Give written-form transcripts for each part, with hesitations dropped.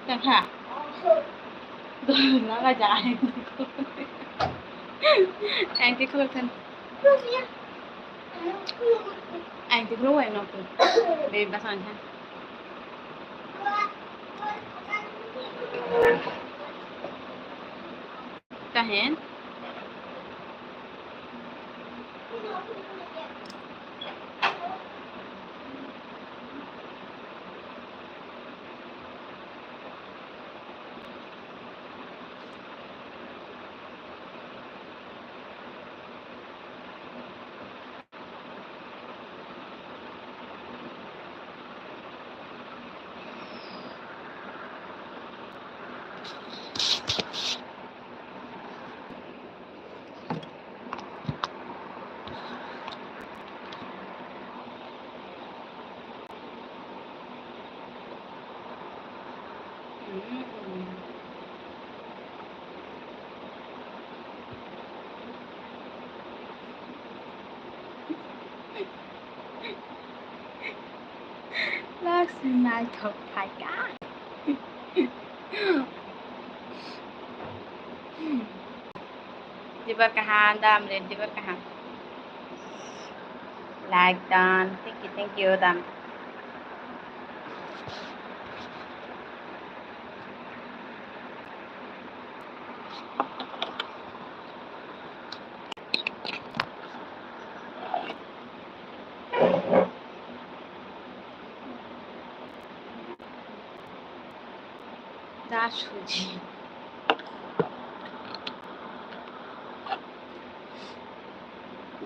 จังค่ะโดนแล้วก็จะanti clokan anti clo ay no po baby basahan siya kahin Laksmi top paika diberkahan dam red diberkahan like done thank you dam da suji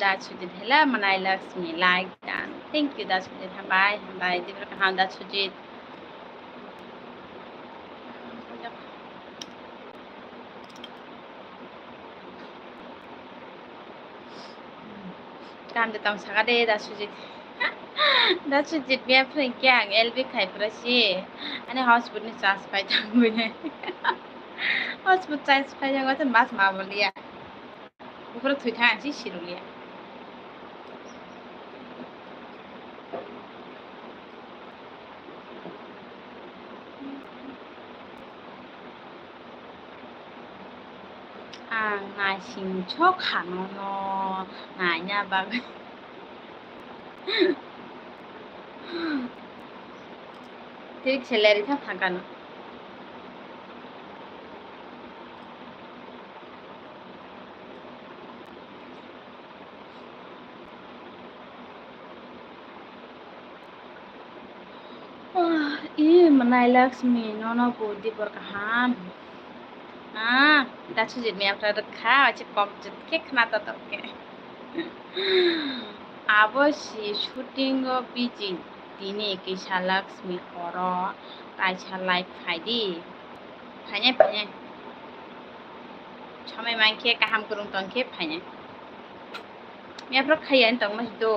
da suji hela manai Laksmi like done thank you da suji bye diberkahan da suji काम de tong saga de da sujit bia phring kyang elbi khai prasi ani hospital ni chas pai thang bune hospital chas pai jang ta mas ma bolia upro thui tha si sirulia ngai sing chok khano no ngai nya ba ঠিক salary tha thangkano manai Laksmi no bodi por kaham da sujit mi apra kha ache kok jit ke khna ta to ke আবশ্যি shooting busy দিনে কেসা Laksmi হর কাইসা life ফাইদি ফাইনে সময় মাইকে কাহাম করুং তংকে ফাইনে মিয়াপ্র খাইয়ান তং মাস দো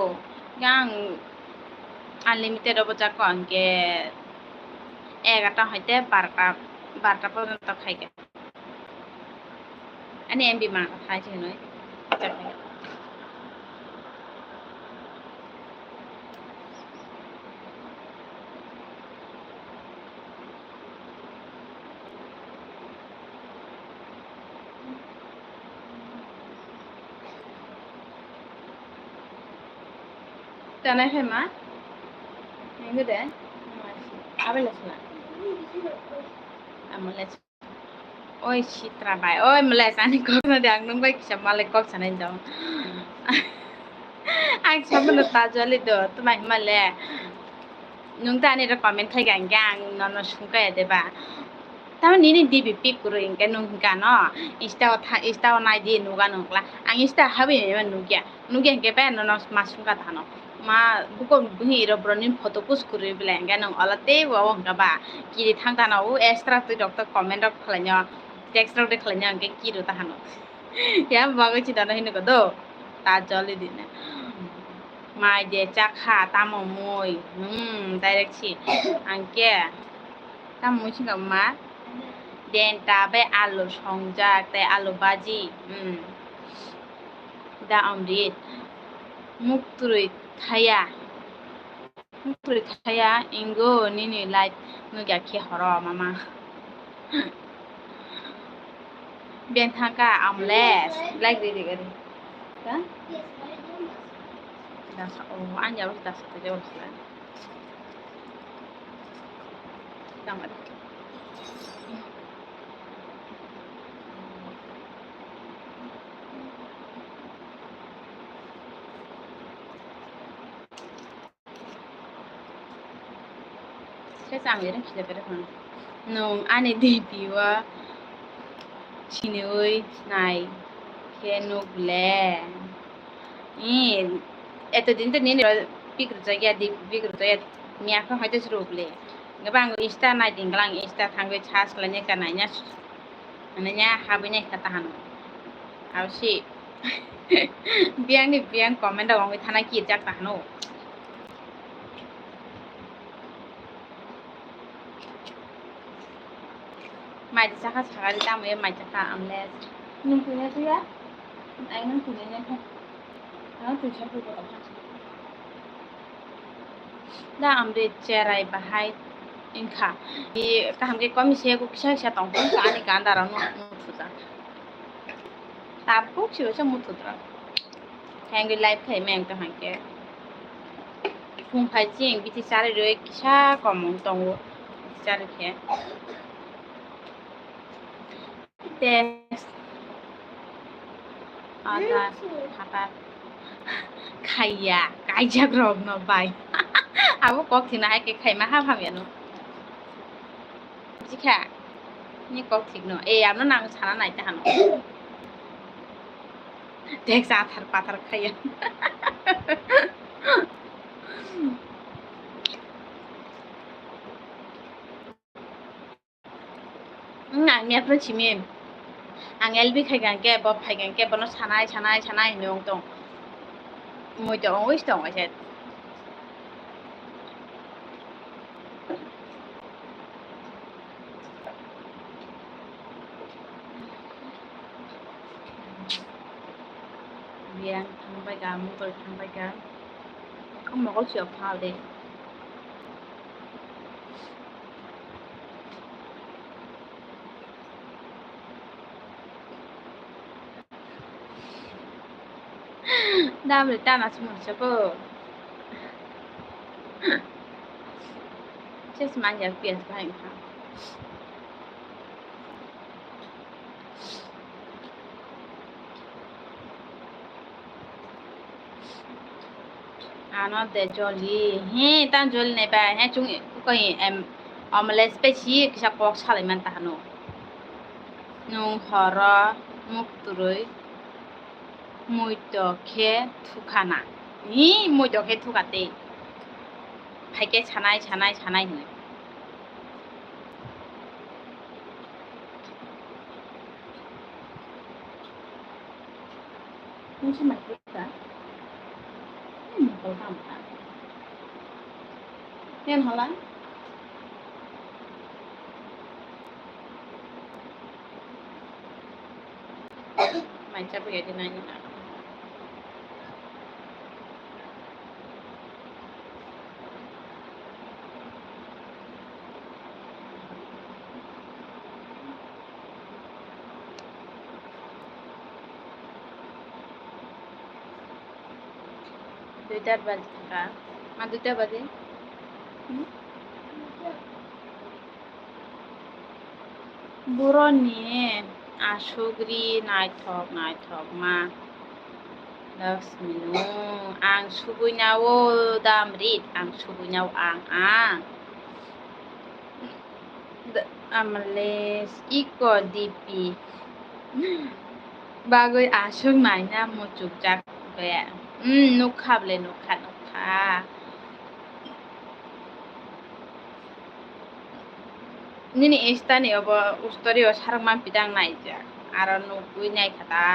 গাং unlimited অবজা কনকে 11টা হইতে 12টা পর্যন্ত খাইকে আনি এমবি মা খাইছে নয় Tanah Hema, yang gede, apa lesnya? Amulet. Oi Citra bay, oi meles ani kok na diang nung bay kisah malek kok sana jauh. Ang sama nu tajali do, tu mai male. Nung ta ani ra comment thai gang gang, nono sungkai ada ba. Tapi ini di bipik kuring kan nung kan no, istawa nai di nuga nungla. Ang istawa habi memang nugia ke pa nono masuk ka thano. Ma bukan bunyi iro bronin foto pus kuring bilang kan nung alate wawang ka ba. Kiri thang tanah extra tu dokter comment dok kalanya. Text dok kalanya angke kiri tahano. Ya bagus cita nah ini kodo. Tajali di na. Mai dia cakha tamomoy. Direct sih. Angke tamu sih nggak mah. Denta be alu songjak te alu baji. Da amrit. Mukturi thaya. Mukturi thaya ingo nini light nuga ki horo mama. Bianca omelette like this again. Đó. Đó sao? Ồ, anh nhớ đó sao tôi nhớ là. Đang ở đây. 세상 이런 기대를 하는. Nung anh đi biểu chị ơi này khen nục lẹ এতদিন তো নিয়ে বিক্রি জায়গা দি বিক্রি জায়গা মিয়াকে হয়তো রুবলে গোबां ইস্টা নাই দিংলাং ইস্টা থাঙ্গে ছাস লাইনে কানাইnya ananya habanya katahan awsi biang ni biang comment da wang thana ki jak tahano mai di saka saka di tamu ya mai saka amles nung punya tu ya ai nung punya kan nó từ trong khu vực da amre cherai bahai inka i ka hamge komi se ko kisa kisa tong ko ka ni kan dara no thuza tap ko chiu cha mu thudra hangi life thai meng ta hange phung phai jing bi ti sare roi kisa ko mong tong wo sare khe te ada hata khaya kai jak rog no bai abo kok thina hai ke khai ma ha pham ya no jikha ni kok thik no e am no nang chana nai ta han देख जा थर पाथर खाया आंनिया तो छिमे आं LB खायगां के बब खायगां के बनो सानाय सानाय सानाय नों दं moi to always dong I said biang thang bai ga mu tôi thang bai ga không mà có chuyện phao đi đam được ta là semua siapa chết mà giờ biển phải không nó để jolly he tan jolly này bà he chung coi em omelette specie cái sao bọc sao lại mang ta nó nung hara muk turui mui to khe thukana ni mui to khe thukate phaike chanai chanai chanai hono nung sama kita kalau kamu kan nên hả lắm mày chắc bây giờ đi này như nào দুইটার বাজে থাকা মা দুইটা বাজে বরনি আসুগ্রি নাইথক নাইথক মা 10 minut ang subuinawo damrit ang subuinaw ang amales iko dipi bagoy asuk nai na muchuk jak kaya nukhab le nukha nukha nini istani obo ustori o sarangman pidang nai ja aro nukui nai khata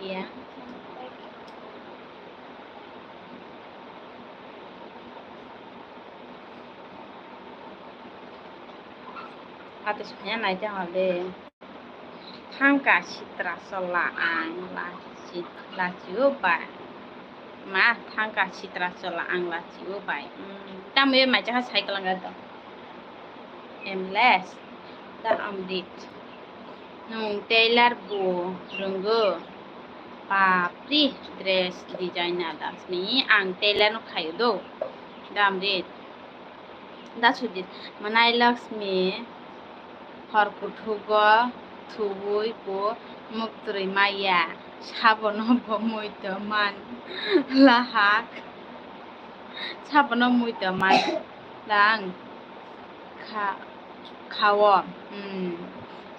Yeah. Ate soalnya naik hale. Thangka citra sola ang la chiu bai. Ma thangka citra sola ang la chiu bai. Tamu ye mai jaha cycle ang gado. Emles da amdit. Nung Taylor bu runggo. Papri dress designer dasmi ang Taylor no khayo do. Da amdit. Da sudit manai Lakshmi हरकुथुगो थुबुई बो मुक्तुरै माया साबनो बो मुइतो मान लाहाक साबनो मुइतो मान लां खावो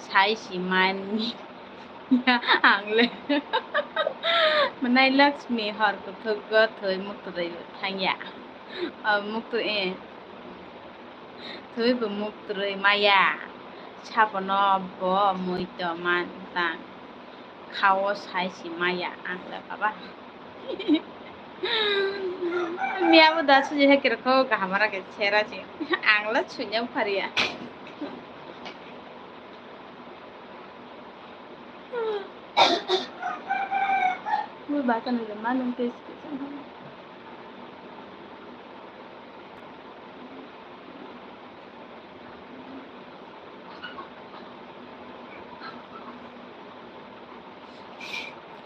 साइसि मान आंले मनाय लक्ष्मी हरकुथुगो थुइ मुक्तुरै थांया मुक्तुरै थुइ बो मुक्तुरै माया साबनो बो मुइतो मान लां खावो साइसि माया आंले बाबा मियाबो दा सुजि हेकेरखौ गाहामारा के छेरासि आंला सुन्याव Faria Muy bacana de mano un test.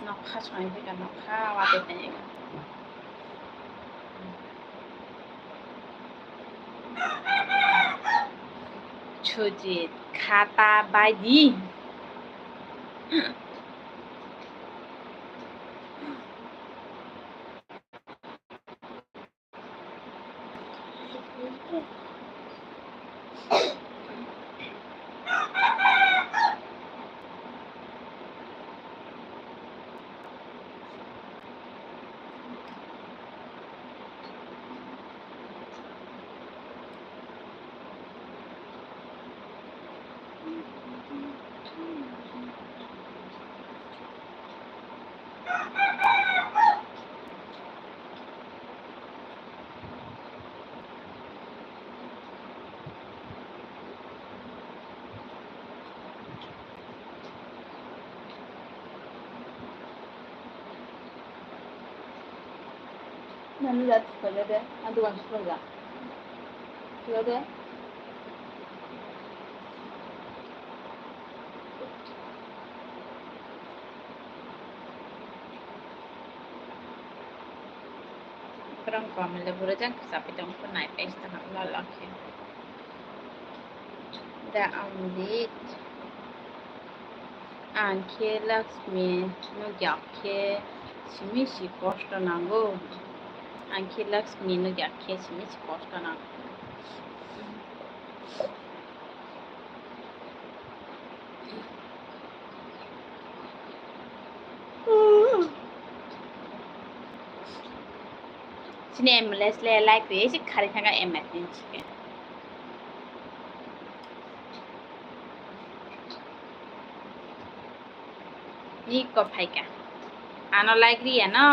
Nokha soalnya sih kan nokha watetnya kan. Chujit kata bayi. Nanti lihat sekolah deh, aduh kan sekolah. Sekolah deh. Kurang komen le buru jang sapi dong pun naik pes tengah lolok ya. Da amdit. Anke Lakshmi no yakhe simishi kosto nango. Anke Lakshmi no yakhe simishi kosto nango. Sini MLS le like deh sih kari tangga MS ni sih. Ni ko phaika. Ano like ri no.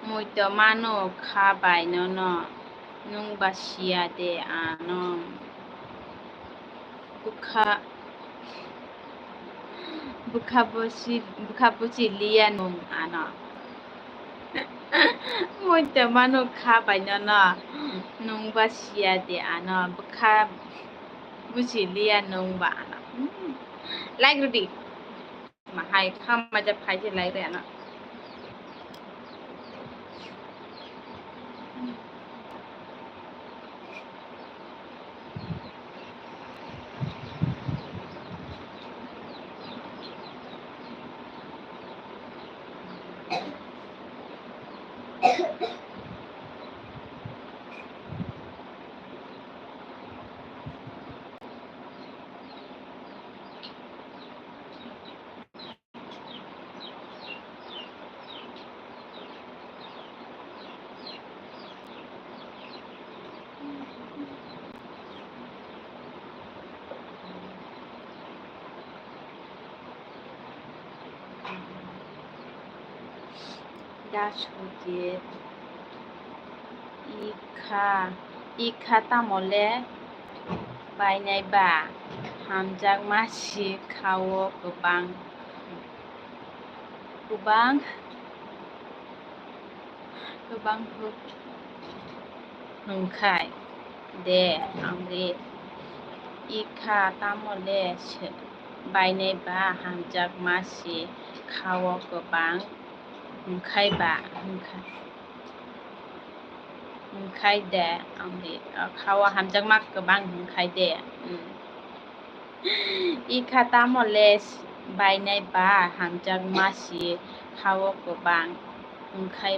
Muito mano khabai no nung basia de ano. Buka buci liya nung ano. Muito mano khabai no nung basia de ano buka buci liya nung ba ano. Like ri mà hay không màจะphải chỉ lấy rồi nó da sujit ikha tamole बायनाय बा हामजाग मासि खावो गोबां होंखाय दे अमृत इखा तामले बायनाय बा हामजाग मासि खावो गोबां होंखाय दे अमृत खावो हामजाग मा गोबां होंखाय दे इखा तामले बायनाय बा हामजाग मासि खावो गोबां होंखाय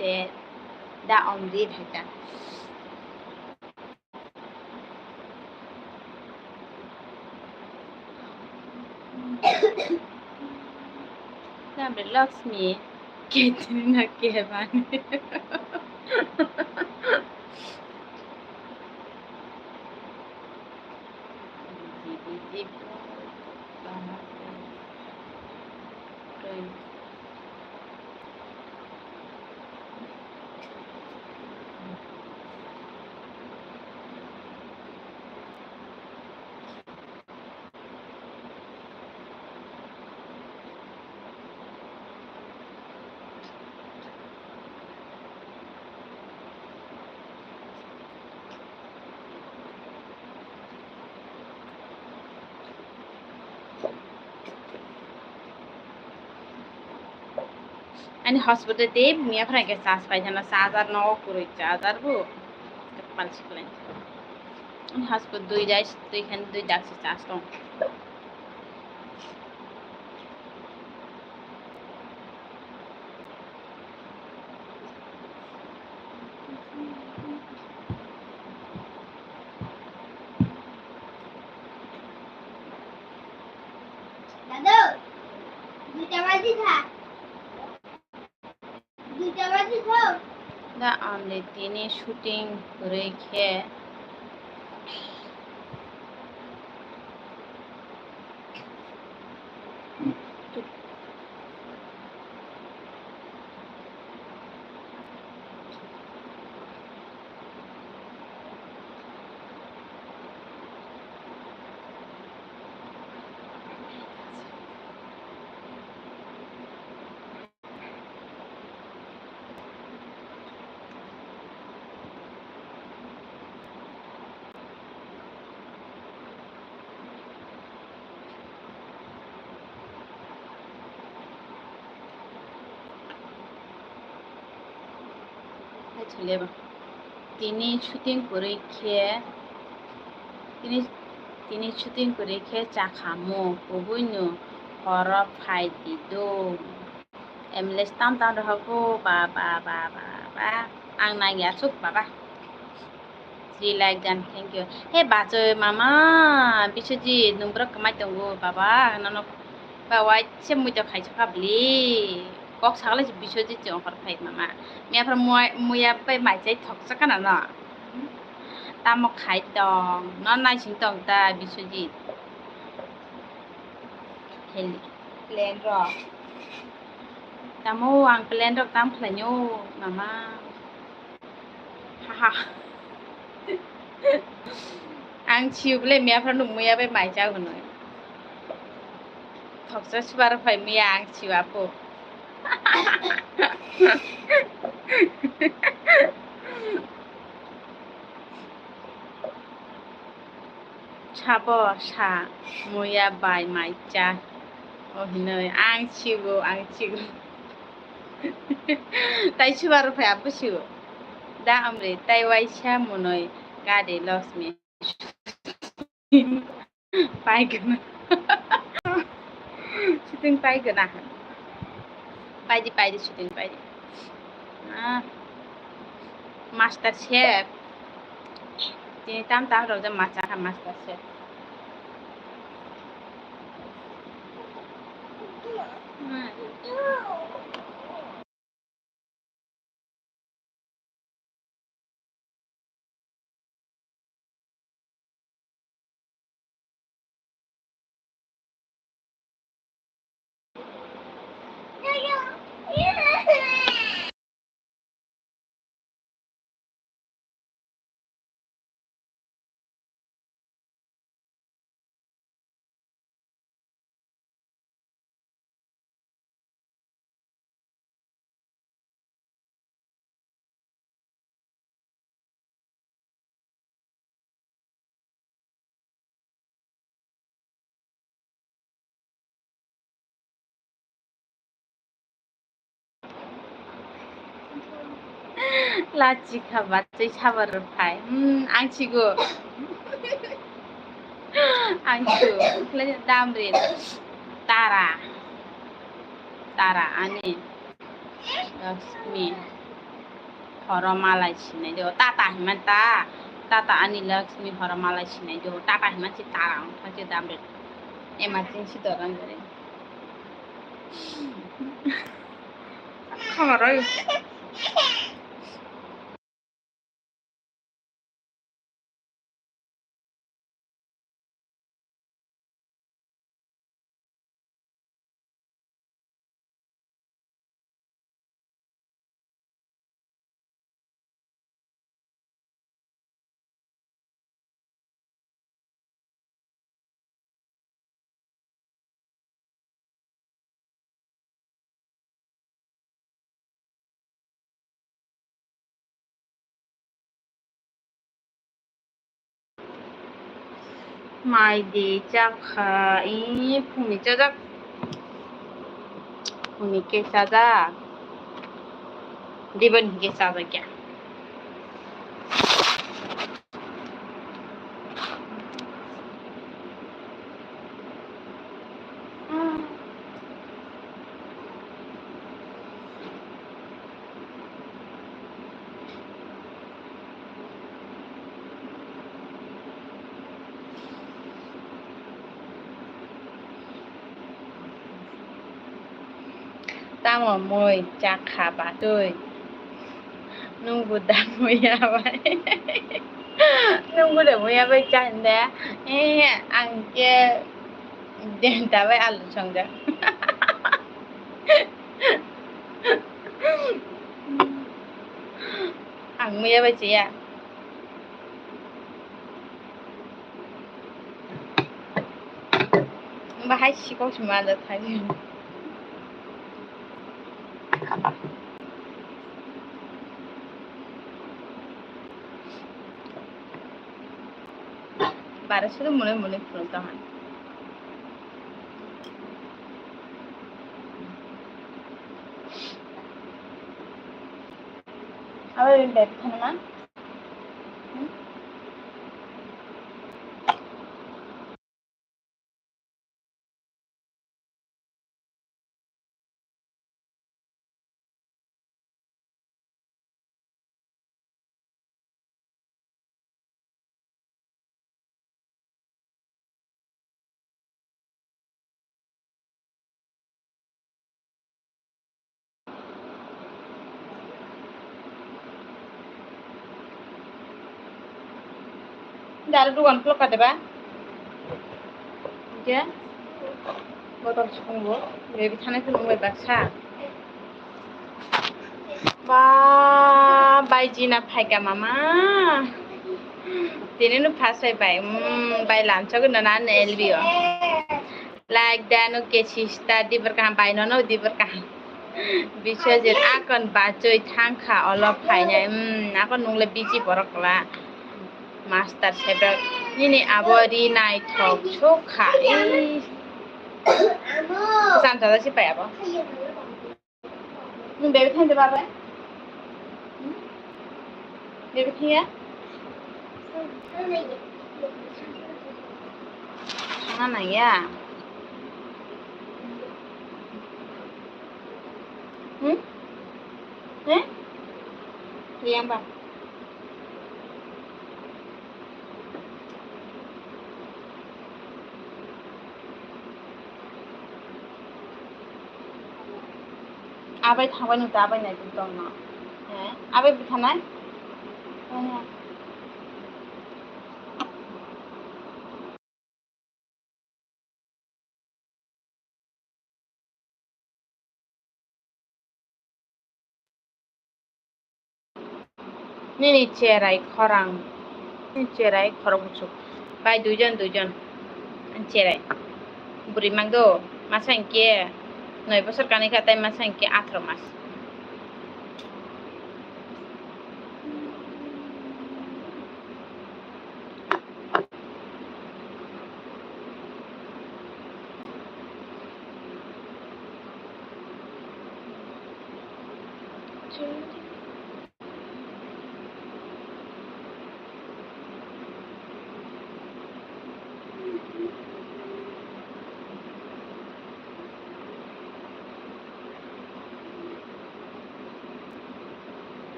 दे दा अमृत है Sabi Lakshmi getting a Kevan. Ani hospital day mia fra ke sas pai jana 1000 no kuroi 1000 bu kepal siklen ani hospital dui jai dui khan dui dak se sas tong দাদু দুইটা বাজি খা দুইটা বাজি খাও da amle tini shooting kuroi khe chule ba tini shooting kuroi khe tini shooting kuroi khe cha khamo kubuinu horo phai dido emles tam rahago ba ang naya chuk baba 3 like dan thank you hey bacho mama bisojit numbro kamai tongo baba nano bawai semui to khai chaka bli kok sakle bisojit jong hor khai mama mia fra muya pai mai chai thok chaka na no tamo khai tong no nai sing tong ta bisojit heli plan ro tamo ang plan ro tam khlanyo mama ha ang chiuble mia fra muya pai mai cha gono thoksa subar phai mia ang chiwa po Chabo sa muya bai mai cha ohinoi ang chigo tai subar phai apu chigo da amre tai waisa monoi gade Lakshmi paigana shooting paigana paidi shooting paidi master chef tini tam ro ja master chef लाचि खाबा चै साबार फाय आंसिगु आंसु दामरिन तारा तारा ani Lakshmi हरमालाय सिनाय दो ताता हिमान ताता ani Lakshmi हरमालाय सिनाय दो ताता हिमान सि तारा फांसे दामरिन emergency दरन जरे खबर माइदि जाखा फुंनि जाजाक फुंनि केसा जा दिबन केसा जा क्या tamo moi jakha ba tui nunggu da moya bai nunggu da moya bai chande angke den da bai alu songja ang moya bai chia bahai sikok semua ada tadi baru sudah mulai peruntungan apa yang dari sana dari dugaan peluk ada ba ya botol sepunggu baby thane peluk bayi baksa ba bayi na phaika mama tini nu fast bai bai lancho guna na nelbio like dano kesista di berkah bai no di berkah bisa jadi akan bacoi thangka olop phainya akon nungle biji borokla master sebab ini abori naik talk choka santai sih pak apa baby than debar ba baby thia mana ya yang ba abai thabai nu tabai nai dong na abai bithanai Nini cerai korang cerai korang busuk bai duজন cerai buri mangdo masa engke 9 বছর কানে খাতাই masa engke 18 mas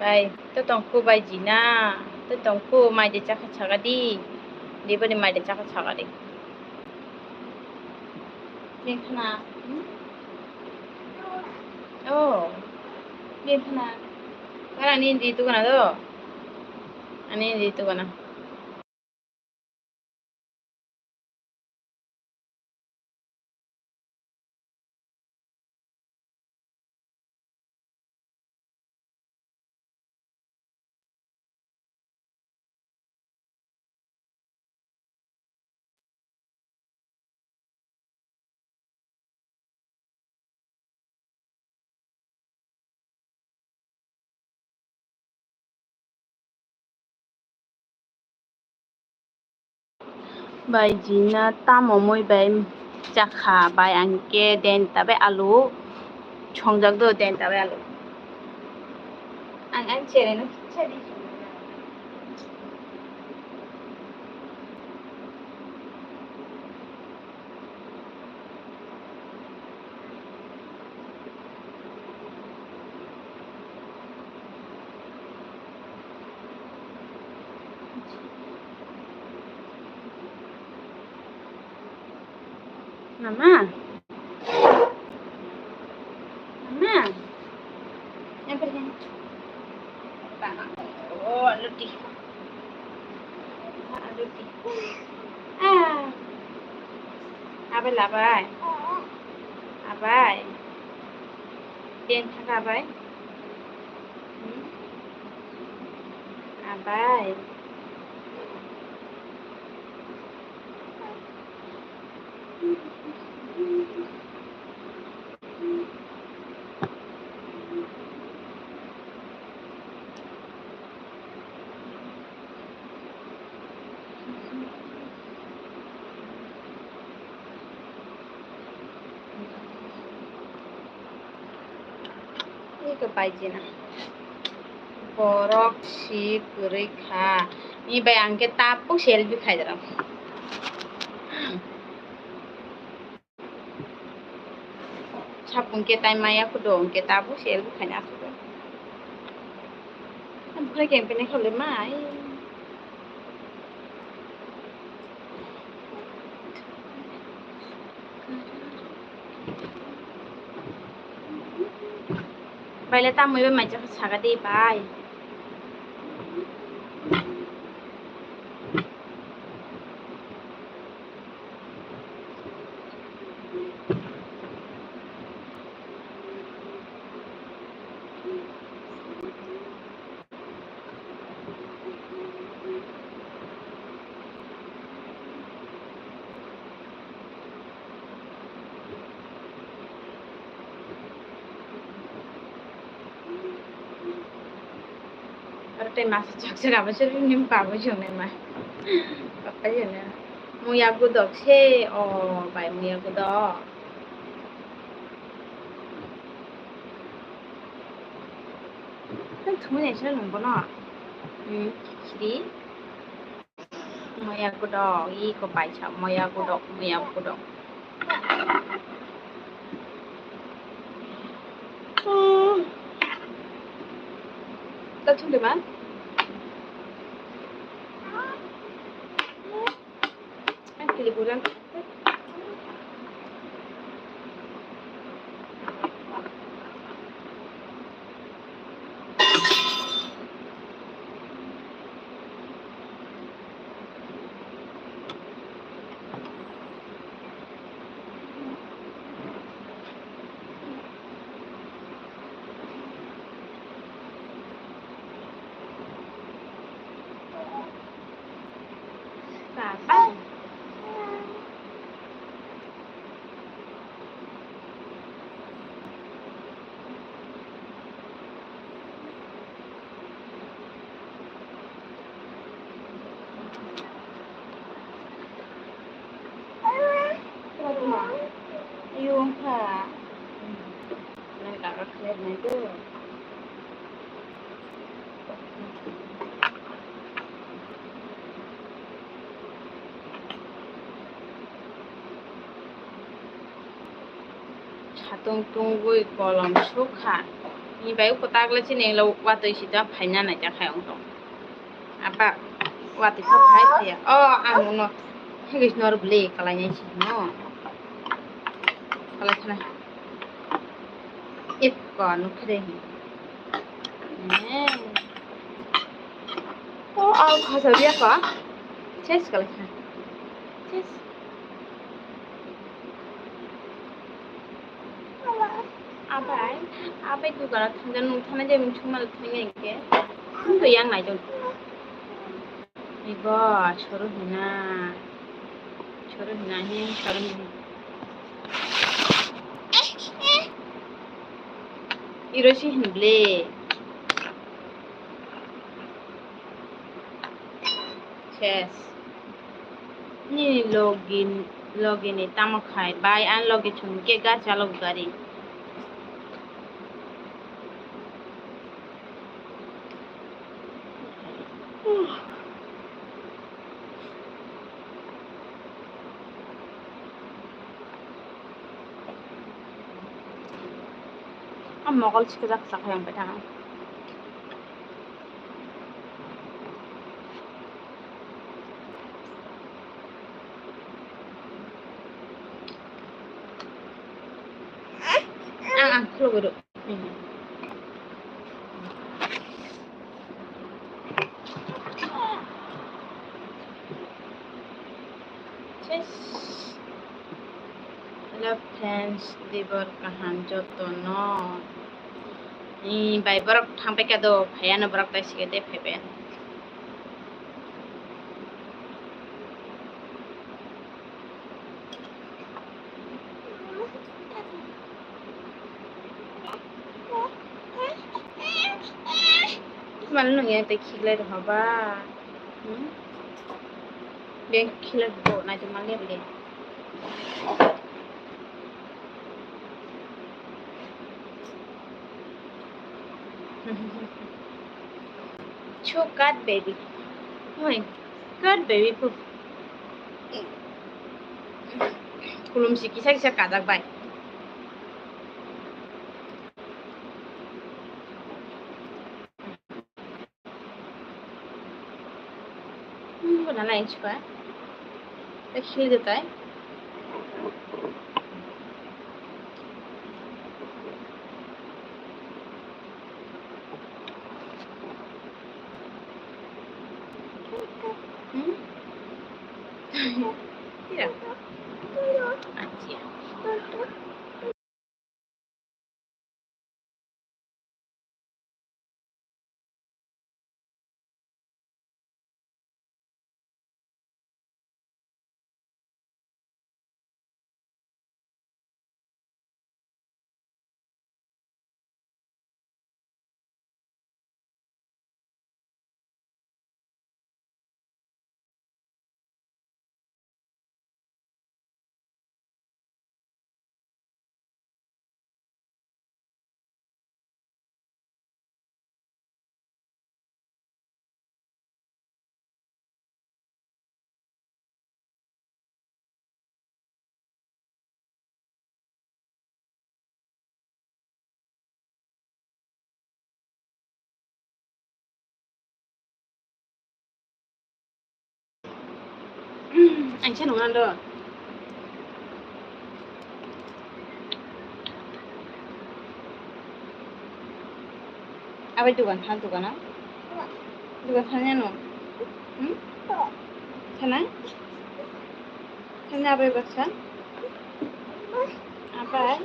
Bai, to tongku bai jina, to tongku mai de chaka chaka di, di bani mai de chaka chaka di. Bien khana. Oh, bien khana. Kara ni di tu kana do. Ani di tu kana. Bai jina tamo moi bai chaka bai angke den tabe alu. Chongjak do den tabe alu. Ang chere no chedi. Mama. Mama. Yang pergi. Oh, luti. Luti. Ah. Abai labai. Abai. Den thaka abai. Abai. Ini kebajikan. Borok si kurika. Ini bayang kita pun selfie khai dalam. Sapung kita maya aku dong kita pun selfie khai aku dong. Kan bukan campaign kalau lemai. Baiklah tamu ibu macam sahaja deh, bye. Tapi masih cakap apa sih ni bawa jomel mah. Apa je ni? Muya gudok se, oh, baik muya gudok. Kan cuma ni saya nombor nak. Kiri. Muya gudok, i ko baik cak muya gudok, muya gudok. Tak cuma mana? Liburan apa? Yung ka. Nakaka-clear na ito. Chatong tungguy kolam suka. Ni bai ko tak le chin lo wa toi si ta phai na na ja khai ong tong. Apa wa ti ka phai ti. Oh anu no. Hegis nor ble kala nya si no. Kala khana. Ip ko nu khre hi. Oh au kha sa bia ka. Ches kala khana. Ches. Abai, abai dukana thangjan nung thana je mung chumal thangya ke. Nung yang nai jong. Iba choro hina. Choro hina he, choro hina. Iroshi hinble. Yes. Ni login ni tamakhai bai an login chung ke ga chalok gari. Am mogol chikak sak yang betang. Keluar dulu. Hello friends, dibor kahan jotono. Ni bai borok thangpai ka do phayana borok tai sigete pheben. Malu nung yang tai khilai ro haba. Yang khilai do na jo malir le. Chokat baby. Oh my god baby poof. Kulum si kisa kadak bai. Bana lain chuka. Tak khil deta hai. Iya. Acia. Anh sẽ nấu ăn được. Abai dugan na? Dugan thanya no. Thana? Thanya abai baksa? Abai?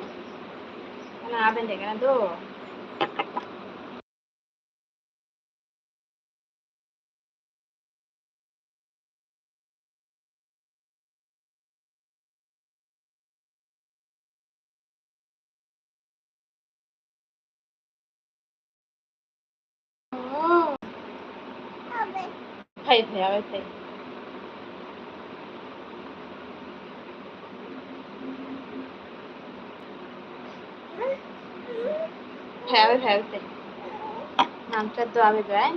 Kana abai dekana do. Oh. Thầy abai thầy. Thầy abai. Nam chat do abai bai.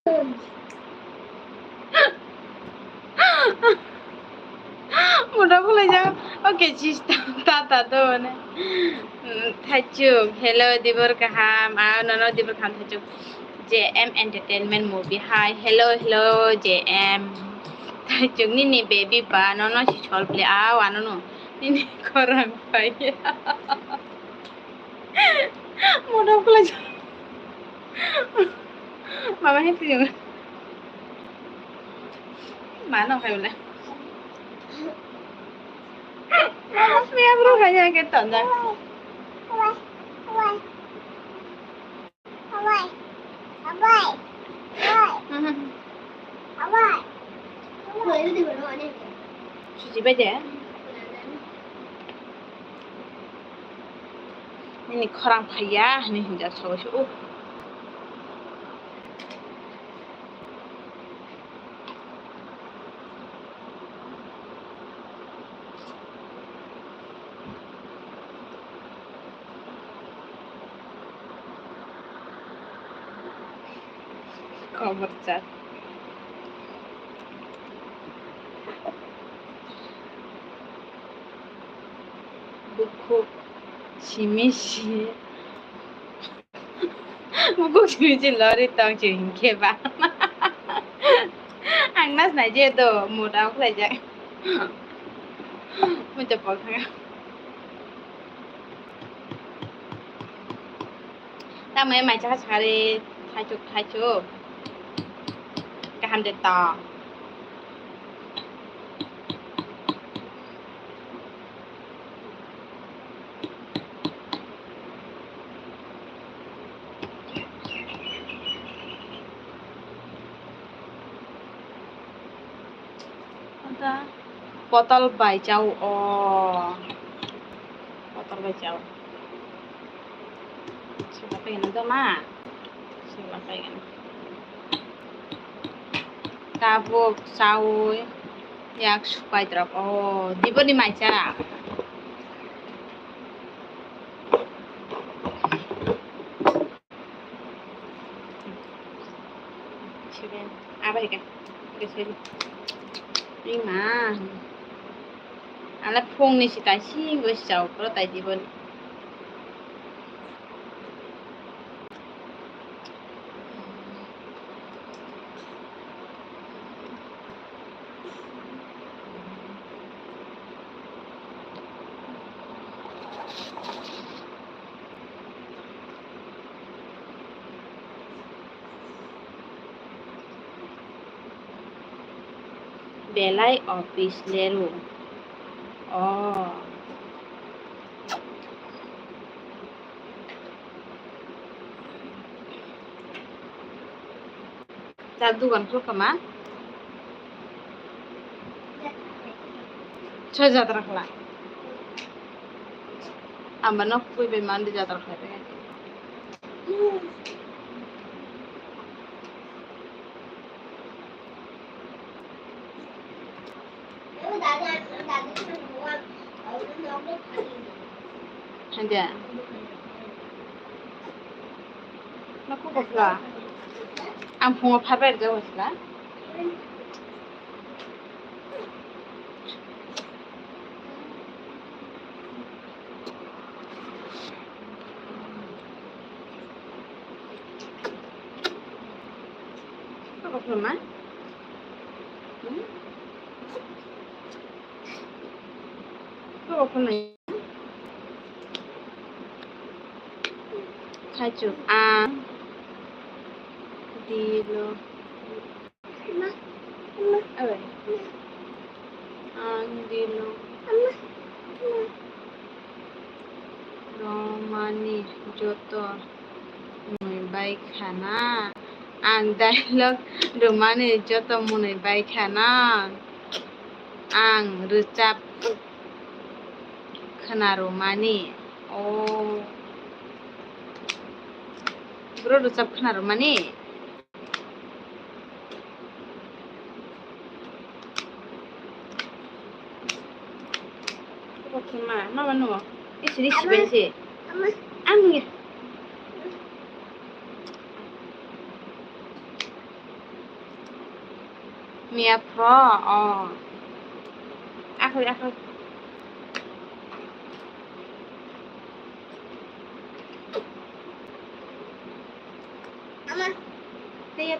Mudah pula jangan. Oke, cista tata tuh nih. Thacuk, hello dibur kaham, nono dibur kaham thacuk. JM Entertainment Movie. Hi, hello JM. Thacuk ni baby ba, nono si chol beli nono. Ini korang paya. Mudah pula jangan. Mama itu juga. Mana kayak boleh? Mia bro kanya ke tonda. Suci baca. Ini korang payah nih hendak coba. Cover chat. Buku Shimishi. Buku Shimishi lori tong ching ke ba. Angnas này je do mudah pula jangan. Macam apa? Tama mai cha cari thacuk. Kaham de ta. Botol bai chau botol bai chau. Siapa yang nonton mah? Siapa yang? Kabuk sawi yak sukai drop. Dibo di maca. Siapa? Apa ini? Kesini. Ini mah. Alat phone ni si tai si gue jauh kalau tai dibon. Belai office leru. Tadu kan full kemana? Coba jatuh lah. Ambil pui beman di jatuh lah. Ada. Nak apa pula? Ampun apa berja waslah? Apa pula mah? Apa pula? Kacau dilo. Apa? Dilo. Romani joto mui baik khana. Dialog Romani joto mui baik khana. Rucap khana Romani. Bro rucap khana Romani. Mama no. Ini sih. Angin. Mia Pro Ako Ama. Tia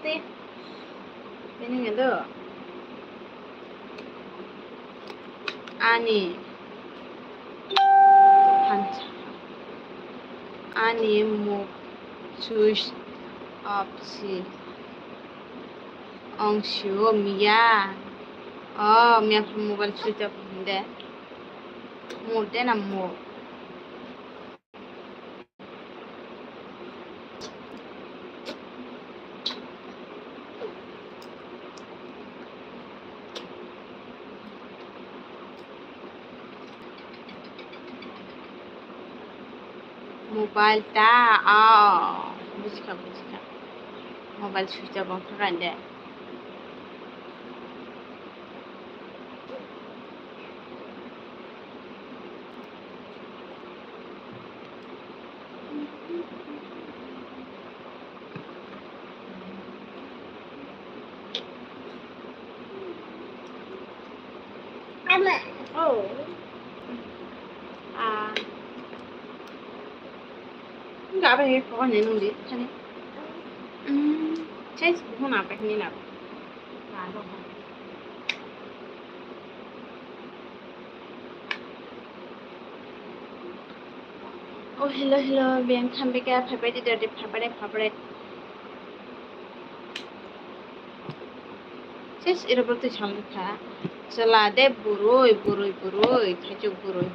Ini gitu Ani Hanca Ani mu Sus Opsi Ongshu Mia Mia mobile switch off de Mode na mo Mobile ta Buchka Mobile switch off kan de Ama. Oh Enggak apa ya pokoknya nunggu kan ya Saya sebelum apa ini nak Oh hello biang khambe ka phapai di dade phapare Ses irabertu chalkha chala de buroi khachuk buroi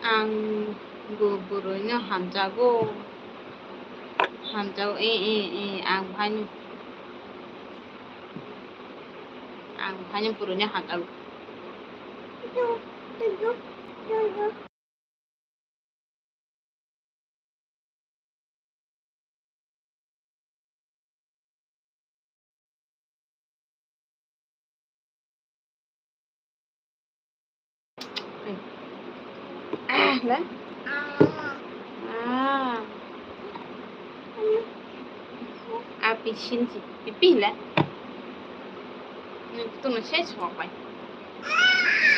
ang buroino hamjago ang bhanyu buroino hamjago lah api shinji pipi lah tu no ses ho pai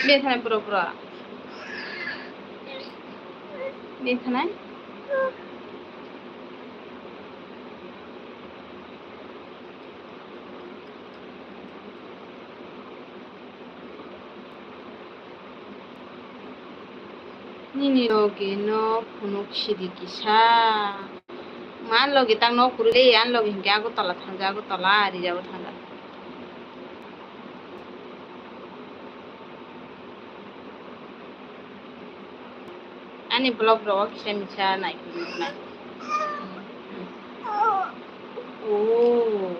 Biasanya pura-pura Biasanya Nini logi no punuk shiriki sa Man logi tang no kurule an logi hingga aku tala ari jago thanga Ani blog ro kisah misha naik na Oh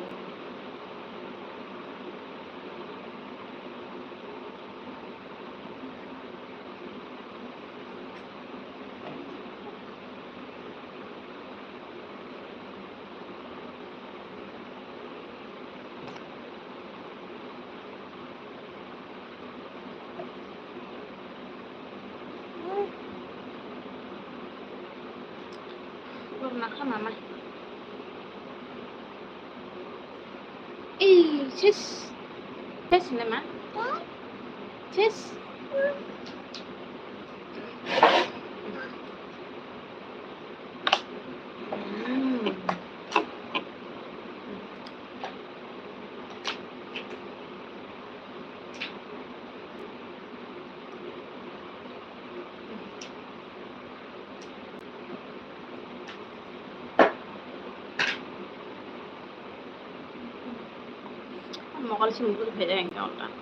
Pernah kan mama Chess nama Chess Mokal sih mungkin beda yang kau tak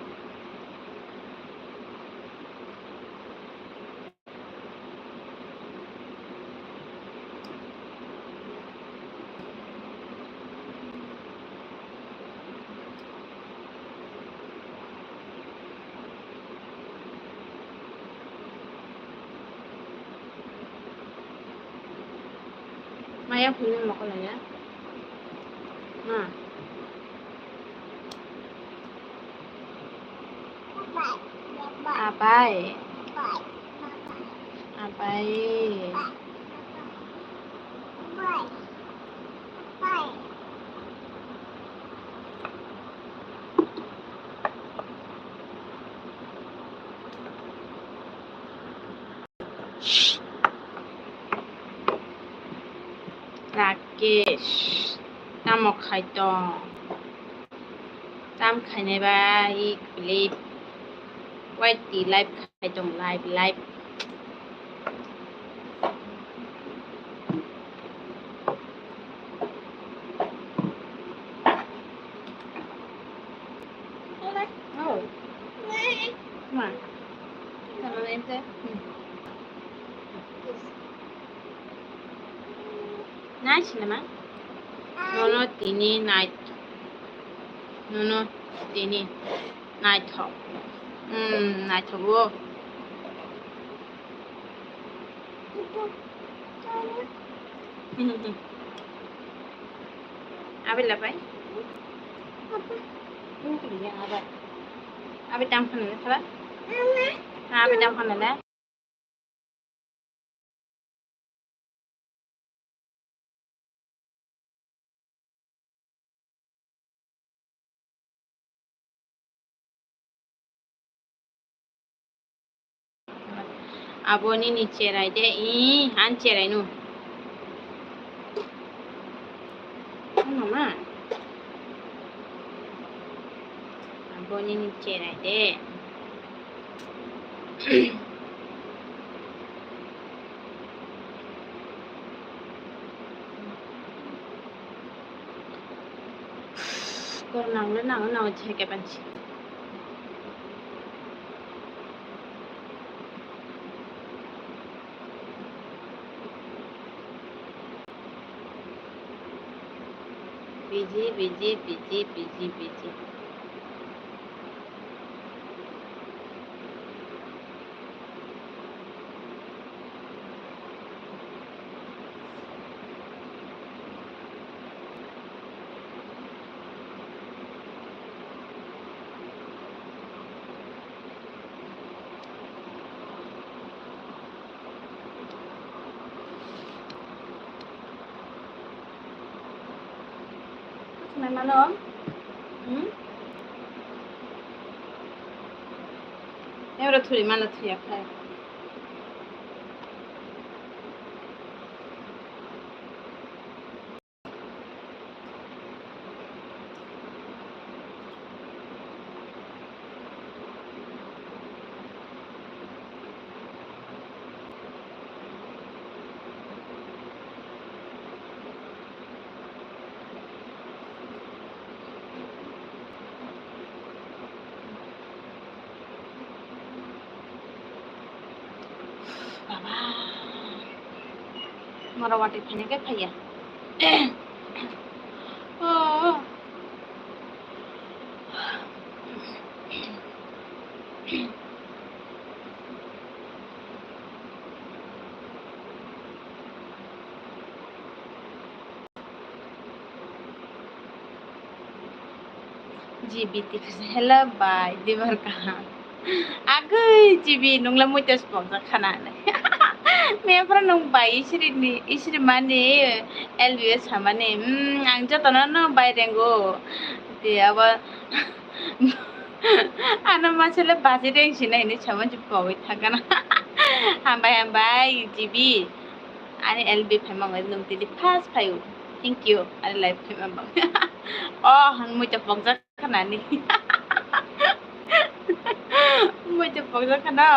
Maya punya mau kalau ya. Nah, apa? Apa? Rakesh, tamo khaito. Tam khane ba ik live. White tea live khaito live. Oh, come on. Come on, enter. Nice naman. No, tini night. No, tini night ho. Night ho. Abi lapay. Abi tam khane thala. Abi tam khane la. Aboni ni cherai de han cherai nu. Mama. Aboni ni cherai de. Con nào chơi cái bạn chị. Busy. May malom? एउटा थुरी माला थुरी खाए बाबा मरा वाटे खाने क्या खाइया जिबी हेला bye दिबार कहाँ आगै जिबी नंला मुइतास बंजा खानानै मेफ्रा नंग बाय इसरी माने एलबीएस माने आं जतनानो बायरेंगो दे अब आना मासेले बाजे रेंसि नायनो सामान जुबावै थागोन हामबाय जिबी आनी एलबी फेमांगै नंतिदि फास्ट फायु थैंक यू आनी लाइफ फेमांग हन मुइता बंजा खानानै मुइता बंजा खाना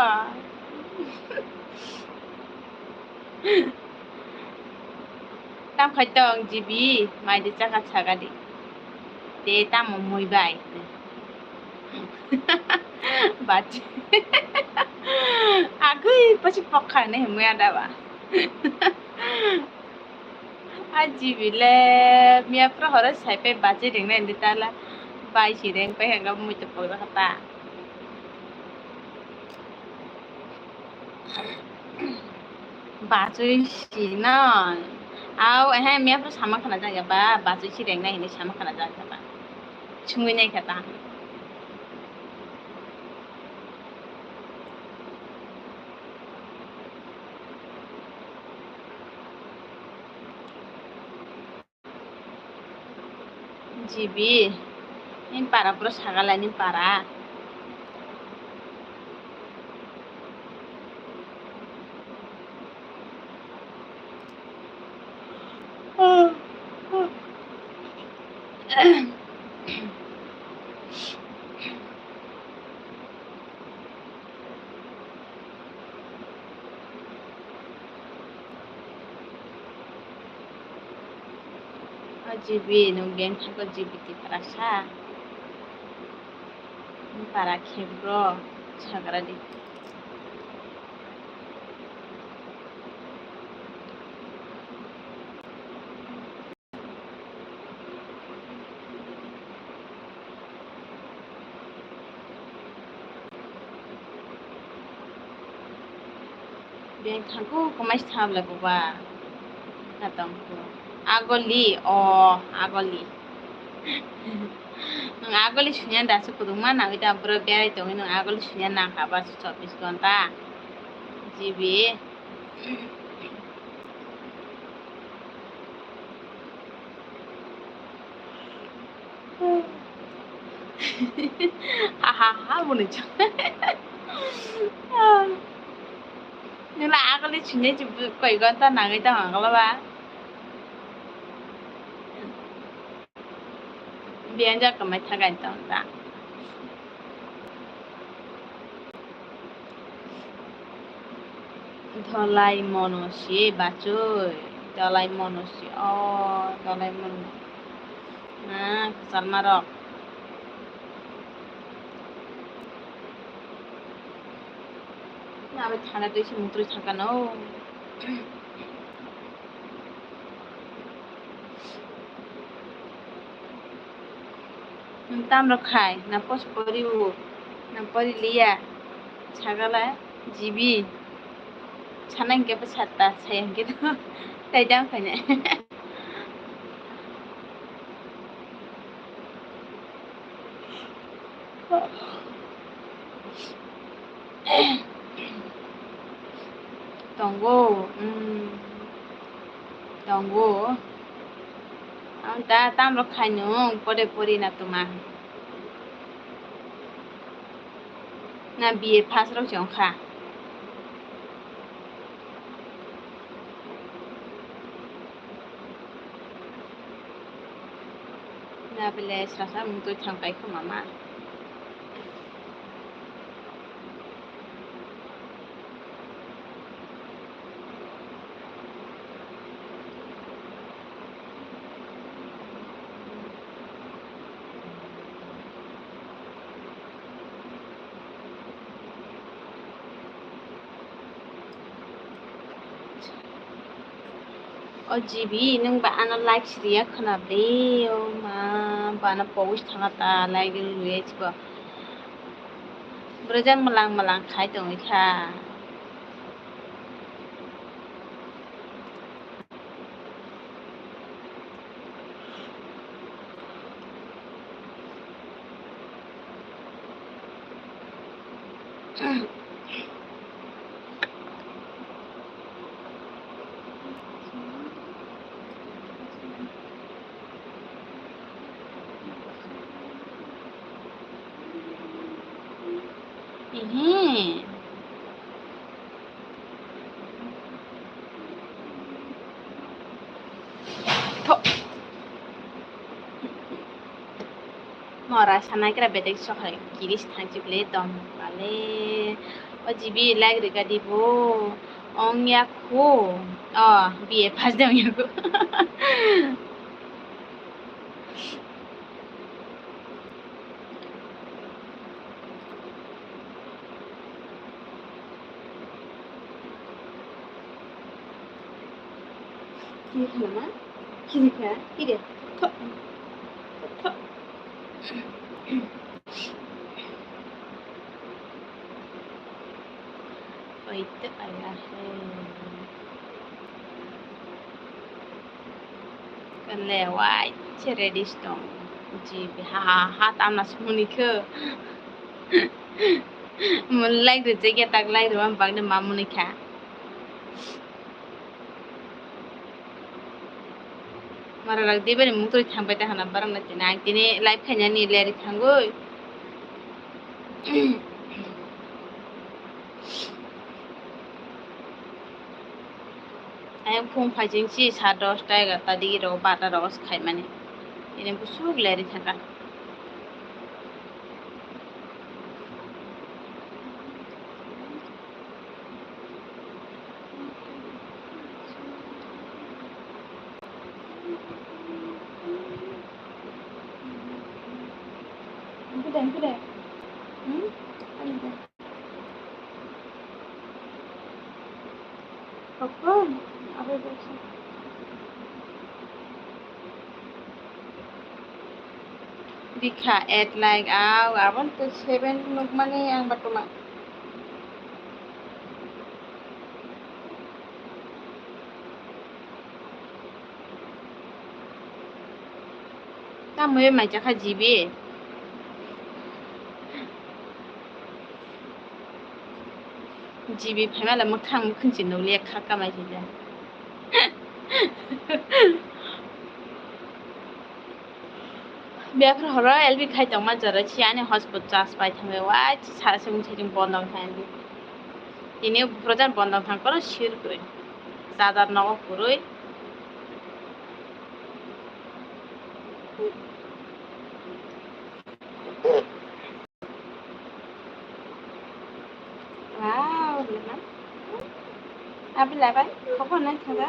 tam khaitong jibi mai de chaka chagadi de tam moi bai bachi agui पछि पखाने मैं आदाबा आजिबी ले मिया फ्रा हरे साइपे बाजे रेंगना इंदि ताला बाई सी रेंग पे हेंगा मुइते पगदा खता बाजै सी ना Aw he me pro sama khana jaga ba bazu si reng nai ni sama khana jaga ba chungui nai khata jibi ni para pro sagala ni para jibi nung beng thago jibi ti para sa ni para khebro sagara di beng thago komai sabla ko ba natong ko agoli agoli nung agoli sunya dasu kuduma na ita bro berai tongi nung agoli sunya na khaba 24 ঘন্টা jibi hahaha bune ch nung la agoli sunya ji koi ঘন্টা na ita hangala ba bianja kamai thagai tong da Dhalai মনসি বাচুই Dhalai মনসি Dhalai মন না সালমারক না আমি ঠান্ডা দিয়েছি মুত্র থাকানো তামরা খাই না পস পরিব না পরি লিয়া ছাগালা জিবি ছানাং কে ছাতা ছায়াং কে তাই দাম খাইনে tonggo tonggo ta tamro khainu pore pori na tuma na biye phas ro chong kha na bele sasa mung thang kai ko mama jibi nung ba ana like siya khana be ma ba na post thanga ta like luye chiba brojang malang khai tong kha mora sanai kra bedek sokhai kiris thangchi ble dom bale jibi like riga dibo ong ya kho biye phas dam ya ko কি খানা মা কি দেখা কি রে Wait, I lewat cerdas dong jibi ha tamna semunikho mulai rezeki tak lai ruam bagde mamunika mara lag dibani mutri thangbai ta hana barang na tina tini life khanya ni leri thangoi ayam phung phajing si 10:30 11টা digi ro 12টা ros khai mane ini busuk leri thanga Kuda. Kapan? Apa itu? Dikha at like abon to 7 nuk mane ang batuma. Ta moye mai jakha jibi. Jibi phaimala mokhang khunchi no le kha kamai jida. Biafra hora elbi khai tongma jara chiani hospital chas pai thame wa sa sung chiring bondong thandi. Ini projan bondong thang kono shir koi. Sadar nago kuroi. Wow, leman. Abi labai, koko na thanga.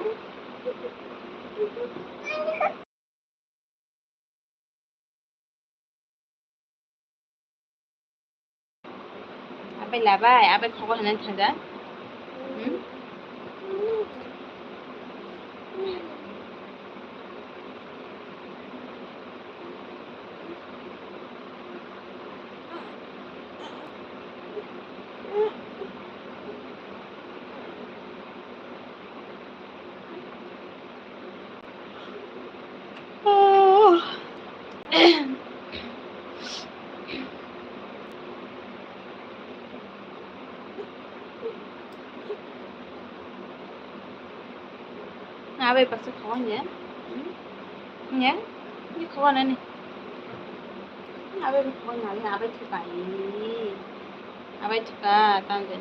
Abi labai, abi koko na thanga. Abi pasal koko ya. Ya, ini koko na ni. Abi koko na ni, abi thukai. Abi thuka tangde.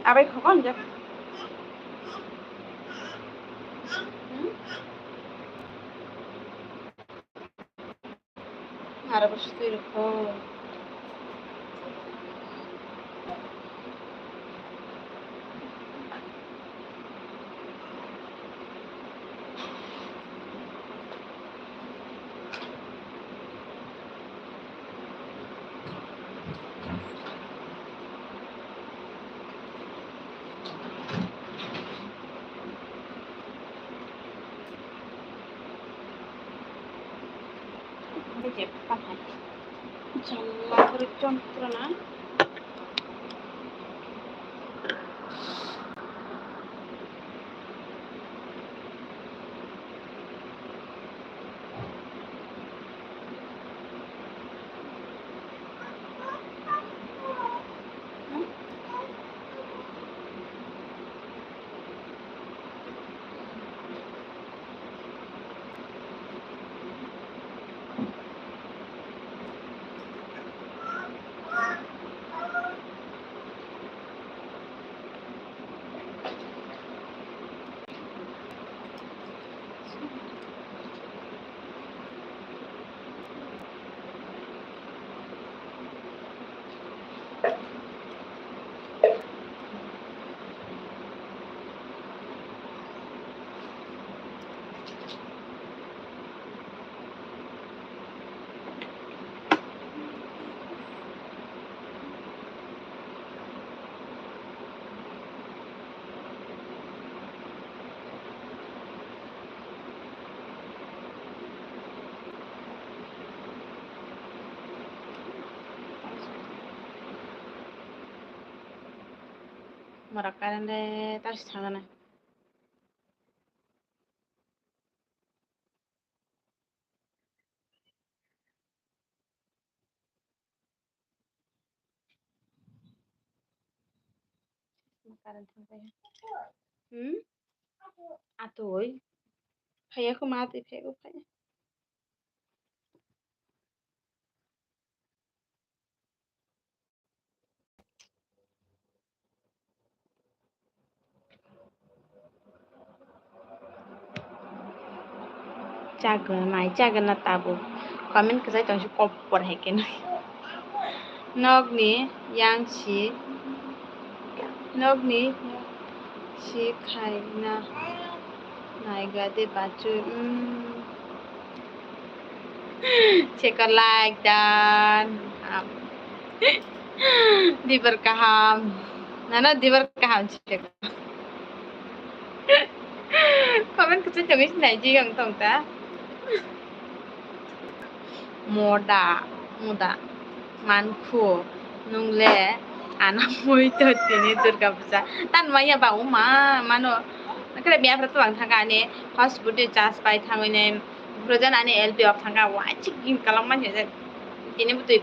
Abi koko nja. Harap sesuai koko. Jalla bercontrona. Mara karande tas thangana. Karan thangbai. Atoy. Phaya ko mati phaya ko phaya. Jagan mai jagan na tabu. Comment ka sai tong shi kop por hai ken. Nog ni yang chi. Nog ni chi khai na. Nai ga de bachu. Check a like dan. Dibar kaham. Nana dibar kaham check. Comment ka sai tong shi nai ji gang tong ta. Moda. Moda. Manku. Nungle. Anak moi to tini Durga Puja. Tan maya ba uma mano. Nakare biya pratu bang thanga ne first bude chas pai thangine projan ane LB of thanga wa chikin kalam man je tini butu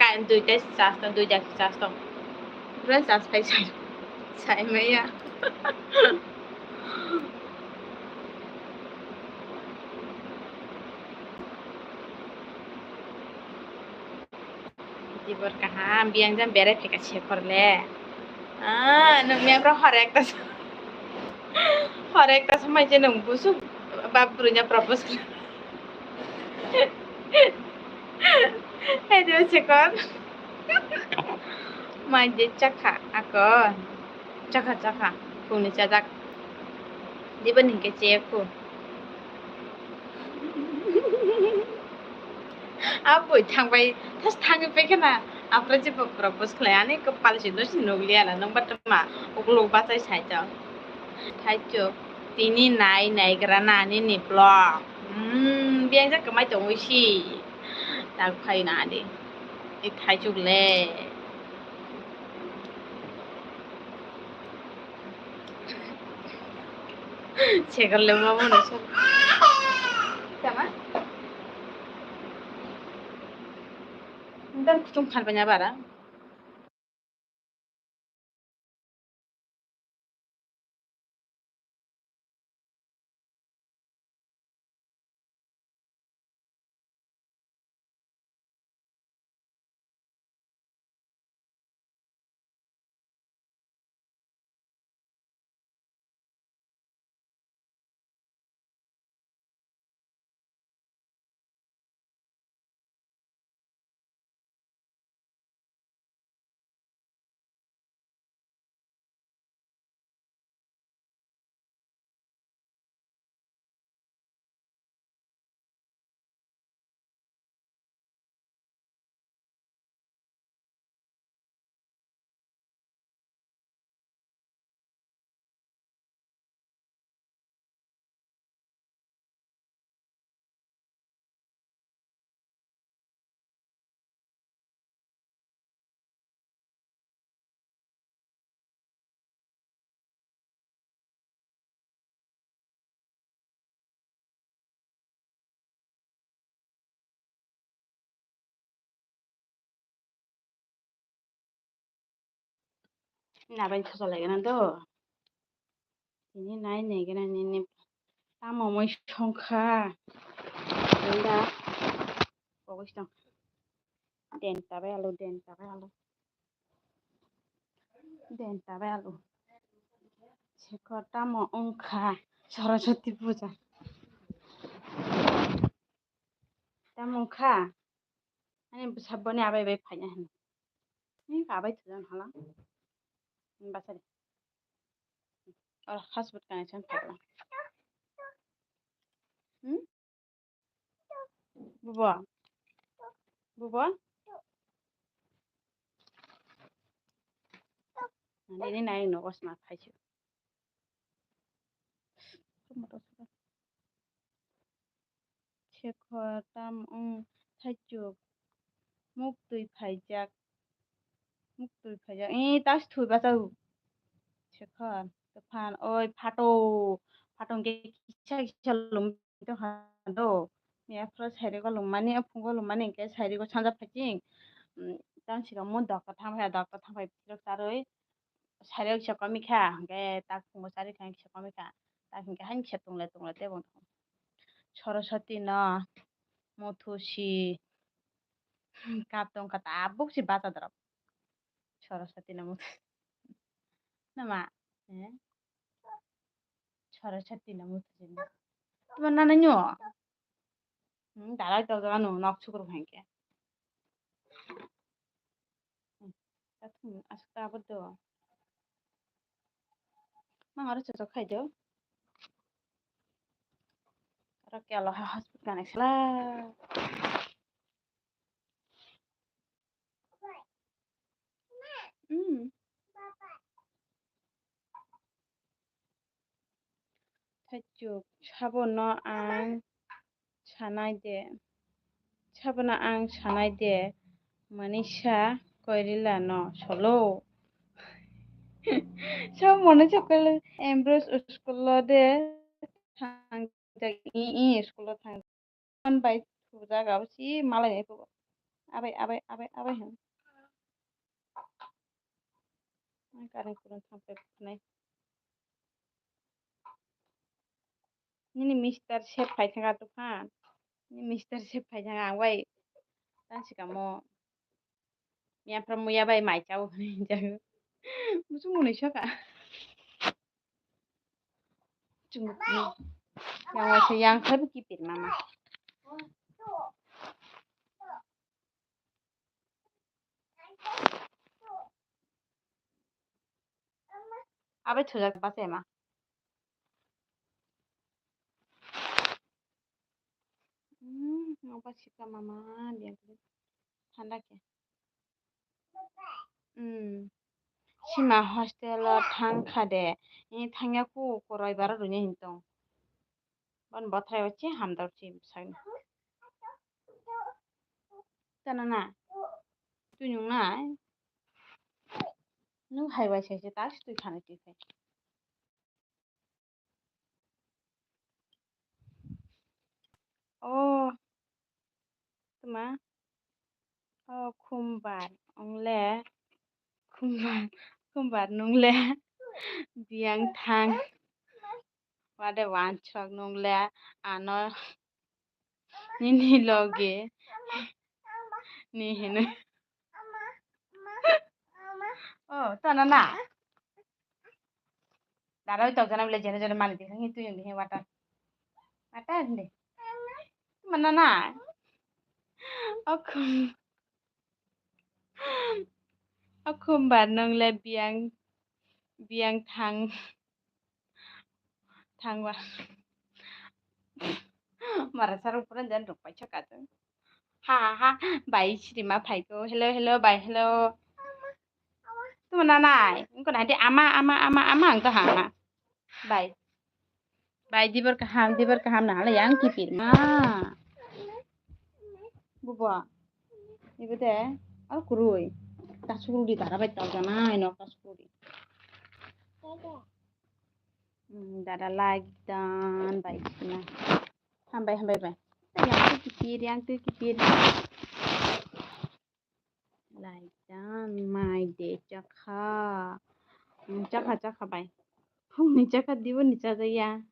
kan duita chas ta duita chas to projan chas pai sai maya Dibar kaham biang jam bere pheka chekorle nung me pro hare একটা সময় যে nung busu babrunya propose Aduh cekot manje cakha ako cakha kuni cajak di bening ke ceku apa thangbai tas thangi pekena apra je propose khlaiani kepal sido sinuglia nang batma ukluk batai saja thaicho tini nai grana ni blog biang ja kamai tong usi tak phai na de ik thaichuk le chegar le mamo no so sama ndan kutung khan banya bara na ban khosa lage na do tini nai gana ni tamo moi songkha nda pogis tong den tabe alu Shekhar tamo ongkha Saraswati Puja tamo ongkha ani sabboni abai bai phanya hen ni abai thujan hala basari और hotspot connection থাকলা বুবা ini nai no osma phaichu Shekhar tam ong thaichu muk tui phaijak e tas thui ba chau Shikha, Tufan, oi, Fato ke kisha lum to hando. Ya first hari ko lumani, apungo lumani ke hari ko chanja packing. Dan sika mun doktor tham hai pilok taroi. Hari ko kami kha, ke tak pungo sari kan kami kha. Tak ke han kha tungle te bong. Saraswati na mothushi kaptong kata abuk si bata drop. Saraswati na mothushi. Nama, eh? Saraswati na mothushi. Tuman nana nyo. Darai tau jaga no nok chukuru bhangke. Tatung asukta abado. Mang aro chocho khai do. Aro ke alo hospital kanek sala. Thachuk sabono ang sanai de. Sabono ang sanai de. Manisha koirila no solo. Sab mone chokole Ambrose school de thang i school thang. Man bai thuja gao si malai ko. Abai han. Karang kurang sampai nai. Ini Mister Chef phai thanga tu phan. Ini Mister Chef phai thanga ang bai. Tan si kamo. Yang pramuya bai mai chau ni jang. Musu muni saka. Chung ni. Yang wasa yang khabu ki pin mama. Abai thuja pas ema. Apa sih mama dia ঠান্ডা ke. Sima hostel thang khade. Ini thangya ku koroi bara runya hintong. Bon botrai wachi hamdar chi sagni. Tanana. Tu nyung na. Nu hai wai sai se tas tu khana ti khai. Oh, tuma. Oh, khumbar nungle. Biang thang. Wade wan chok nungle. Ano. Nini loge. Ni hinu. Oh, tanana. Darau tau jana bile jana mali di hangi tu yung di wata. Wata ndi. Mana na? Aku barnong le biang thang wa. Mara saru puran jan rupai chakata. Ha. Bye sirima phai ko. Hello, bye hello. Tu mana nai? Engko nanti ama ang to ha. Bye. Bye dibar kaham na la yang kipir ma. Buba. Ibu teh, aku kurui. Kasuru di tara bai tau jana ino kasuru. Dada lagi dan baik na. Hambai. Yang tu kipir. Like dan my day chakha. Chakha bai. Ni chakha dibo ni chaja ya.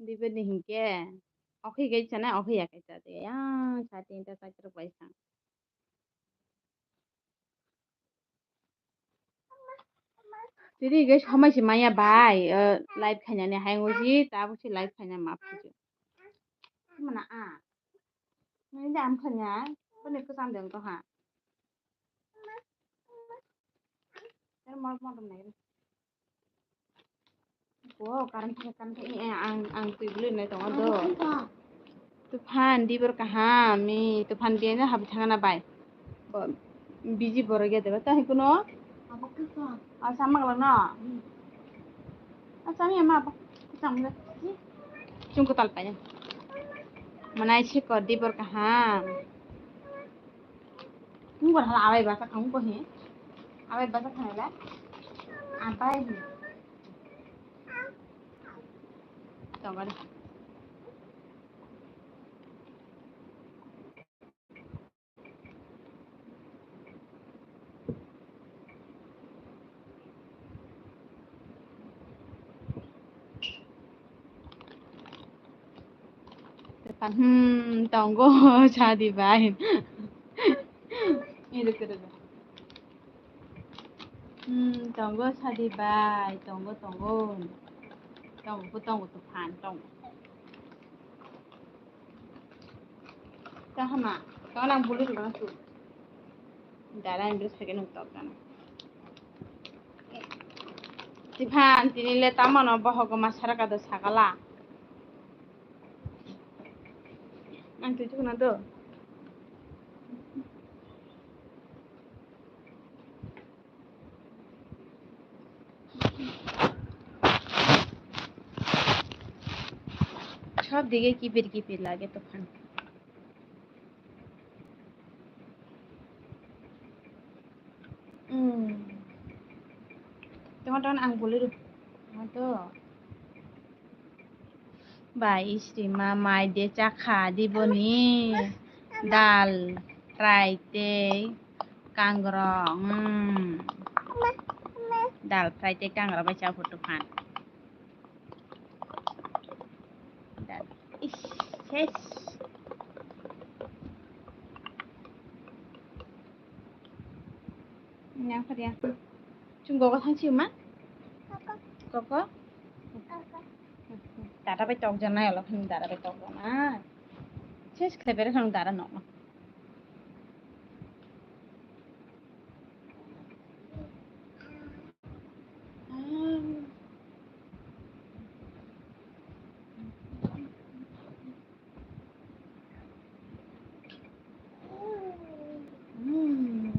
Dibo ni hingke. Oke gai chana oke ya kai chaja ya. Sate inta sakro bai sang. Jadi guys, hamai si maya bai. Live kanya ni hai ngoji, tabu si live kanya maaf saja. Mana ah? Ini jam kanya, pun ikut sandeng tu ha. Ini mau nih. Wow, kan ini ang tu beli nih tu ada. Tufan di berkah mi, tufan dia ni habis tangan bai. Biji borge deba ta hikuno. Sama kalau no. Sama ya ma apa? Sama. Cungku talpanya. Mana isi kau di berkah. Kamu berhala awal bahasa kamu kau ni. Awal bahasa kamu lah. Abai. Tong ada. Depan tonggo jadi bain. Ini dekat. tonggo jadi bain, tonggo. Tonggo tu pan tong. Dah sama. Kau nak boleh juga tu. Darah yang beres pergi nukta kan. Tipan tinile taman apa hoga masyarakat tu sagala. Nang tujuh na tu. সব দিকে কিপির লাগে তখন তোমার তখন আং বলে তো বাইশিমা মাই দিয়ে চাখা দিবনি ডাল ফ্রাইতে কাংরং ডাল ফ্রাইতে কাংরা বাইচা ফটো ফান ডাল ইস শেষ Yang kaya. Chung gogo thang ma? Gogo? Dara bai tok jana yolo khang dara bai tok jana. Ches khebere khang dara no.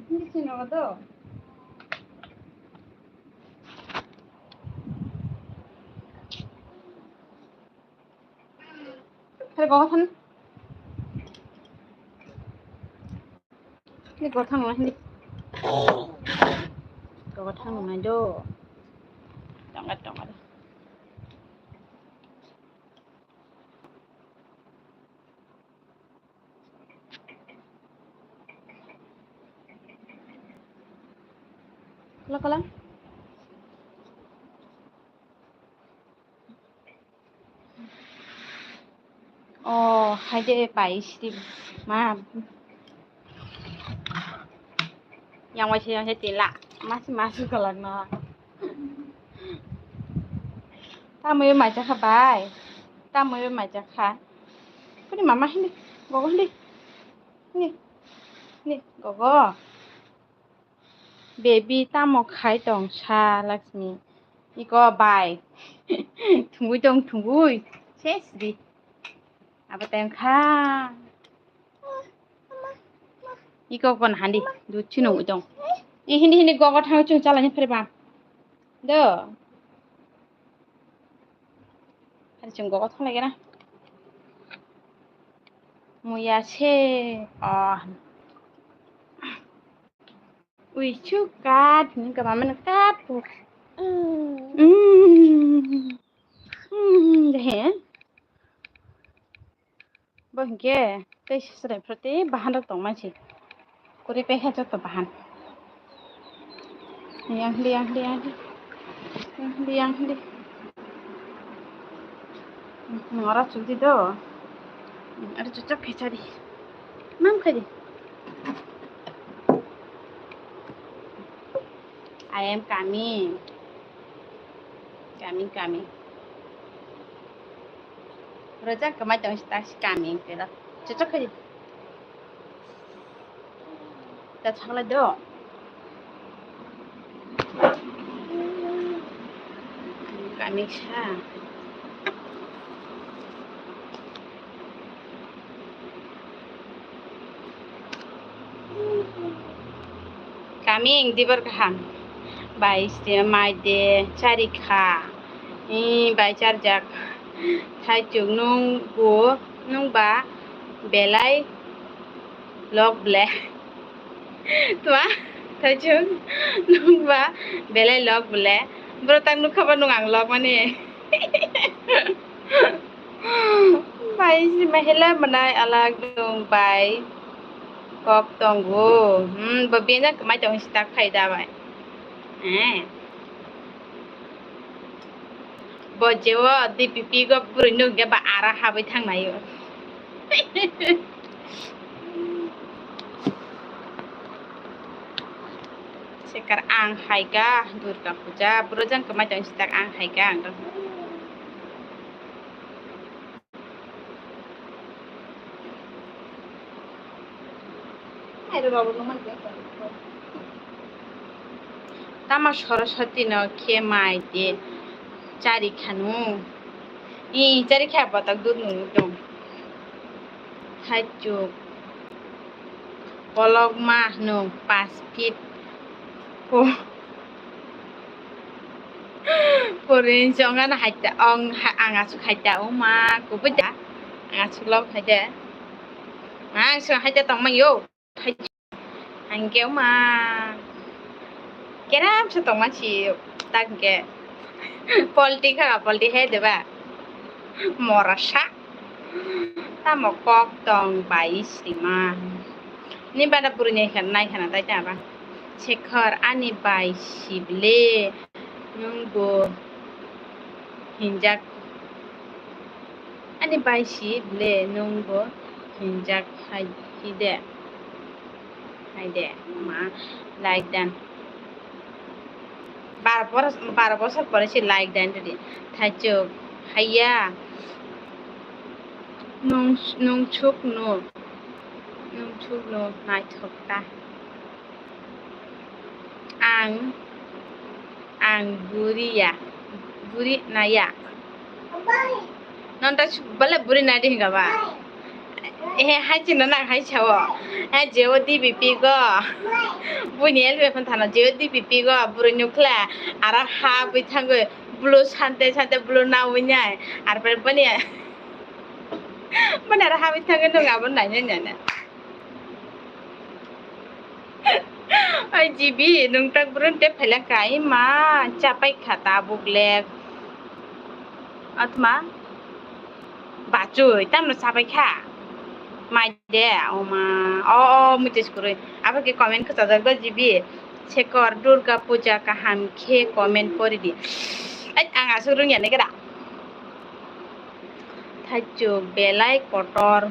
Hindi sino to? Kaya gogo thang. Hindi gogo thang hindi. Gogo thang na do. Tonggat. Kalau oh haide বাইশটি ma yang masih tila masih kalang na ta mới mà cha kha bai ta mới mà cha kha cái này mama hindi gogo hindi ni gogo baby ta mo khai tong cha Lakshmi iko bai tungui ses di apa tayong kha iko kon handi du chino udong hindi gogo thang chung chalanya phare ba do hari chung gogo thang lagi na muya che ui chu kat ni ka mama kat pu he bangke tei sere prati bahan rak tong machi kuri pe kha to bahan yang di ngora chudi do ada cocok kecari mam kadi I am coming Raja kemai tong stars coming pero cocok kadi ta chakla do coming sha coming dibar kaham 22 maide charikha bai charjak thaichung nung ba belai log ble tua thajung nung ba belai log bole bro tang nu khaba nung ang log mane bai si mahela manai alag dong bai kok tonggu ba bena kamai tong stak phaida bai bo jewo dpp go burinu ge ba ara habai thangnayo sekar ang haiga durga puja brojang kamai tong stak ang haiga ang dong tama Saraswati ন খে মাই দে চারি খানু চারি খা পাতাক দুধ নুনু দং হাইচুক পলক মাহ নং 5 fit পরিন জঙ্গান হাইতা অং আঙাসু হাইতা ও মা কুবুদা আঙাসু lock হাইতা আঙাসু হাইতা তংমাইও angkeo ma keram sa tong ma chi tak ke polti he de ba morasa ta mo kok tong bai si ma ni bana purunya kan nai kana ta ta ba shekhar ani bai sible nungbo hinjak ani bai sible nungbo hinjak hai hide মা like দেন 12 বছর পরে সে like দেন রে থাইচো হাইয়া নং Chuk no নাই থকতা আং বুরি নাইয়া নন্টা বলে বুরি নাই দি গাবা hai chi nó nặng hai cháu hai chiều đi bị pi go bui nhé về phần thằng nó chiều đi bị pi go bui nhục là ara ha bui thằng người blue sante blue nào bui nhảy ar per bani bani ara ha bui thằng người nó ngáo bani nhảy nhảy nè ai chi bi nung tak burun te phela kai ma chapai khata bukle atma bacui tam no chapai kha মাই দে ও মা মুতেশ করে আপনাকে comment করতে যাবে GB Shekhar Durga পূজা কাহাম খে comment করে দি আং আসু রুনিয়া নে গেরা থাইচো বেলাই কটর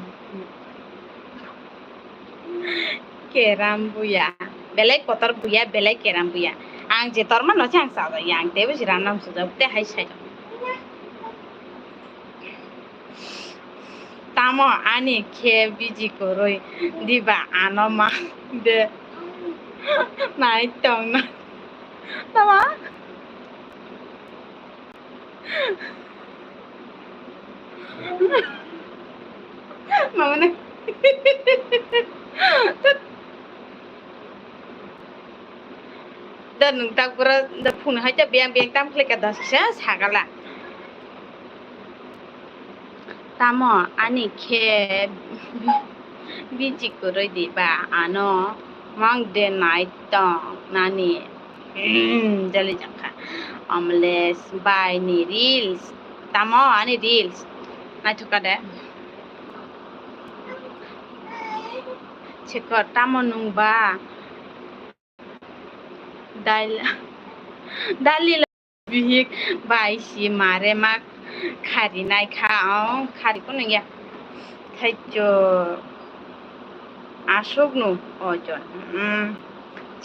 কেরাম বুয়া বেলাই কটর বুয়া বেলাই কেরাম বুয়া আং যে তোর মান নছে আং সাদা ইয়াং দেবে জিরা নাম সুজাবতে high Sai tamo ani khe biji koroi diba anoma de nai tong na tama mama ne dan nung tak pura da phun ha cha biang tam khle ka da sa gala tamo ani khe biji koroi diba ano mang de nai tong nani jali jakha omles by ni reels tamo ani reels nai thoka de chekor tamo nung ba dalil bihik bai si mare mak khari nai khao khari ko nang ya thaicho ashok nu ojon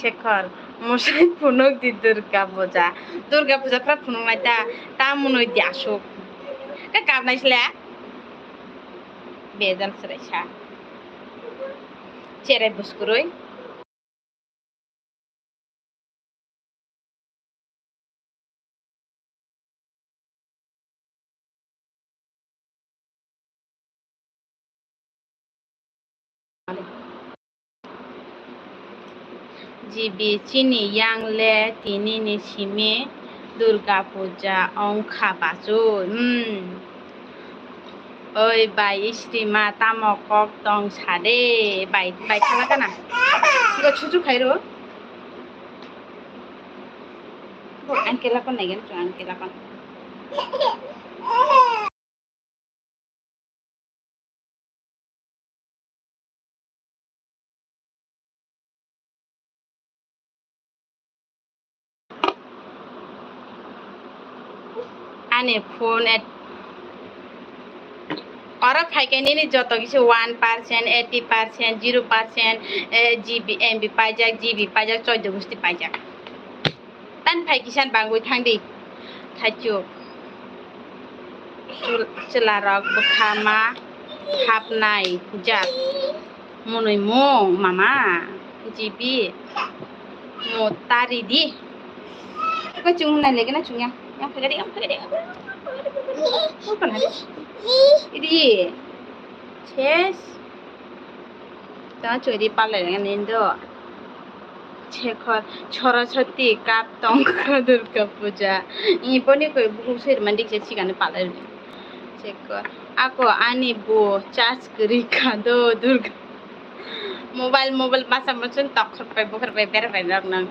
Shekhar মশাই পুনক দি দুর্গা পূজা প্রা পুনক নাই তা মনই দি আসুক কা কাব নাইছলা বেজান সরাইছা চেরে বুসকুরই GB চিনি ইয়াংলে তিনি নি সিমে দুর্গা পূজা অংখা বাজু ওই বাই স্ত্রীমা তামকক দং সাদে বাই থাকা কানা সুজু খাইরো angkela kon nagen tu angkela kon ane phone at Ora ফাইকাইনি যত কিছু 1% 80% 0% জিবি এমবি পাইজাক জিবি পাইজাক 14 বস্তি পাইজাক তান ফাইকিসান বাঙ্গুই থাংদি থাইচু চুলারক বখামা হাপনাই জাক মনই মো মামা জিবি মো তারি দি ko chung na lege na chung yang phagadi ko kana idi ches ta chodi pale ngin do chekhor soroswati kap tong durga puja iponi ko buhusir mandik je chigane pale chekhor ako ani bo charge kari khado durga mobile masa macun takhor pai bokar pai ber pai rak nang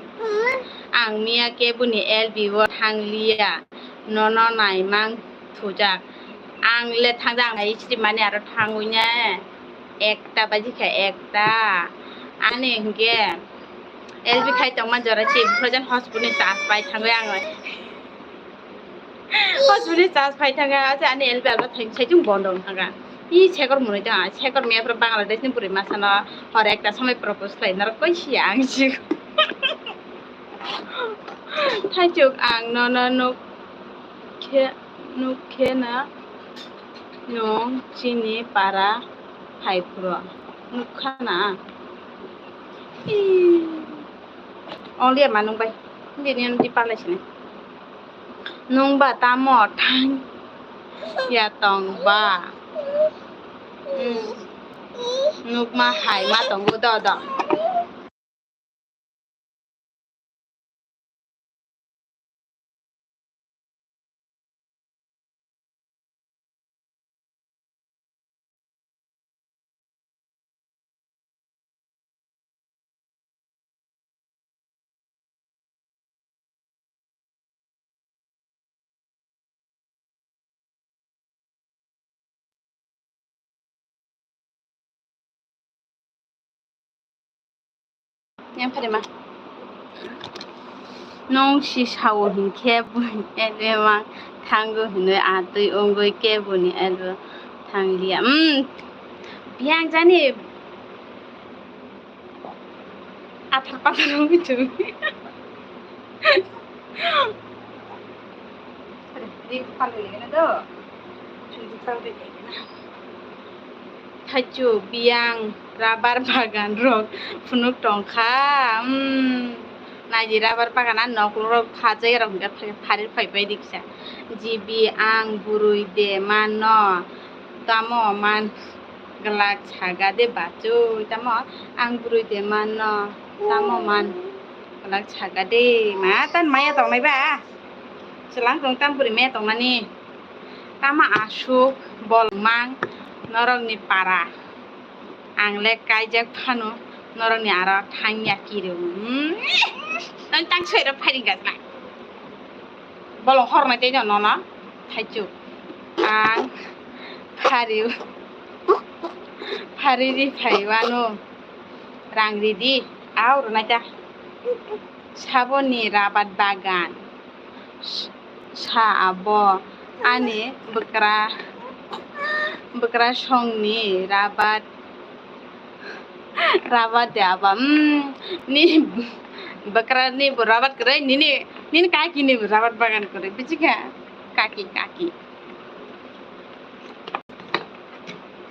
ang mia ke buni lb wo thanglia no nai mang thujak ang le thangjang nai chiti mane aro thangunya ekta baji kha ekta ane hge lb khai tong man jora chi projan hospital chas pai thangwe ang hospital chas pai thanga ase ane lb aba thang chai jung bondong thanga 이 책을 모르자 책을 매프로 방글라데시 부리 마사나 허렉다 섬에 프로포즈 라이너로 거시 양식 타이쪽 앙 너너 노케나 농 지니 파라 하이프로 누카나 이 only manung bai dinian di palesine nung ba tamo thang ya tong ba nuk ma hai ma tong go da da yang pada mah nong si sawo hin ke bu elwe ma thangu hin a tui ongoi ke bu ni elwe thanglia biang jani athak pathak mi chu di palo le na do chu di palo le na Hacu biang rabar bagan rok punuk tongkha naji rabar baganan nokul rok khajai rok ga pharir phaibai diksa jibi ang burui de mano tamo man galak chaga de bachu tamo ang burui de mano tamo man galak chaga de ma tan maya tong mai ba selang tong tam puri me tong mani tama asuk bolmang norong ni para angle kaijak phano norong ni ara thangya kiru nang tang choi ra phairing gas na bolong hor na te no na thaichu ang phari phaiwano rangri di aur na ta saboni rabat bagan sa abo ane bekra songni rabat apa ni bekra ni rabat kare ni kaki ni rabat bagan kare bichika kaki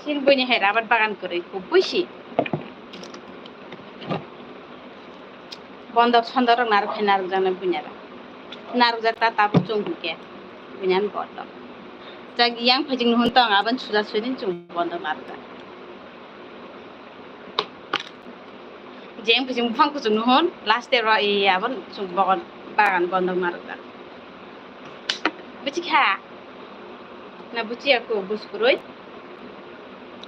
sin punya hai rabat bagan kare খুব বেশি বন্ধক সন্দরক নারক খাই নারক জানা বুঝারা নারক জাতা তাপ চুংকে বুঝান বন্ধক jag yang phajing hun tang aban suja sudin chung bondok narga jeng phajing phang ku chung hun last day ra e aban chung bagan bondok narga bichi kha na buchi aku buskuroi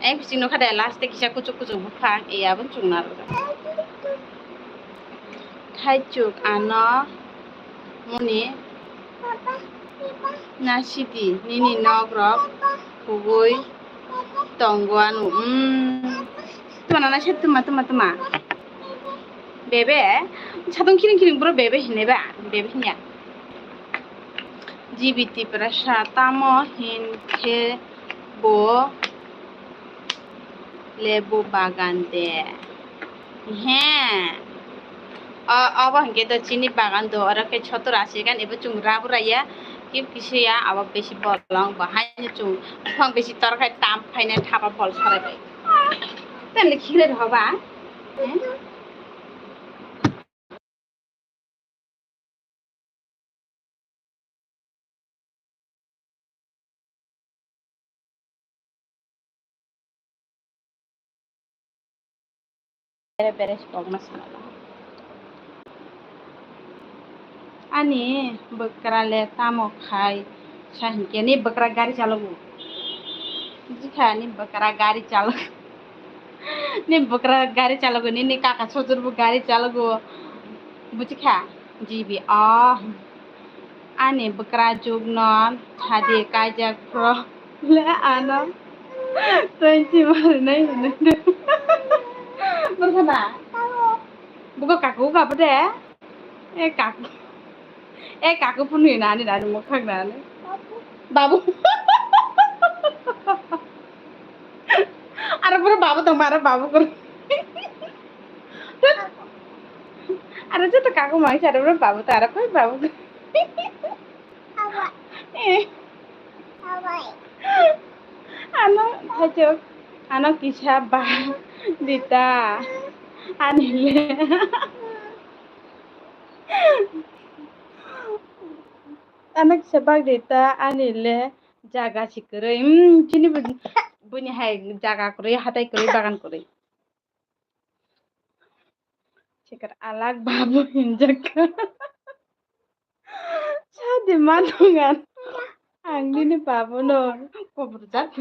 eng phajing no khada last day kisa kuchu buphang e aban chung narga thai chuk ano muni Papa, Papa, nasidi nini nogrok hugui tongguanu tuma na se tuma bebe sadong kiring bro bebe hineba bebe hinya jibiti prasha tamo hin khe bo lebu bagan de h্যাঁ अब हंके तो चीनी बागान दो और के छोटो राशि kan ibu cung rabu raya kip kisiya aba besi bolong bahanya cung phang besi torkai tam phaina thapa bol sarai bai temne khire hoba beres pok masala ani bekra le tamo khai sahke ni bekra gari chalagu jikha ni bekra gari chalak ni bekra gari chalagu ni kaka sojur bu gari chalagu buchikha jibi ani bekra jugnon hadi kajak pro le ano 20 mar nai ne berkata buka kaku ka pade kaku pun ni nani nani mukhak nani babu ara pura babu tomara babu kor ara jata kaku mai ara pura babu tara pura babu Awa, Awa, ano thachok ano kisha ba dita anile anak sebag dita anile jaga sikere chini buni hai jaga kore hatai kore bagan kore sikar alag babu hinjaka sadi manungan ang dini babu no kobrjat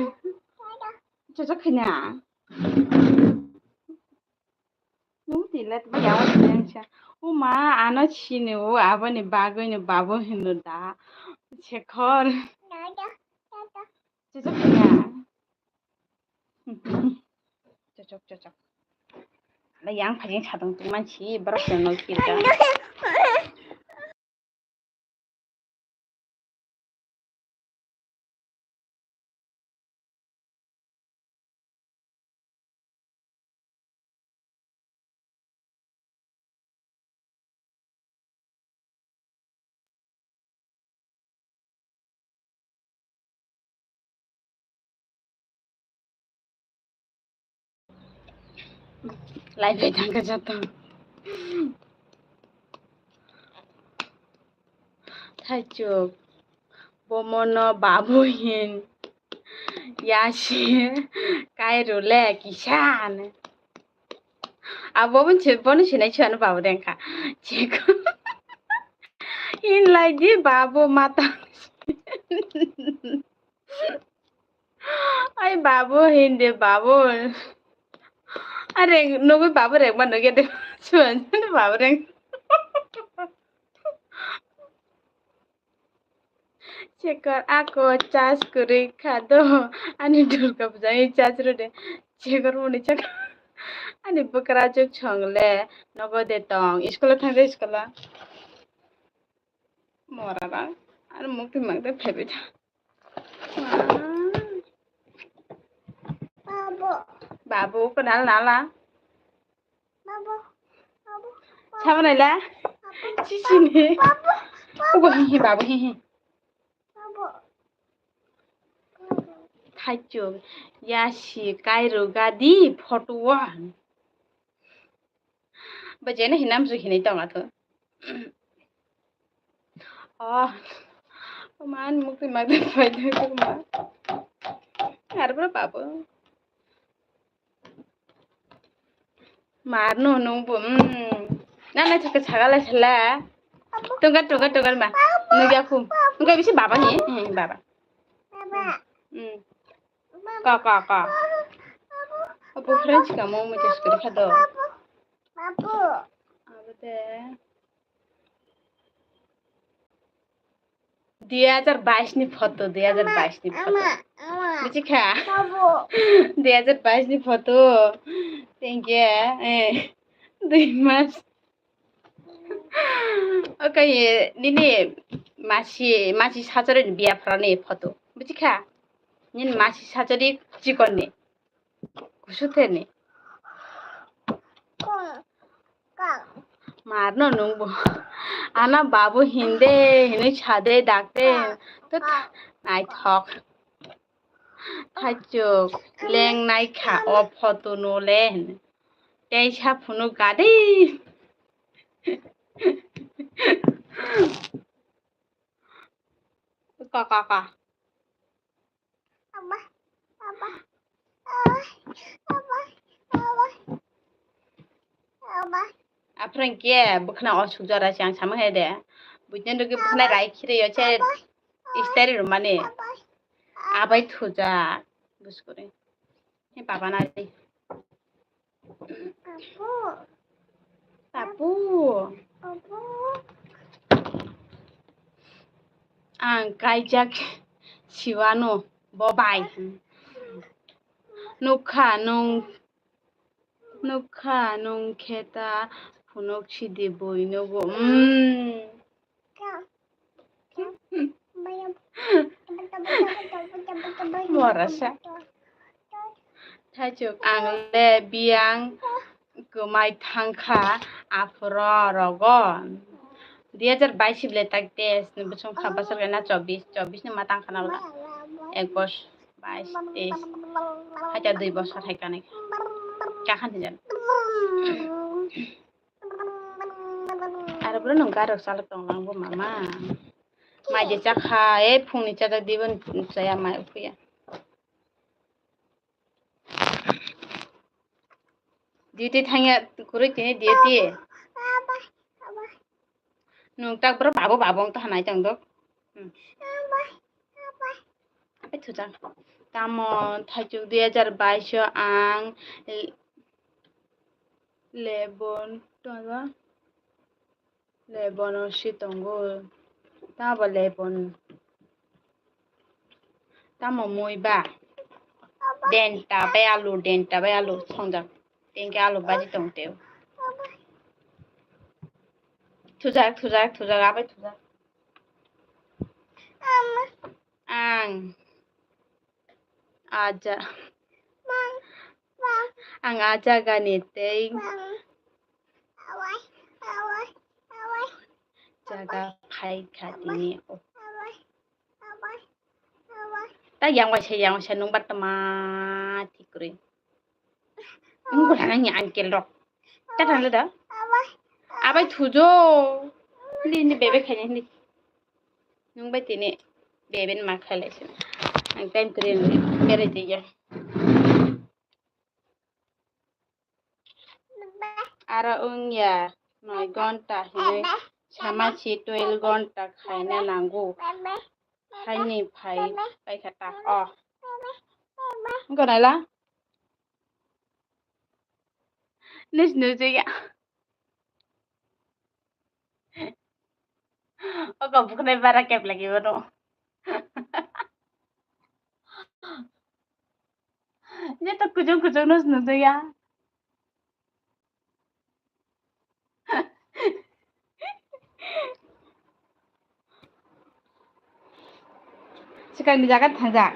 cocok kena Nutilat biyawa siya. Uma ano chine o abani bago ni babo hinu da. Chekhor. Dada, Dada. Cocok kena. Cocok. Lah yang paling sadang tu manci beras no kita. Lai betang ke jatuh. Thachok. Bomono babu hin. Yashi. Kairo le kishan. Abo pun sinai chuan babu dengka. Ceko. In lagi babu mata. Ay babu hindi babu. Are nugu babu rek man nugu de chuan babu rek. Cekor aku cas kuri kado ani durga puja ni cas rude cekor muni cek ani bekra juk chongle nogo de tong iskola thangde iskola morara ar mukti magde phebe tha babu kenal nala Babu, sama nila cici ni ugo hihi babu hihi Babu. Thachok yashi kairo gadi photuan bajena hinam su hinai tonga to man mukti magde phebe ma arba babu marno nungbu nana chaka chagala chala tunggal ma nugya kum nugya bisi baba ni baba ka abu french ka mo mo tes kuri khado Babu. abute 2022 ni photo 2022 ni photo buji kha 2022 ni photo tengke 2 mas okay nini masi sajore ni biya phrani photo buji kha nin masi sajore chikon ni kusuthe ni मारनो नुंगो आना बाबू हिंदे हिने छादे डाकते तो नाइ थक थाचुक लें नाइ खा अ फटो no लेन तेसा फुनु गादे का Apren kia bukhna osukjara chang sama hede bujen doge bukhna rai khire yoche istari romane abai thuja buskore he baba na ri papu ang kaijak siwano bobai nukha nung kheta phunok chidi boinogo morasa thachuk angle biang kumai thangkha afro rogon 2022 ble tak tes ni busung kha basar na 24 ni matang khana la 1 বছর 22 23 haja 2 বছর haikane kahan dijan ara bro nong garok salak tong langbo mama mai je chakha e phungni chada dibon saya mai upuya duty thangya kuroi tini duty nong tak bro babong ta hanai tang dok apa thuja tamo thachuk 2022 ang lebon sitongo tabo lebon tamo moiba denta be alu songjak tengke alu baji tongteu thuja abai thuja ang aja gani teng jaga phai khatini ta yang wa nung batma tikri ngul hana angkel rok ta tan da abai thujo lini bebe khane ni nung bai tini beben ma khale ang time kre mere diya ara ungya 9 ঘন্টা hine samachi 12 ঘন্টা khaina nango khaini phai pai khata ngonala nis nuju ya oka bukne bara kep lagi bono je to kujung nus nuju ya sekarang dijaga thaja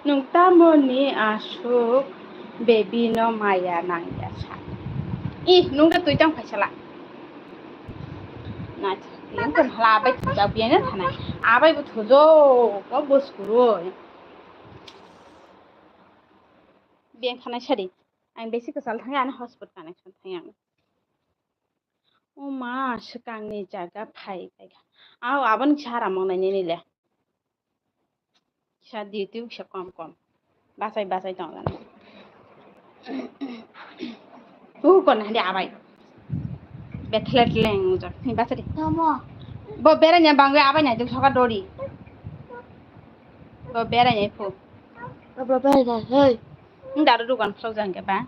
nung tamoni asuk baby no maya nangya sa nung ta tuitang phaisala na yung kan hala bai thuja biana thana abai bu thujo ko buskuro bian khana sari ang basic kasal thanga ana hospital connection thanga o ma sekang ni jaga phai pai aw aban chara mong nai ni le sa duty sa kom basai tong lan kon handi abai betlet leng jak ni basari bo bera nya bangwe abai na juk soka dori bo bera nya fu bo bera na hey daru dukan flog jang ke ba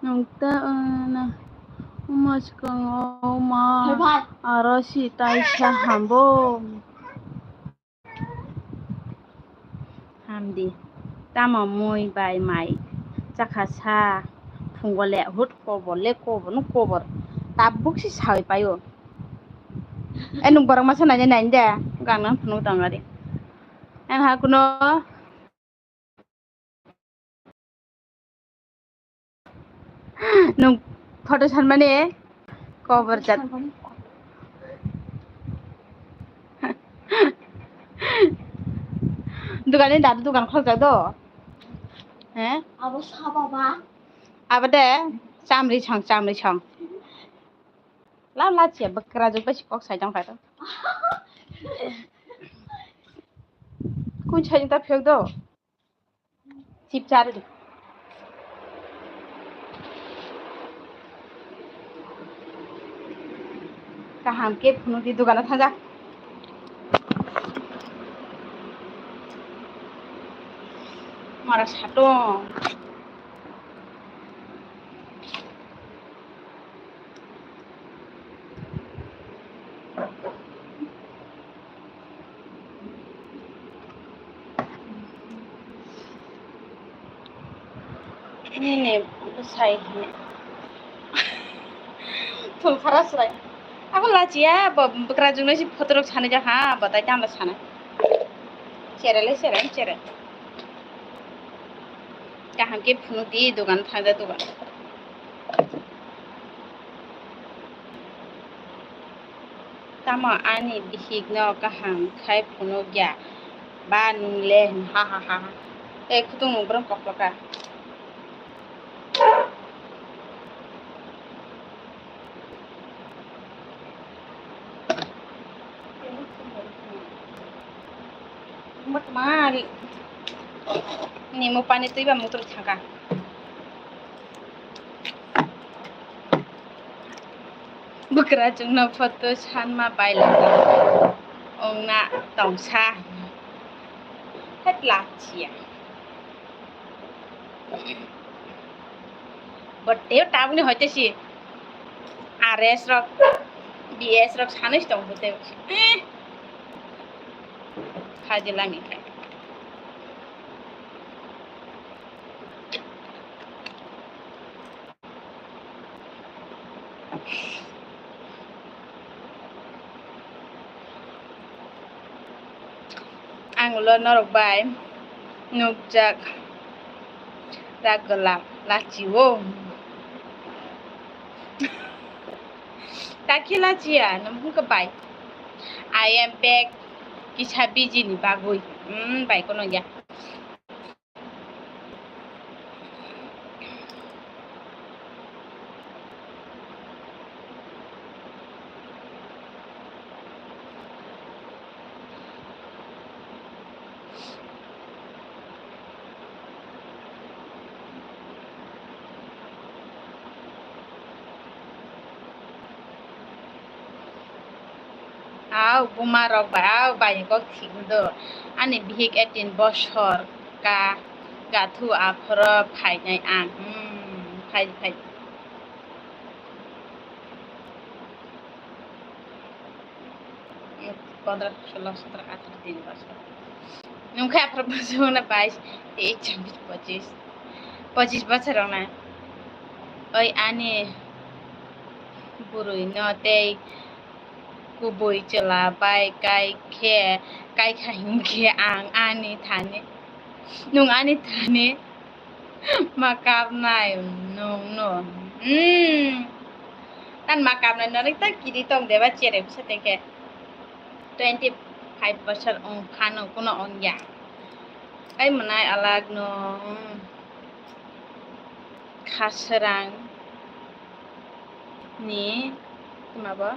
nungta na umaskang ma arasi taisha hambo hamdi tama moi bai mai chakasa phungole hut kobor le kobor nu kobor tabuk si sawi payo nung barang masa nanya nanya gangan penuh tangari ha kuno nung photo sanmane kobor jat dukane dadu dukan khol do abo sababa abade chamri chang la chia bakra jo basi kok sai jang khaito kun chai ta phek do chip char di kaham ke phunu di dukana thanja mara sato ini sai ini full kharas rai aku lachia bakra jungna si photo rok sane ja ha batai tamla sana chere kaham ke phunu di dukan thanja dukan tama ani bihigno kaham khai phunu gya ba nungle ha kutung nungbrang koklaka mari ni mo pani tu iba motor thaka bukra jungna photo sanma baila ongna tongsa het lachia bate tabni hoitesi RS rok BS rok sanis tong hote khajela mikai anglo norok bai nukjak ragelap lachiwo takila chia namu ka bai I am back kisha biji ni bagoi bai kono ya buma rok bai ko thigdo ani bihik 18 boshor ka gathu afro phainai ang phai 15 16 17 18 3 বছর নুখা afro বছর না 22 23 24 25 বছর না ওই আনি buruy no tei kubui chela bai kai khaim khe ang ani thane nung ani thane makap nai nung no tan makap nai no ta kiri tong deba chere sate ke 25 বছর ong khano kuno ong ya ai manai alag no khasrang ni maba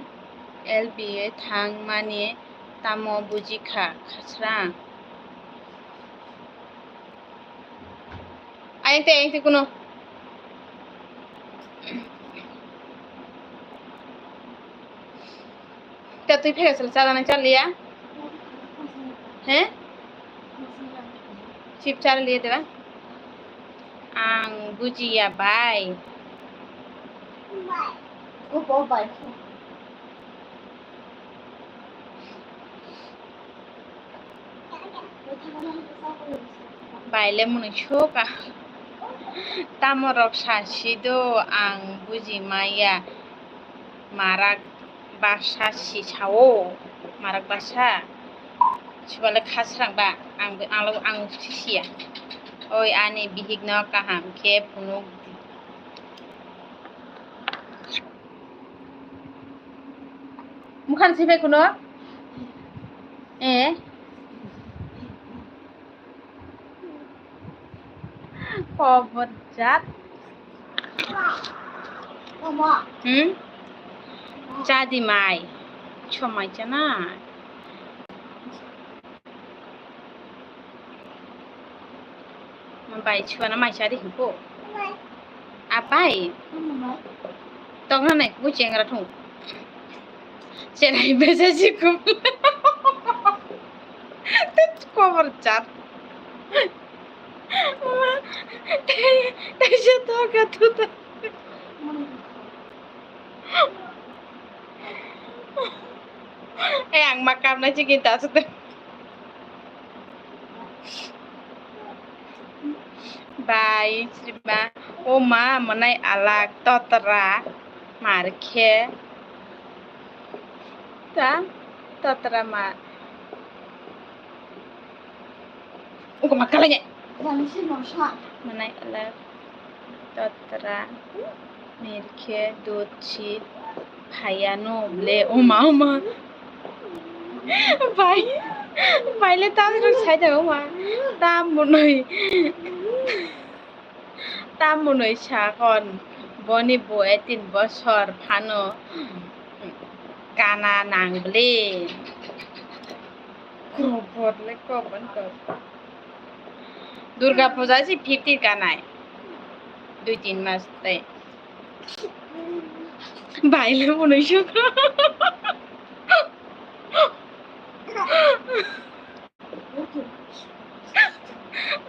LBA thang mani tamo bujikha khasrang ainte kuno ta tui phega sal chala na chal liya हैं chip चार लिए देवा आंग बुजिया bye 我宝贝。Baile muni shoka. Tamorok sasido ang buji maya marak basa si sao marak basa sibale khasrang ba ang sisia oi ani bihigna kaham ke punuk mukhan sibe kuno Pobojat jadi mai chomai chana mambai chuana mai chari himpo apai tong na nai ku chengra thung cherai bese sikum tet pobojat Tay siya to katuta. Ang makam na siya kita sa Bye, diba? O ma, manay alag, totara, marke. Ta? Totara ma. Kung makala niya. Manay alag, totara, marke, dochi, hayano, ble, o ma. Bye. Bye le tao được sai đâu mà. Ta một người cha con boni boy 3 বছর Fanon কানা নাংবলে কবরলে কবন কর দুর্গা পূজা C 50 কানায় 2-3 মাস তাই বাইলে মনে শুক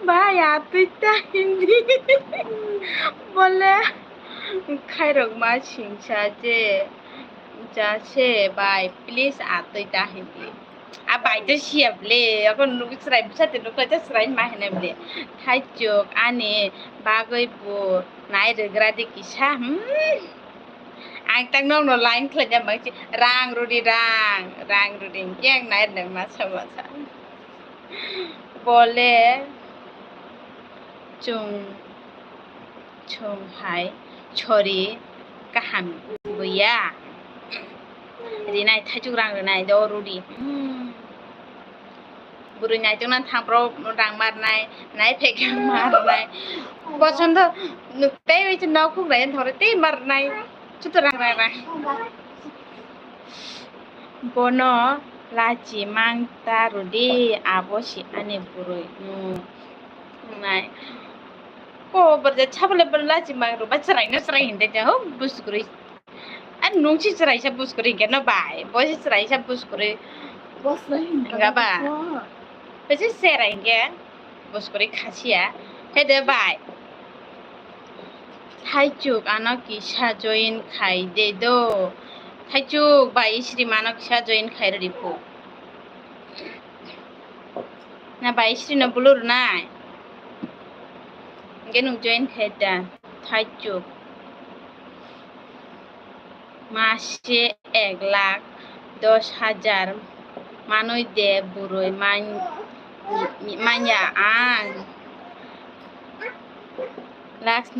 ভাই আতুইতা হিন্দি বলে খাইরক মা সিংসা যে যাচ্ছে ভাই প্লিজ আতুইতা হিন্দি আর বাইতে শিয়াবলে এখন নুকসরাই বুঝাতে নুকজা সরাই মাহেনে বলে থাইচক আনে বাগৈবো নাই রগরা দেখিসা Ang tanong no line kla niya mag rang rudi keng nair na masa bole chung hai chori kaham buya rinai thajuk rang rinai do rudi buru nai chung nan thang pro rang mar nai phek mar nai পছন্দ নুকতেই হইছে নাও খুব রাইন ধরতেই মার নাই সুতরাং রাই bono laji mang tarudi abosi ane burui nai ko berja chabale laji mang ru bacharai na sarai hinde ja ho buskuri an nungchi sarai sa buskuri ke no bai bosi sarai sa buskuri bosrai hinga ba besi serai ke buskuri khasia hede bai Thaichuk anak kisah join khai de do Thaichuk bai isri manak kisah join khai ripo na bai isri na bulur nai genuk join khai da Thaichuk মাসে 1,10,000 মানুষ দে বুড়োই মাইয়া আং lux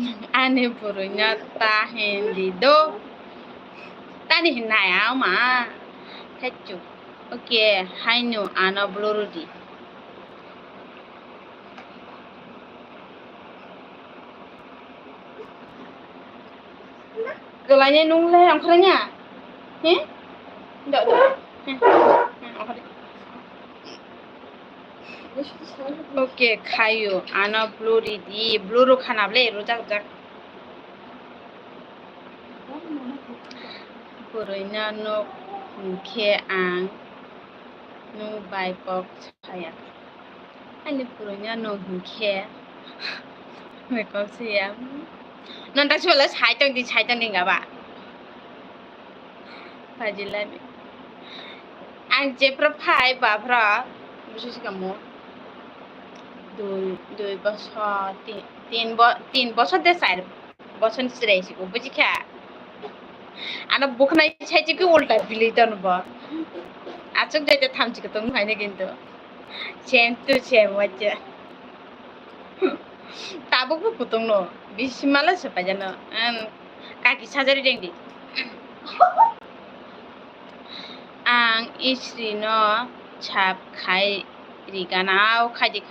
ane burunya tahin dido tani hinay ma Thaichuk okay hainu ana blurudi gelanya nungle ang karanya Dok Oke kayu ana bluri di bluru khanable rojak burunya no ke ang no bai pok saya ani burunya no ke me ko siam non ta chula chai tang di ga ba Pajilani. Ang jepra phai babra busi kamu. দুই বছর তিন বছর দে 4 বছর সিরাইছি বুঝি খা আনা বুকনাই ছাইছি কি উল্টা বিলি তনব আচক যাইতে থামছি তো হয় না কিন্তু সেম টু সেম হচ্ছে তাবুকু পুতুং no বিসমালা সেপা জানো কাকি সাজারি দেंदि आं इस्रिनो छाप खाय रिगानाव खायदि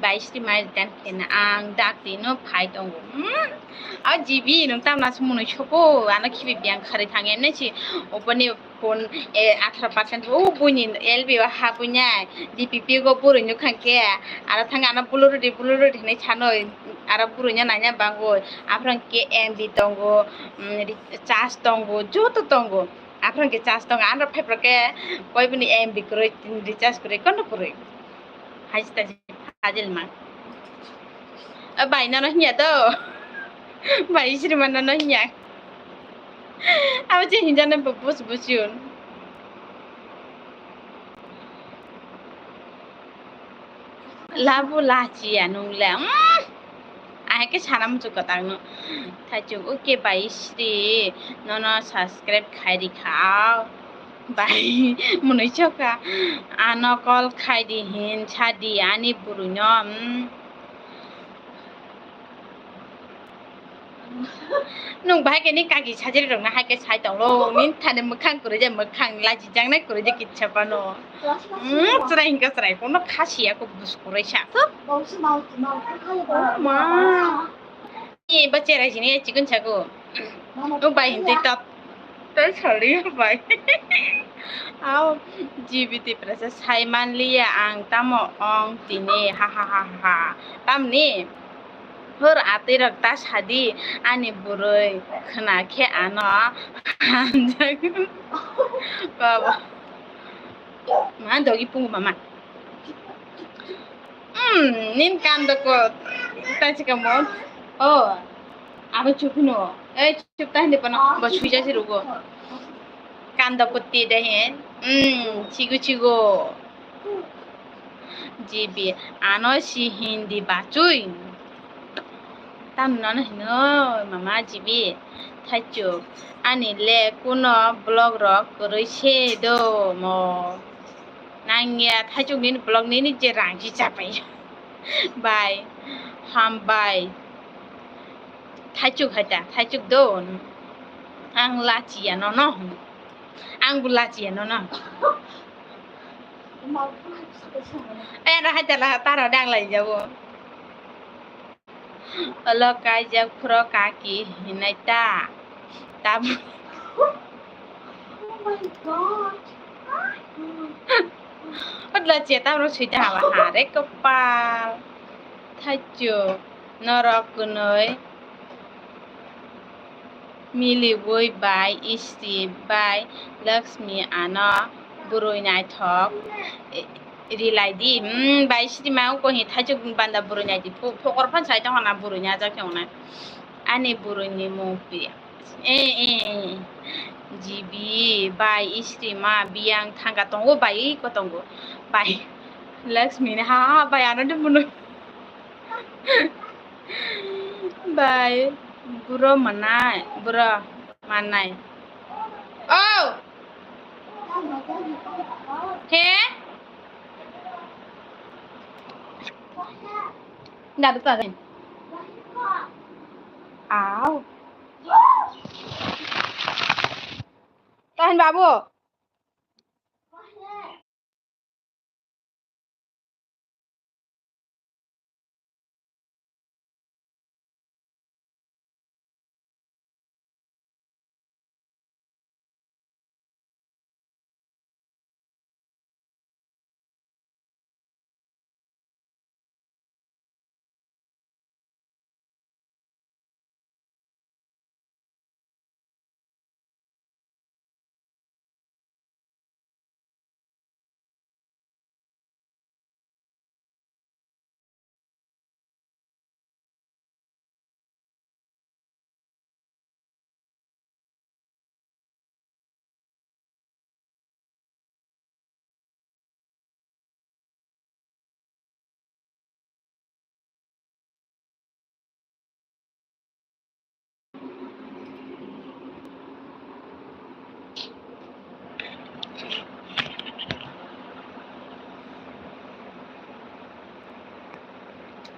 बाइस्रि माइ दानखेन आं दाख्लिनो फाइ दङ आ जिबि नों तामना सुमुनै सको आना खिबि बियां खारै थाङे नैसि अपनि फन 18% ओ बुनि LB हापुnya DPP go burunya khangke ara thang ana buluru nei chano ara burunya nanya bango afran ke MB tongo charge tongo joto tongo afran ke charge tongo ana phepra ke koi buni MB kore recharge kore kono kore hajta Adil mah. Bai na nya to. Bai sri mana no nya. Apa je hinjana bus busyun. Labu laci ya nung la. Ai ke sanam chu katang no. Thai chu oke bai sri no subscribe khai di khao. Bai munoi choka ano call khai di hin chadi ani burunya nung bai ke ni kaki sajiri rong na hai ke sai tong lo nin thane mukhang kore je mukhang laji jang nai kore je kitcha pano tsrai hinga tsrai kono khasi ko bus kore sha ma ni bache rai jini chicken chago nung bai hin ta tai chali bai ao GBT prasa sai man liya ang tamo ong tini ha tamni hor atirok ta sadi ani buroi khna khe ano hanjak baba man dogi pung mama nin kando ko ta chika mo oh aba chupno ei chup ta hindi pano ba chuja si rugo kando putti dehen chigu jibi ano si hindi bacui tam non hino mama jibi thachu ani le kuno blog rock koroi do mo nangya thachu nin blog ni je rangji chapai bai ham bai thachu hata thachu don ang lachi ya no ang bulachi ya no ra hata la taro dang lai jabo alo kai jak pro kaki hinaita tab oh my god Adalah ceta ro suita hawa hare kepal thajo norok kunoi mili boy bai isti bai Lakshmi ana buroi nai thok rilai di bai isti mau ko hi thajo banda buroi nai di phokor phan sai tong na buroi nya ja kyong na ani buroi ni mo pi jibi bai isti ma biang thangga tongo bai ko tongo bai Lakshmi ne ha bai ana de buno bai buro manai oh he nggak ada tahan tahan babu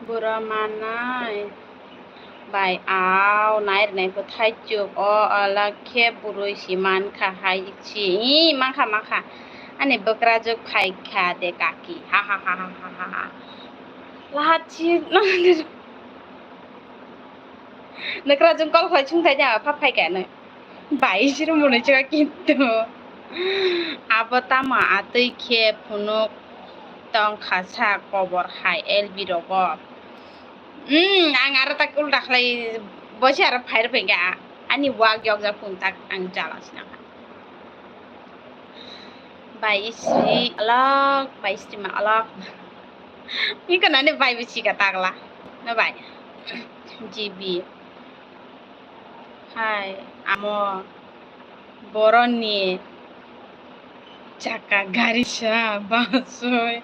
bura manai bai aw nair nai ko thai chuk o ala khe burui si man kha hai chi man kha ani bakra juk khai kha de kaki ha ha ha ha ha ha lahat chi nakra jung kol khoi chung thai ja phap phai ka nai bai siru mone chaka kintu abo tama atui khe phunuk tong khasa kobor hai LB rogo ang aro tak ulta khlai bosi aro phair phenga ani wak yok ja phun tak ang jalas na bai istri alak bai istri ma alak ini nane bai bisi ka takla na bai jibi hai amo boroni chaka gari sa basoi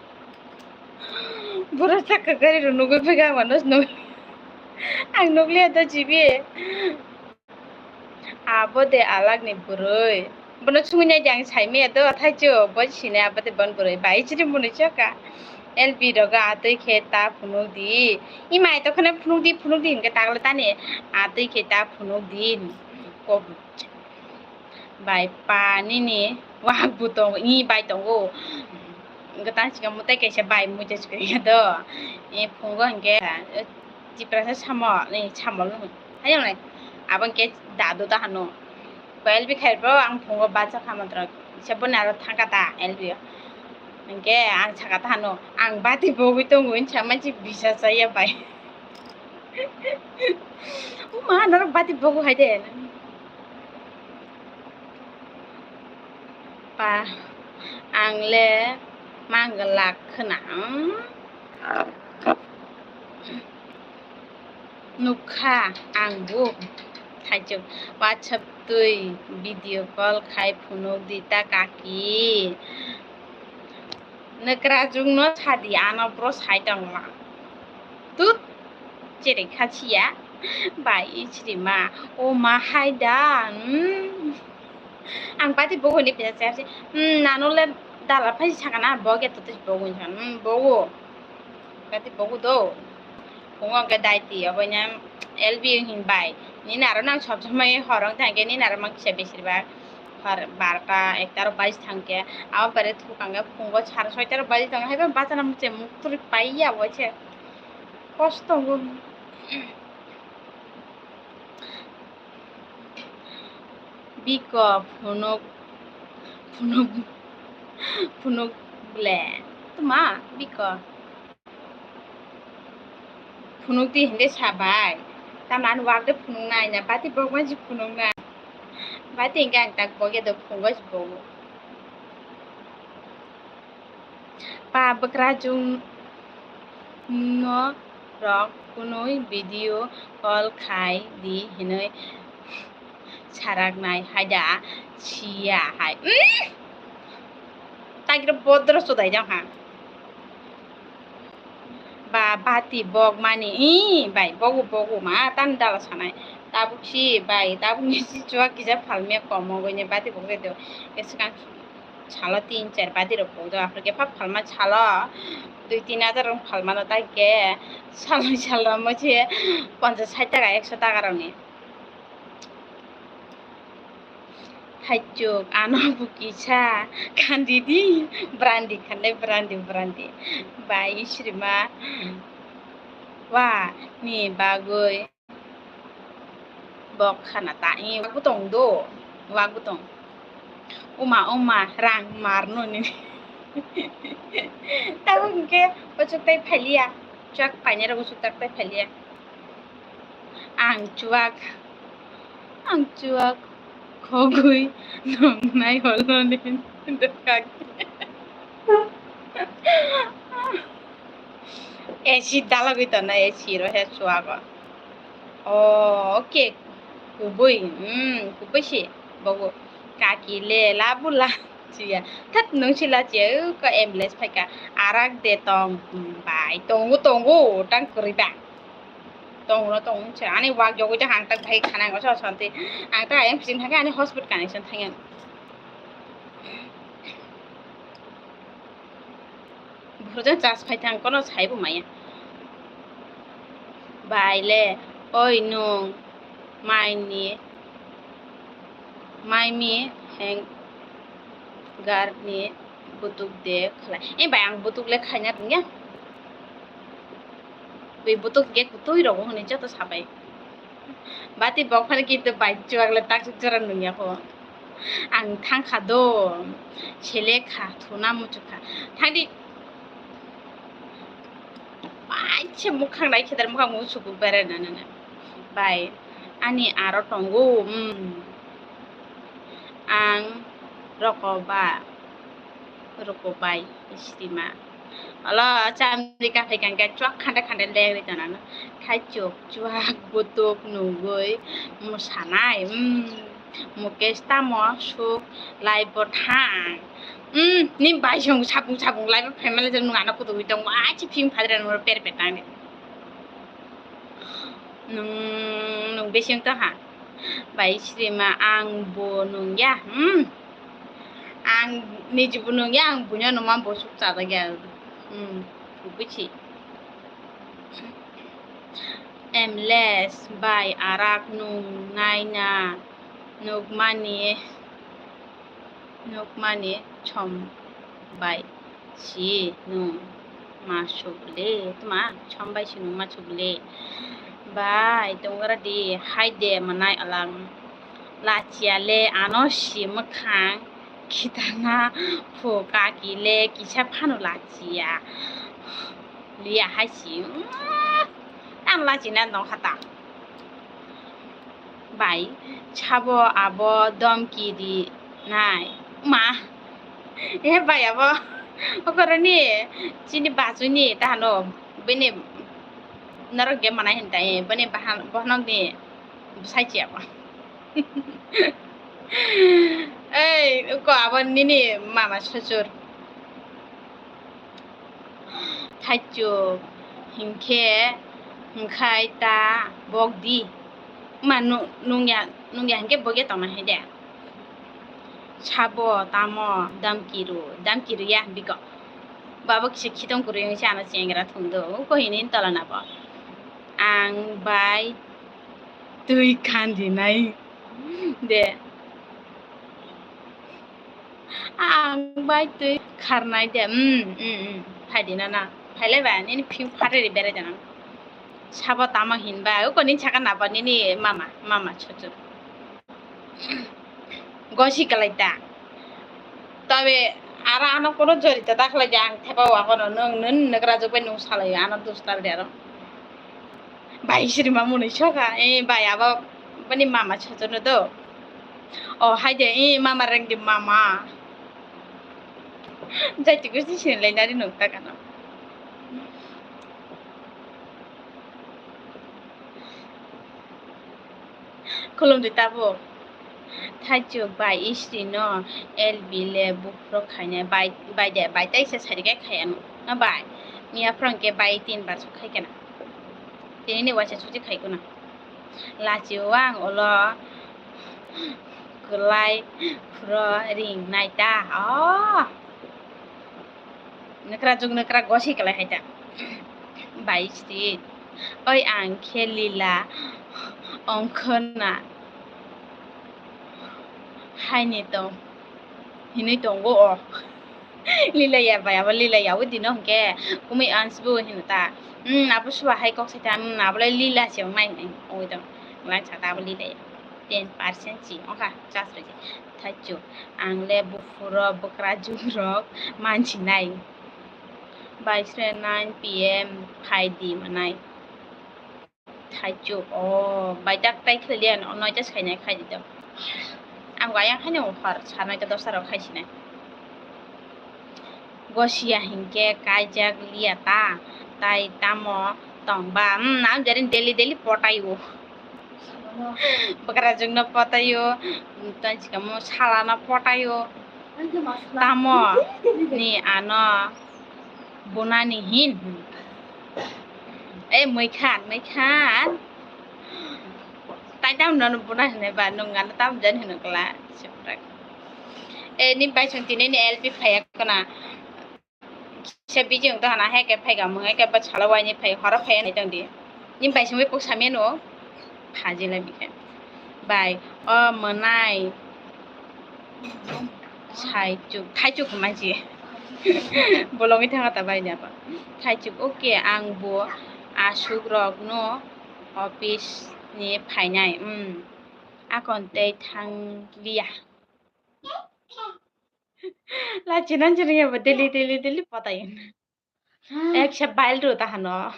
bora chaka gari ro nugo pega manos no ang nugli ada jibi abo de alag ni buroi bono chungnya jang sai me do thai chu bo chine abate bon buroi bai chiri muni chaka LB roga atui kheta phunuk di imai to khane phunuk di ke takla tani atui kheta phunuk din ko bai pa ni wa bu tong i bai tong go ngata chiga mutai ke se bai mu je chiga do e phungo hangke ti prasa samo ni samo lu ayo nai abang ke dadu ta hano LB khair bro ang phungo bacha khamatra sebon aro thangkata LB hangke ang chakata hano ang bati bogi tong win chamachi bisa saya bai uma nar bati bogu haide pa ang le mangalak khnang nukha ang bu thaijuk whatsapp tui video call khai phunuk dita kaki nakra jung no chadi ana bro sai tangla tut chiri khachia bai chiri ma o ma haida ang pati bogo ni pesa chapsi nano le dala phai sakana boge to tis bogo chan bogo pati bogo do phungo ke daiti abonya LB hin bai ni naro nang sob somai horong thangke ni naro mang se besirba har barta ektaro bais thangke aw pare thukanga phungo char soitaro bais thang haiba bachana muche mukturi paiya boche kosto go biko phunuk ble tuma biko phunuk ti hinde sabai taman wak de phunuk nai na pati bogma ji phunuk na pati gang tak boge do phungo ji bogo pa bakra jung no rok kunoi video call khai di hinoi sarak nai haida chia hai tagira bodro sodai jang ha ba bati bog mani bai bogu ma tan dala sanai tabu si bai tabu ni si chua kija phalme komo goine bati bogre do eskan छालो 3-4 बादी रो बोdo afrike phap phalma छालो 2-3 হাজার rong phalma no tai ke छालो moche 50-60 টাকা 100 টাকা roni Hajuk ano bukisa kandidi brandi khane brandi bai shrima wa ni bagoi bok khana ta i gutong do wa gutong uma rang marno ni tahu ke bocok tai phalia chak paine ro bocok tai phalia ang chuak khogui nong nai holo ni dekak esi dalagui to na esi ro he chuak oke kubui si bogo kaki le labula chia thắt nung chila chia ko embles phai ka arak de tong bai tongu tang kuri ba tong cha ani wak jogo cha hang tak bhai khana go sa santi ang ta em sin thanga ani hospital connection thanga bhuja chas phai thang kono chai bu maya baile oi nung maini maimi heng garni butuk de khlai bayang butuk le khaina tungya bai butuk ge kutoi ro hone joto sabai bati bokfane kintu bajjo agla tak jora nungya ko ang thangkhado sele kha thuna muchukha thangdi ache mukhang nai khedar mukhang mu suku bere na bai ani aro tongo ang rokobai istima ala chamdi ka phaikan ka chwak khanda le tana na khaichok chwak butuk nugoi musanai mukesh tamo suk lai bothang ni bai jong sabung lai family jong ngana kudu itong achi phim phadra no per petang nung besing ta ha bai srima ang bo nung ya ang niji bunung ya ang punya nomang bosuk cada gel buci emles bai arak nung naina nukmani chom bai si nung masukle tuma chom bai si nung masukle bai tungara di haide manai alang lachiale anosi makhang kitana phoka kile kisa phanu lachia liya haisi am lachina no khata bai chabo abo domki di nai ma bai abo okoroni chini bajuni tahano bene naroge manai hentai bene bohnok ni saiji abo ei ko aban nini mama sosur thachu hingke hingkai ta bogdi manu nungya hingke boge tama hede chabo tamo damkiru ya biko baba kisi khitong kuru yang sana sengra thundo ko hinin talana ba ang bai tui khandi nai de ang bai tui kharnai de phaidina na phaile ba ni phim phare ri bere jana sabo tama hinba ko nin chaka na ba ni mama chocho gosi kalaita তবে আর আনো কোনো জড়িত থাকলে যে আং থেপা ওয়াকনো নং নগরা জবে নং সালাই আনো দুস্তার দেরো বাইশরি মা মনে সকা বাই আবা মানে মামা ছজনো তো ও হাই দে মামা রেংদি মামা যাইতে গেছি সিনলাই নারি নকতা কেন খুলুম দিতাবো Thajuk bai isri no elbile bukro khaine bai de bai tai se sarige khayano na bai mia prangke bai 3 bar khai kana tini ni wase suji khai kuna lachi wang olo kulai pro ring naita nakra gosi kala haita bai isri oi ang khelila ongkhona hai to hini tongo o lila ya ba ya lila ya udi no ke kumi ansbu hinata apu suwa hai kok sita na bole lila se mai nai oi to ma chata bole lila 10% chi oka just reji thachu angle bufuro bukra jurok manchi nai by 9 pm khai di manai thachu o by dak tai khlian onoi just khainai khai di to ang wayang hanya offer sanai ta dosaro khaisine gosia hingke kaijak liata tai tamo tongba nam jarin daily potayo bakara jungna potayo tan chikamo salana potayo tamo ni ano bonani hin moi khan tai tam non buna ne ba nong ngan tam jan hinu kala seprak ni bai chunti ne lp phaya kana se bijing ta na he ke phai ga mngai ke ba chala wai ni phai hara phai ni tang di nin bai singwe pok sameno phajila bike bai o manai thaichuk maji bolongi thanga ta bai na ba thaichuk oke ang bo asuk rok no office ni phainai akon tei thanglia la chinan chinan ba deli patayin eksa bail ro ta hano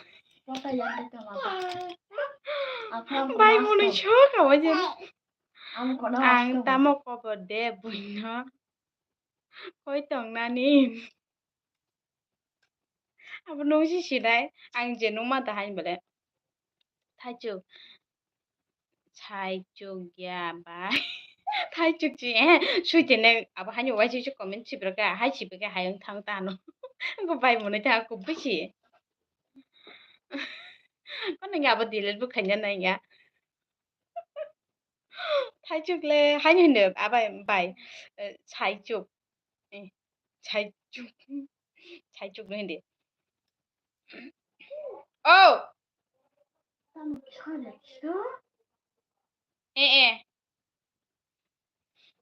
bai muni chok awaje ang tamo ko de buino koi tong nani abo nong si sidai ang je nong ma ta hain bale thaichuk ya bai thaichuk ji suite ne abo hain wai chi comment chi braga hai chi braga hayang thang ta no ko bai muni ta ko busi ko nang abo dilel bu khanya nai ya thaichuk le hain hinde abai bai thaichuk thaichuk thaichuk no hindi oh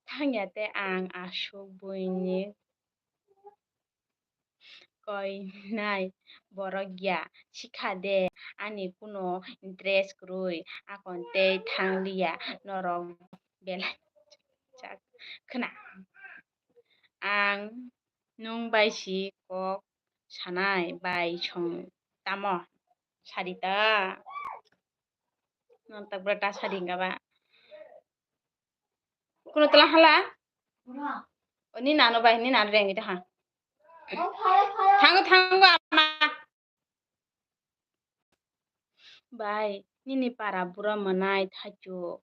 thangya ang asuk buini koi nai borogya sikhade ani kuno interest krui akon te thanglia norong bela chak khna ang nung bai si kok sanai bai chong tamo sarita non tak berata saringa ba kuno tala hala ni nano bai ni nano rengi ta ha Thango ama bai nini para bura manai thachu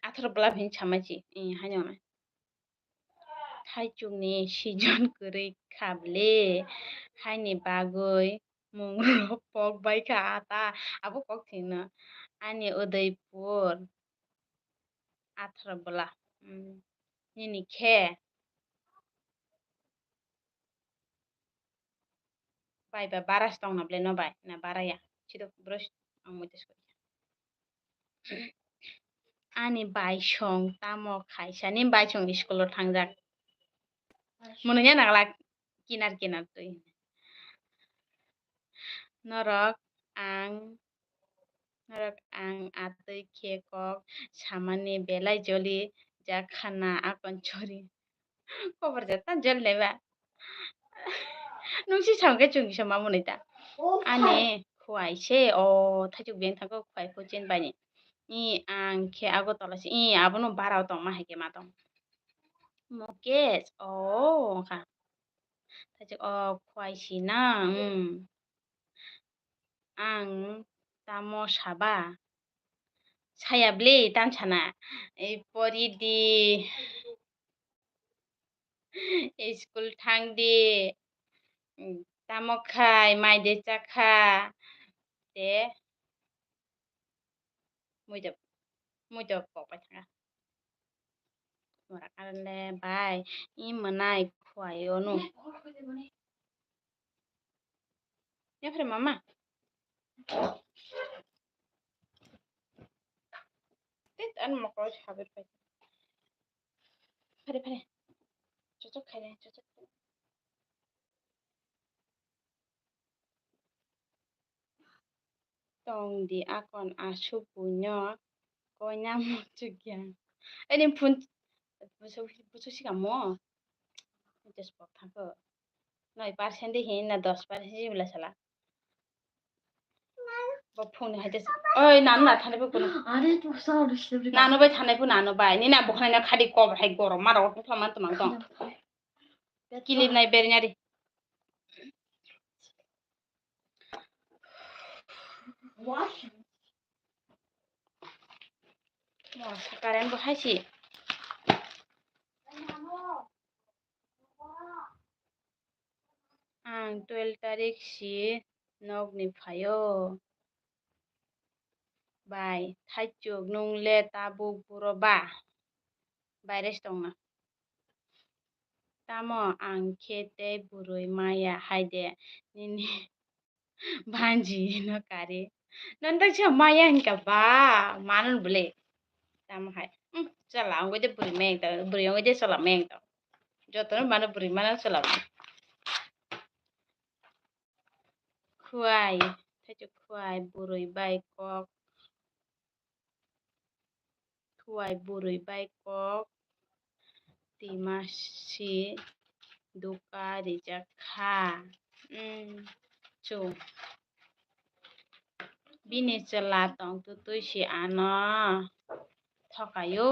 athar bla bhin chamachi hanyo na thachu ni sijon kuri khable haini bagoi mungro pok bai kha ata abo pok thina ani udaipur athar bla nini khe bai ba baras tong na ble no bai na baraya chido brush ang mutis ko ani bai song tamo khaisa ni bai song school thangjak mononya nagla kinar tui norok ang atui khekok samani belai joli jakhana akon chori kobar jata jol leba nungsi sangke chungi sama monita ane khuai se o thajuk beng thago khuai ko chen bani ang khe ago tolasi abono barao tong ma heke ma tong mokes ka thajuk khuai si na ang tamo saba sayabli tam chana pori di school thang di tamo khai mai de chakha te muido pok pa thanga mora kanle bai manai khuai onu ya fre mama tet an mako haber pai fre chochok khai le chochok tong di akon asu punyo ko nyam chukya ani phun buso sikamo just pok thako 9% de hin na 10% bula sala bo phone haite oi nan na thane bu kono আরে তো sound আসছে nano bai thanai pu nano bai ni na bukhai na khadi ko bhai gorom maro tu thaman tumang tong kilip nai bernyari wash karen bo haisi ang 12 tarik si nog ni phayo bai thaichuk nungle tabu puro ba বাইরেস tongna tamo ang khete burui maya haide nini Banji no kare. Nanda cha maya hinka ba manon bule. Tam hai. Chala ang de buri meng ta buri ang de chala meng ta. Jotono mano buri mano chala. Khuai. Thachu khuai burui bai kok. Khuai burui bai kok. Timasi duka rija kha. Chu. Bini chala tong tu tu si ano. Thokayo.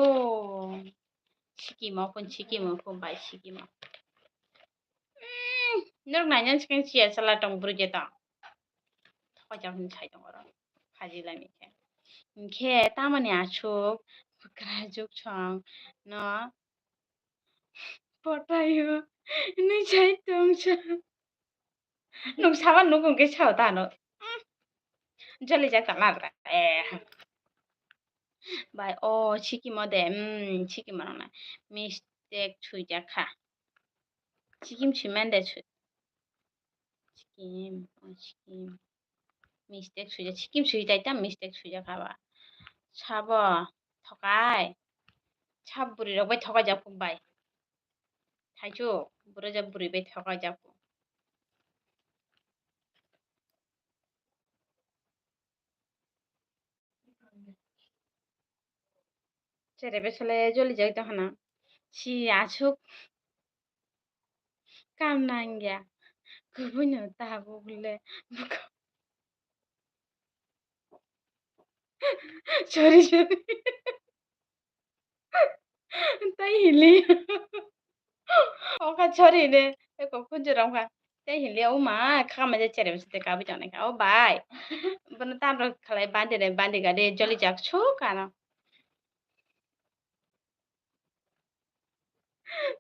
Chiki mo pun bai chiki mo. Nước này nhân sinh chia sẻ là trong bữa giờ đó thôi cho mình chạy trong đó phải gì lại mình khe ta mà nhà chụp cái chụp chong nó bớt bay hơ nó chạy trong cha nó sao nó cũng cái chảo ta nó jolly chắc cả là bài ô chiki mà để chiki mà nó mistake chui chắc khá chiki chui men để chui chiki mistake chui chiki chui tại ta mistake chui chắc khá 잡아 더가이 차부리라고 왜 더가 잡고 바이 타죠 부러져 부리 왜 더가 잡고 제레베 설레 졸리 저기도 하나 시 아축 깜난겨 그분이 따고 그래 누가 저리 저리 따이힐리 어가 저리네 이거 군주랑 가 따이힐리 오마 가면 제레베 쓸때 가보잖아 오 바이 bana tamra khalai bande ga de jolly jak cho kana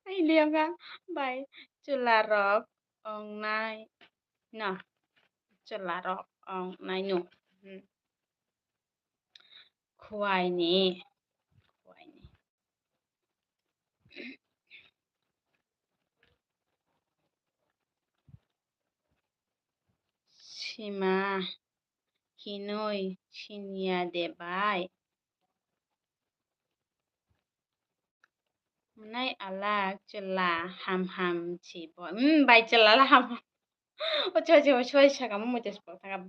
ai liam ga bai chula rock ong nai na chula rock ong nai nu khuai ni sima hinoi chinya de bai nai alak chula ham chi bo bai chula la ham 어쩌지 초이차가 뭐 못했어 다가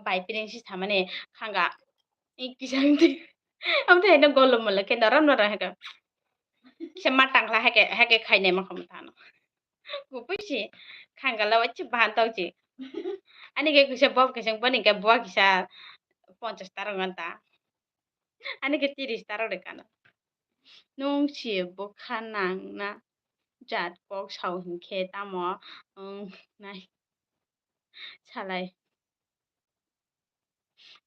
바이피랭시 타마네 칸가 이 기상데 아무튼 이런 걸로 몰라 걔 너랑 너랑 해가 세마 땅라 해게 খাইনে मा खम थानो गुपैसि खांगाला वच्चे बाहानतावची आणि के कुसे बब के संग बनि के बुआ किसा 50 तारो nganta ani ke 30 taro de kana nong chi bo khanang na jat kok sau hin khe tamo nai chalai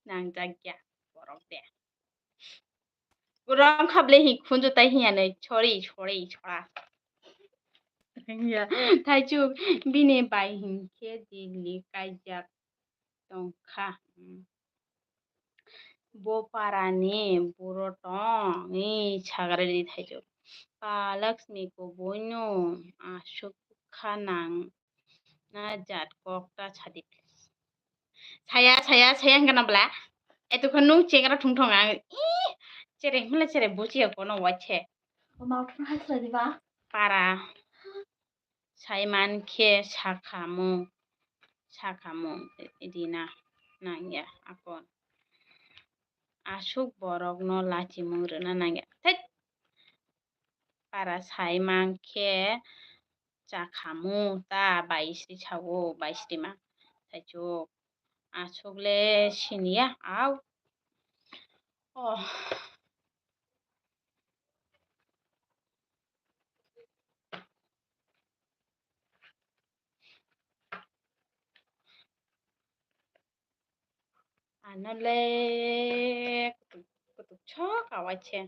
nang jagya borok de Kurang khable hi khunju tai hi ane chori chora ya thai chu bine bai hin khe dili kaijak tongkha bo parani burotong ni chagare di thai chu pa lakshmi ko boinu ashuk khanang na jat kok ta chadi saya ganabla etukhan nu chengara thungthong ang chere mala chere buchi ko no wache Mouth has ready ba? para saiman khe sakhamu idina nangya akon ashuk borok no lachi mungruna nangya thai para saiman khe sakhamu ta baisri chawo baisri ma thaichu ashukle sinia au oh anole kutuk chok awache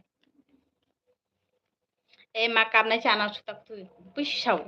e makam na chana sutak tu pushau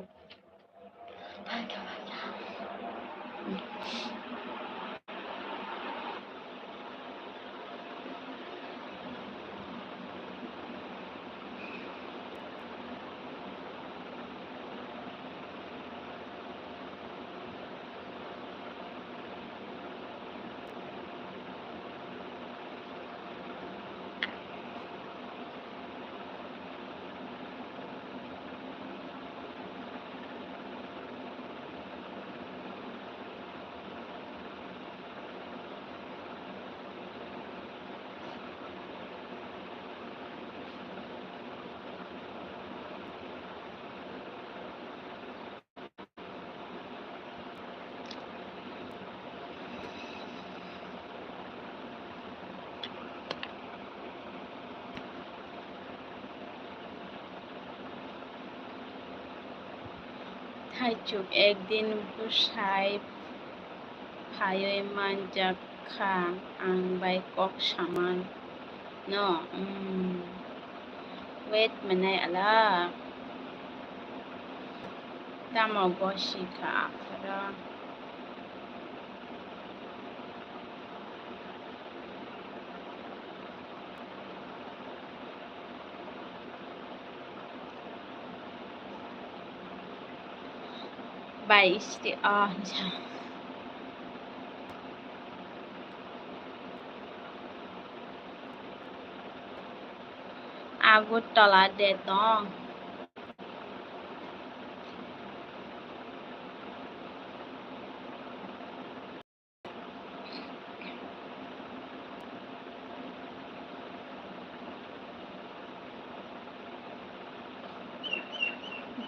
Thaichuk ekdin busai phayoi manjak khang ang bai kok saman no wait manai ala tamo boshi ka akara bai isti Agutala detong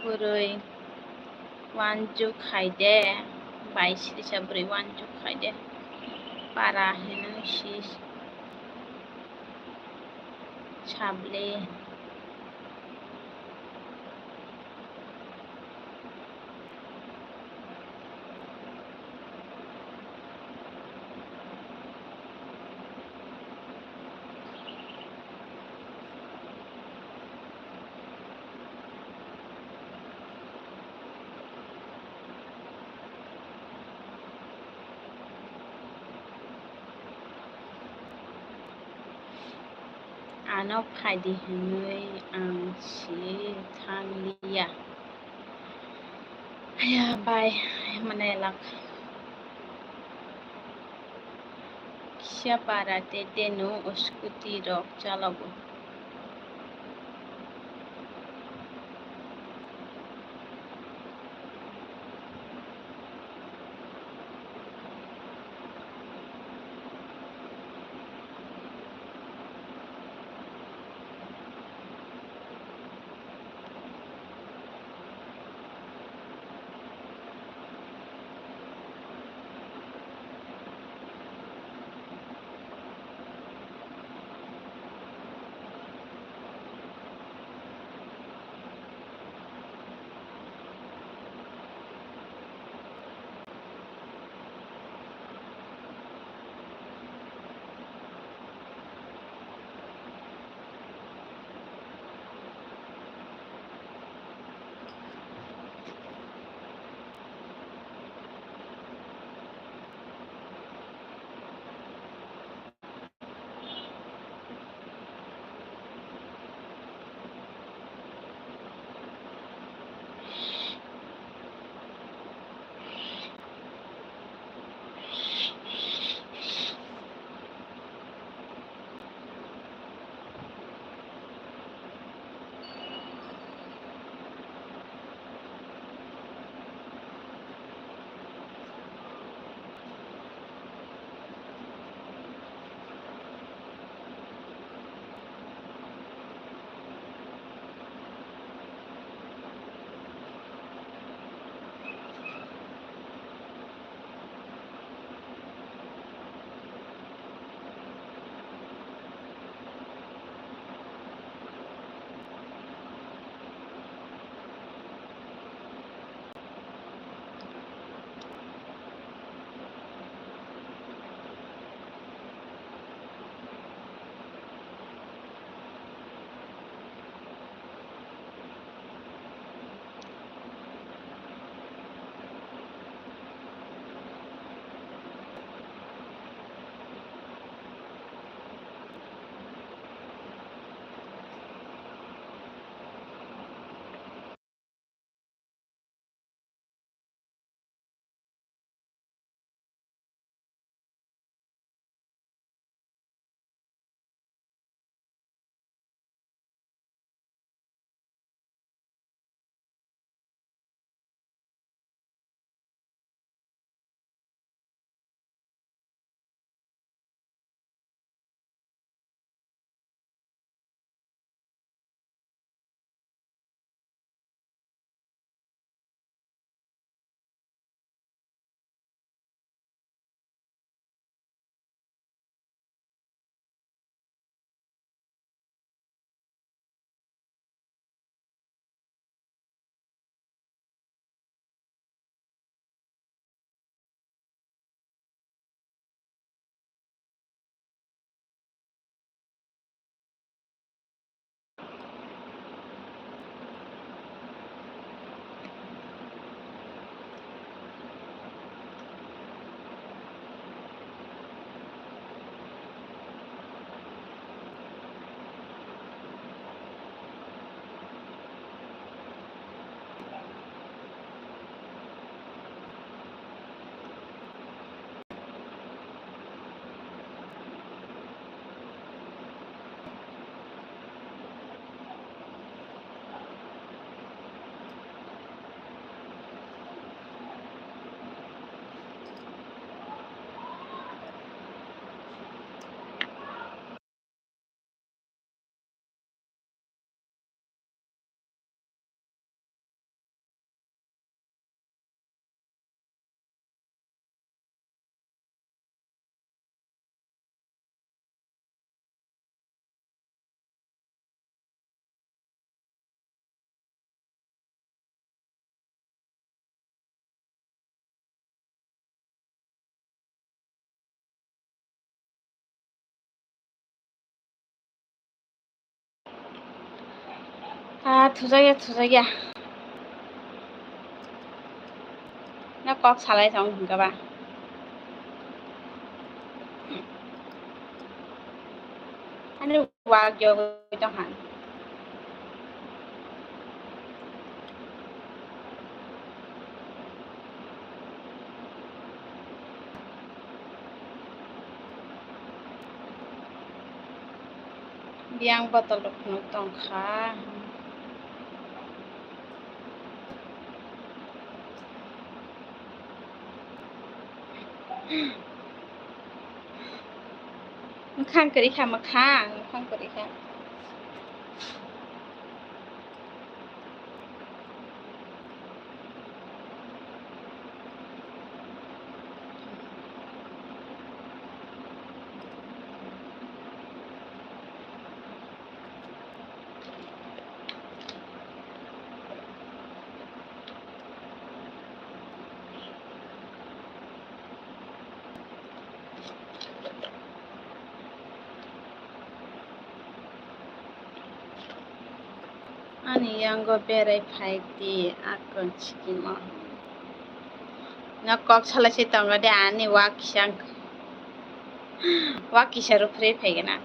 burui wanjuk khaide bai sirisa burui wanjuk khaide para hena sis sable Ano phaidi henui ang si thanglia aya bai manelak siapa rate tenu uskuti rok chalabo thuja ya nó có xả lại xong các bạn anh qua vô trong hẳn biang botol nó tông kháมันข้างกระดิค่ะมาข้างกระดิค่ะAni yang go berai phai ti akon chikima na kok chala se tonga de ani wa kisharu free phai gana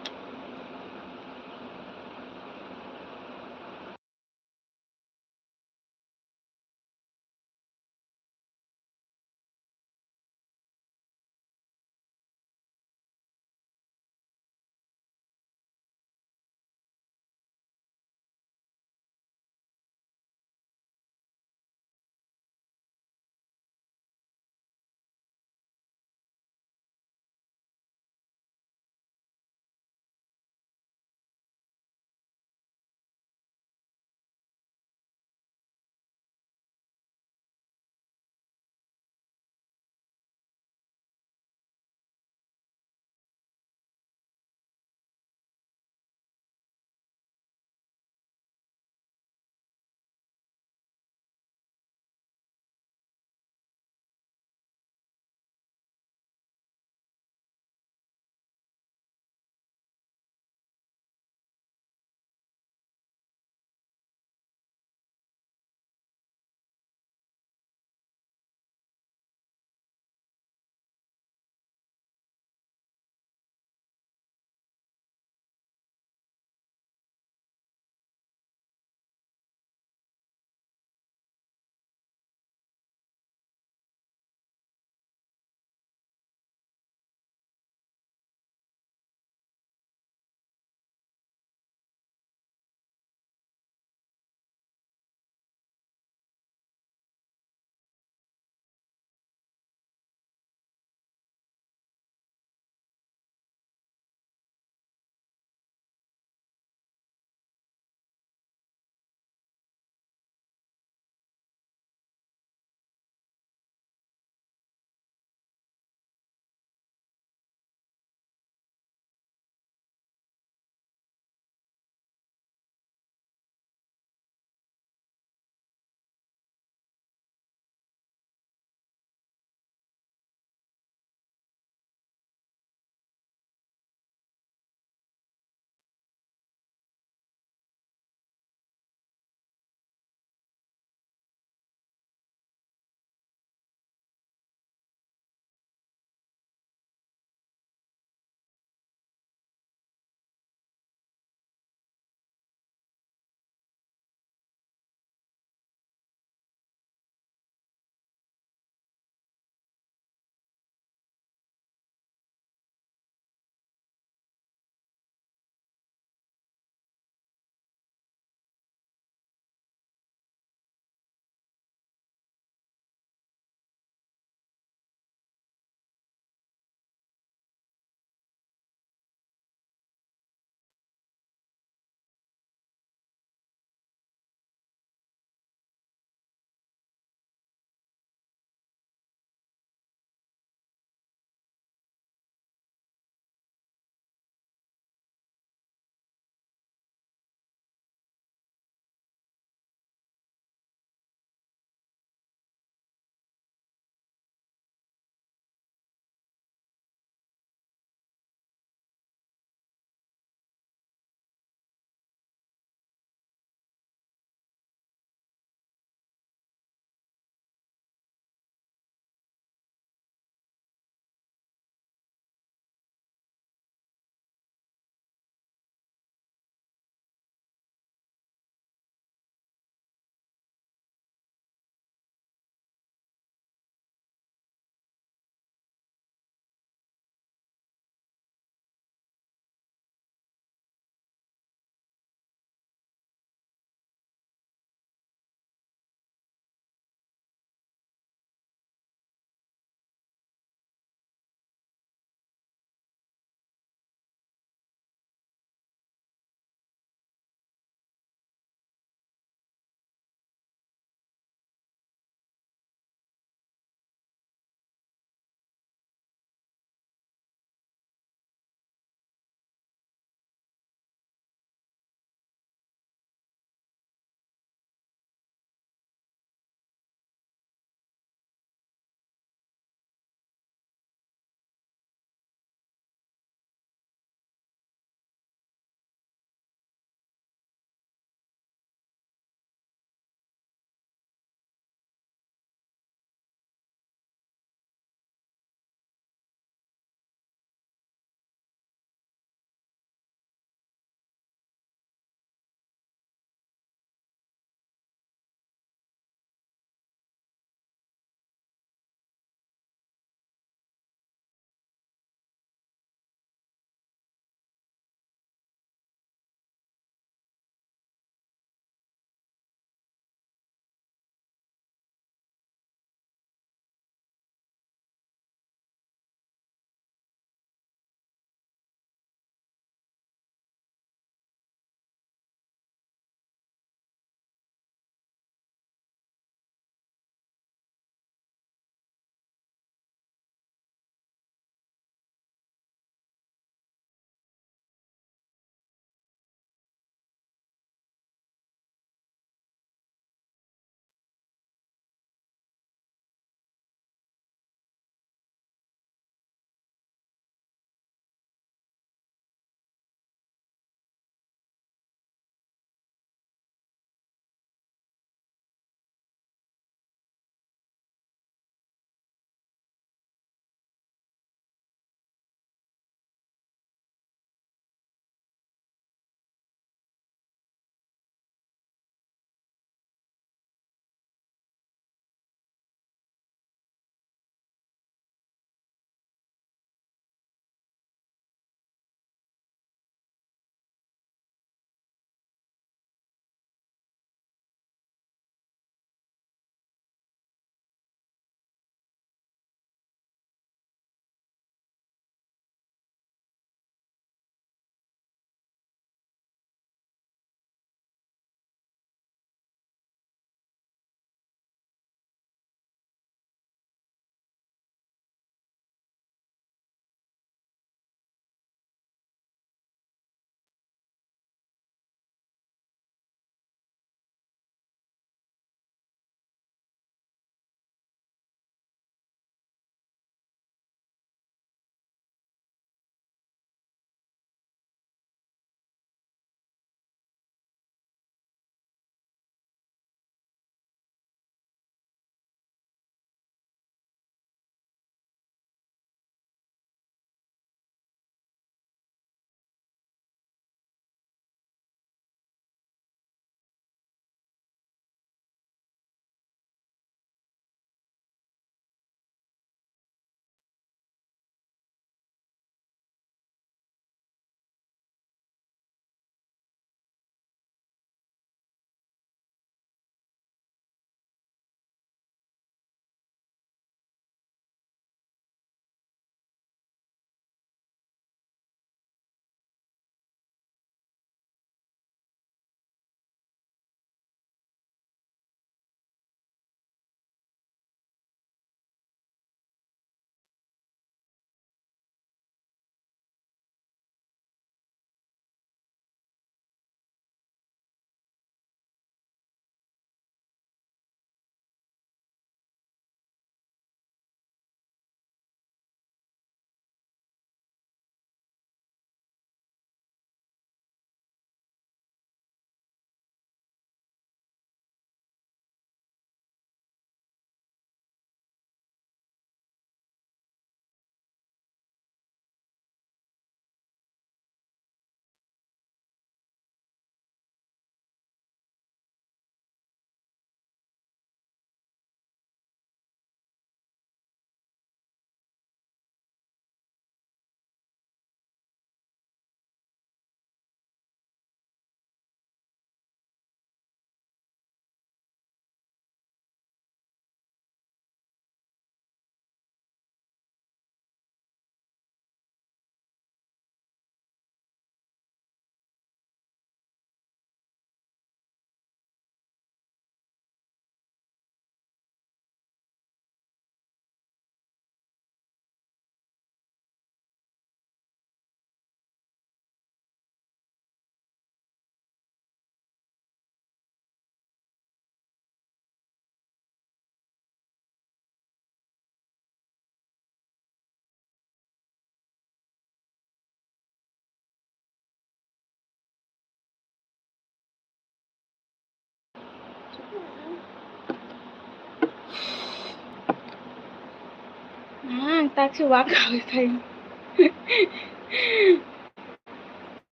딱지 와 가위 가위.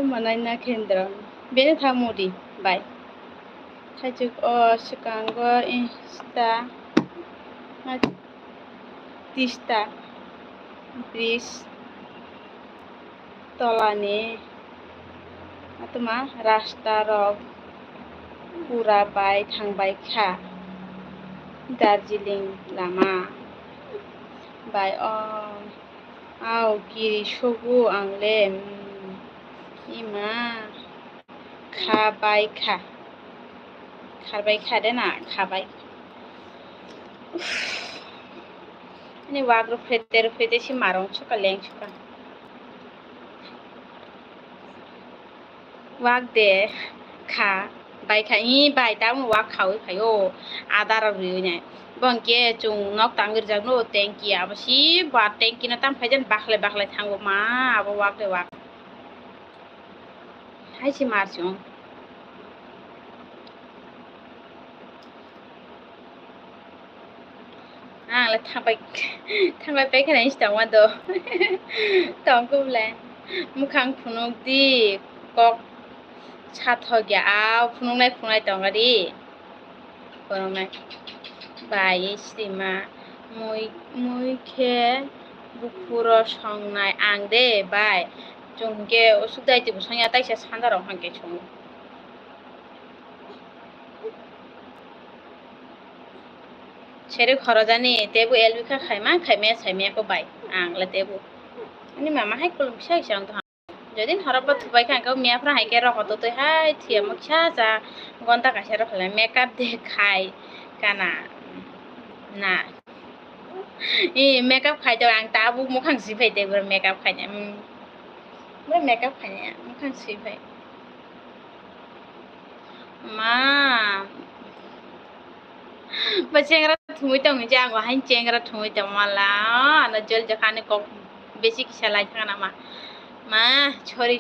mana na kendra. Bene thamuri. Bye. Thajuk sikango insta. Tista. Bris. Tolani. Atuma rasta rok. Pura bai thangbai kha. Darjeeling lama. Bye. Au kiri shogu angle. Ima. Khabai kha. Kharbai kha de na khabai. Ini wagro frete si marong chuka leng chuka. Wag de kha bai kha I bai ta mo wag khau phayo adar ri ne bangke chung nok tangir jak no tengki abasi ba tengki na tam phajan bakhle thango ma abo wag de wag hai si mar chung là thang bay cái này tao mà đồ tao cũng là mua khang phunuk đi có chát thôi kìa áo phunuk này tao cái đi phunuk này bài gì mà mui khe bukuro song này ang de bài chung ke osudai ti busanya tai se sanda rong hang ke chung ছেড়ে খরজানি তেবু এলবিখা খাইমে সাইমিয়াকো বাই আংলা তেবু ani mama hai kulum sai sang to jodin harapa thubai khang ka mia fra hai ke ro hoto to hai thia mukcha ja gonta ka sero khale makeup de khai kana na makeup khai to ang ta bu mukhang si phai te bur makeup khai ne makeup khai ne mukhang si phai ma Bachengra thumui tong ja go hain chengra thumui tong mala na jol jakhane kok বেশি কি চালাই থাকা না মা ছরি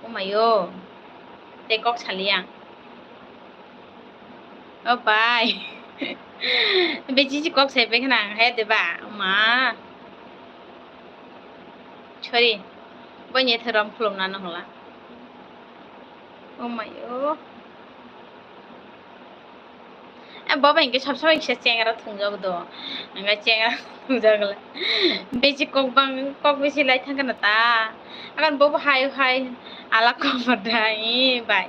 ও মাইও তে cock ছালিয়া O by বেশি cock সেবে খানা হে দেবা মা ছরি বইনে ধরম খুলম না হলা ও মাইও বাবা ইনকে সবসময় ইচ্ছা চেঙ্গারা থুংজাবো তো ইনকে চেঙ্গারা থুংজাগলে বেশি কক বেশি লাই থাকে না তা এখন বাবা হাই আলা কমরদাই বাই